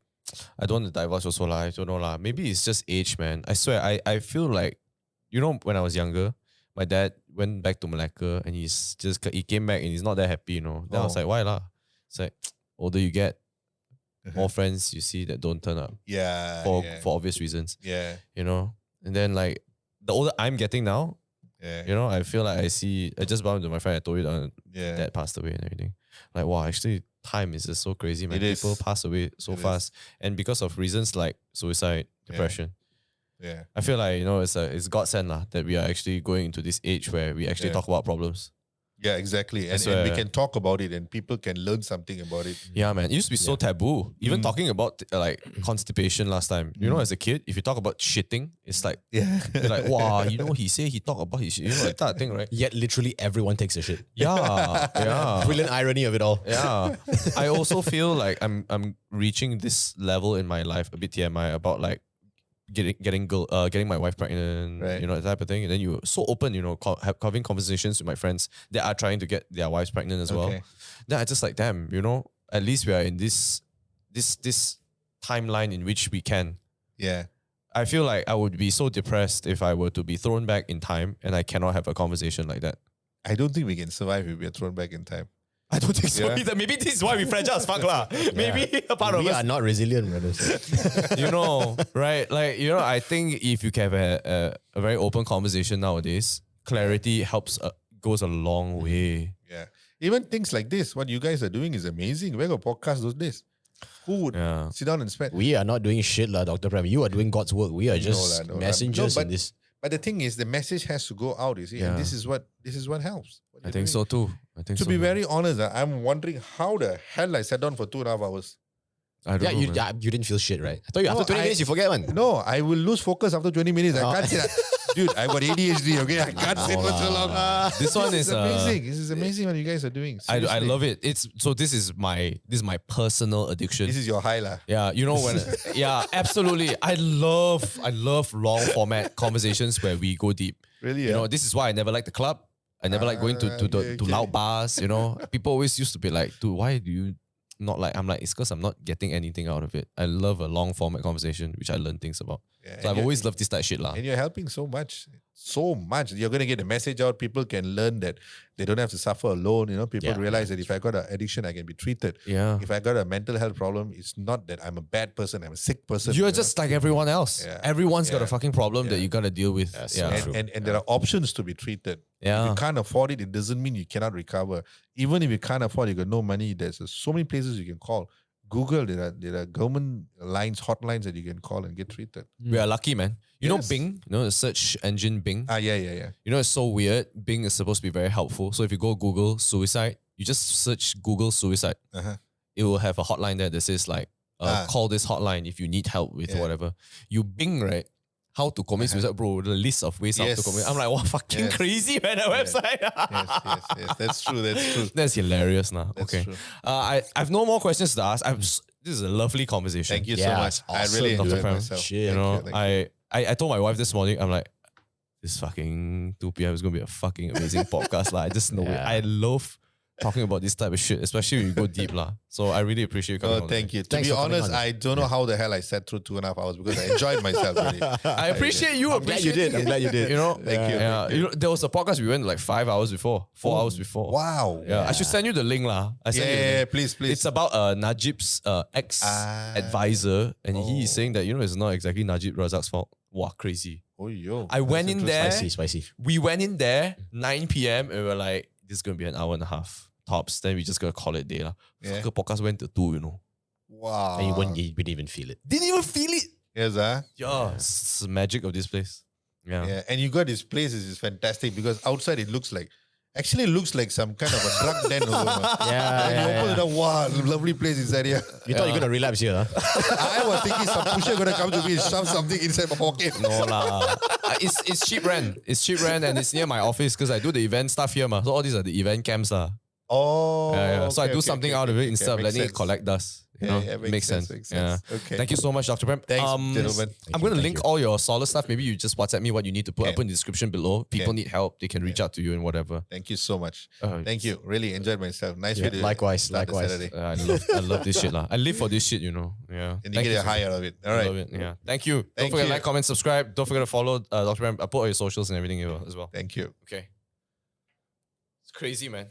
don't want to divulge also lah. I don't know lah. Maybe it's just age, man. I swear, I feel like, when I was younger, my dad went back to Malacca and he came back and he's not that happy, Then I was like, why lah? It's like, older you get, more friends you see that don't turn up. Yeah. For obvious reasons. Yeah. And then like, the older I'm getting now, I feel like I just bumped into my friend, I told you that dad passed away and everything. Like, wow, actually time is just so crazy, man. People pass away so fast. And because of reasons like suicide, depression. Yeah. I feel like, it's God sent that we are actually going into this age where we actually talk about problems. Yeah, exactly. And we can talk about it and people can learn something about it. Yeah, man. It used to be so taboo. Even talking about like constipation last time. As a kid, if you talk about shitting, it's like, you're like, wow, he said he talked about his shit. Like that thing, right? Yet literally everyone takes a shit. Yeah. Brilliant irony of it all. Yeah. I also feel like I'm reaching this level in my life, a bit TMI, about like getting my wife pregnant, right. That type of thing. And then you're so open, having conversations with my friends that are trying to get their wives pregnant as well. Then I just like, damn, at least we are in this timeline in which we can. Yeah. I feel like I would be so depressed if I were to be thrown back in time and I cannot have a conversation like that. I don't think we can survive if we are thrown back in time. I don't think so either. Maybe this is why we fragile as fuck lah. Maybe a part of us. We are not resilient, brothers. Right? Like, I think if you can have a very open conversation nowadays, clarity goes a long way. Yeah. Even things like this, what you guys are doing is amazing. Where got podcast those days? Who would sit down and spend? We are not doing shit lah, Dr. Prem. You are doing God's work. We are just messengers in this. But the thing is, the message has to go out, you see, and this is what helps. I think so too. To be very honest, I'm wondering how the hell I sat down for 2.5 hours. I don't know, you didn't feel shit, right? I thought after 20 minutes you forget one. No, I will lose focus after 20 minutes. I can't say that. Dude, I got ADHD, okay? I can't sit for so long. This one is amazing. This is amazing what you guys are doing. I Seriously. love it. This is my personal addiction. This is your high lah. Yeah, you know when yeah, absolutely. I love long format conversations where we go deep. Really? You know, this is why I never liked the club. I never like going to okay. loud bars. You know, people always used to be like, dude, why do you not like? I'm like, it's because I'm not getting anything out of it. I love a long format conversation, which I learn things about. Yeah, So I've always loved this type of shit lah. And you're helping so much. So much. You're going to get the message out. People can learn that they don't have to suffer alone. You know, people realize that if I got an addiction, I can be treated. Yeah. If I got a mental health problem, it's not that I'm a bad person, I'm a sick person. You're you just like everyone else. Yeah. Everyone's got a Yeah. fucking problem that Yeah. you gotta deal with. That's Yeah. so true. And there are options to be treated. If Yeah. you can't afford it, it doesn't mean you cannot recover. Even if you can't afford it, you got no money, there's so many places you can call. Google, there are government lines, hotlines that you can call and get treated. We are lucky, man. You know Yes. Bing, you know the search engine Bing? Yeah. You know, it's so weird. Bing is supposed to be very helpful. So if you go Google suicide, you just search Google suicide. Uh-huh. It will have a hotline there that says like, call this hotline if you need help with Yeah. whatever. You Bing, right? How to commit suicide, bro. The list of ways how to Yes. commit. I'm like, what fucking Yes. crazy, man, that website. Yes. That's true. That's true. That's hilarious now. That's Okay. true. I've no more questions to ask. This is a lovely conversation. Thank you so Yeah, much. it's I awesome, really Dr. enjoyed Prem. myself. Shit. You know, Thank you. I told my wife this morning, I'm like, this fucking 2 p.m. is going to be a fucking amazing podcast. I just know it. Yeah. I love talking about this type of shit, especially when you go deep. So I really appreciate you coming Oh, on. thank you. To Thanks be for coming honest, on. I don't know how the hell I sat through 2.5 hours because I enjoyed myself really. I appreciate you. I'm glad you did. I'm glad you did. You know, Thank you. Yeah, you know, there was a podcast we went like 5 hours before, 4 hours before. Wow. Yeah, I should send you the link lah. I send you the Yeah, link. please. It's about Najib's ex-advisor, and he is saying that, you know, it's not exactly Najib Razak's fault. Wow, crazy. Oh, yo. I went That's in there. Spicy. We went in there 9 p.m. and we were like, this is going to be an hour and a half tops. Then we just going to call it day lah. Yeah. Fucker podcast went to 2, you know. Wow. And you didn't even feel it. Didn't even feel it. Yes, huh? Yeah, it's the magic of this place. Yeah. Yeah. And you got this place is fantastic because outside it looks like some kind of a drug den. Yeah, And you open it up, wow, lovely place inside here. You thought you were gonna relapse here, huh? I was thinking some pusher gonna come to me and shove something inside my pocket. No lah. It's cheap rent. It's cheap rent and it's near my office because I do the event stuff here. So all these are the event camps lah. Oh. Yeah. So I okay, do okay, something okay, out of okay, it instead of makes letting it sense. collect dust. You know, makes sense. Makes Yeah. sense. Okay. Thank you so much, Dr. Prem. Thanks, gentlemen. I'm going to Thank link you. all your Solace stuff. Maybe you just WhatsApp me what you need to put. I'll Okay. put in the description below. People Okay. need help. They can reach out to you and whatever. Thank you so much. Uh, Thank you. Really enjoyed myself. Nice Yeah, way to likewise, start the likewise. Saturday. I love this shit lah. I live for this shit, you know. Yeah. And you get a high out of it. All I right. love it. Yeah. Thank you. Don't Thank forget to you. like, comment, subscribe. Don't forget to follow Dr. Prem. I put all your socials and everything here as well. Thank you. Okay. It's crazy, man.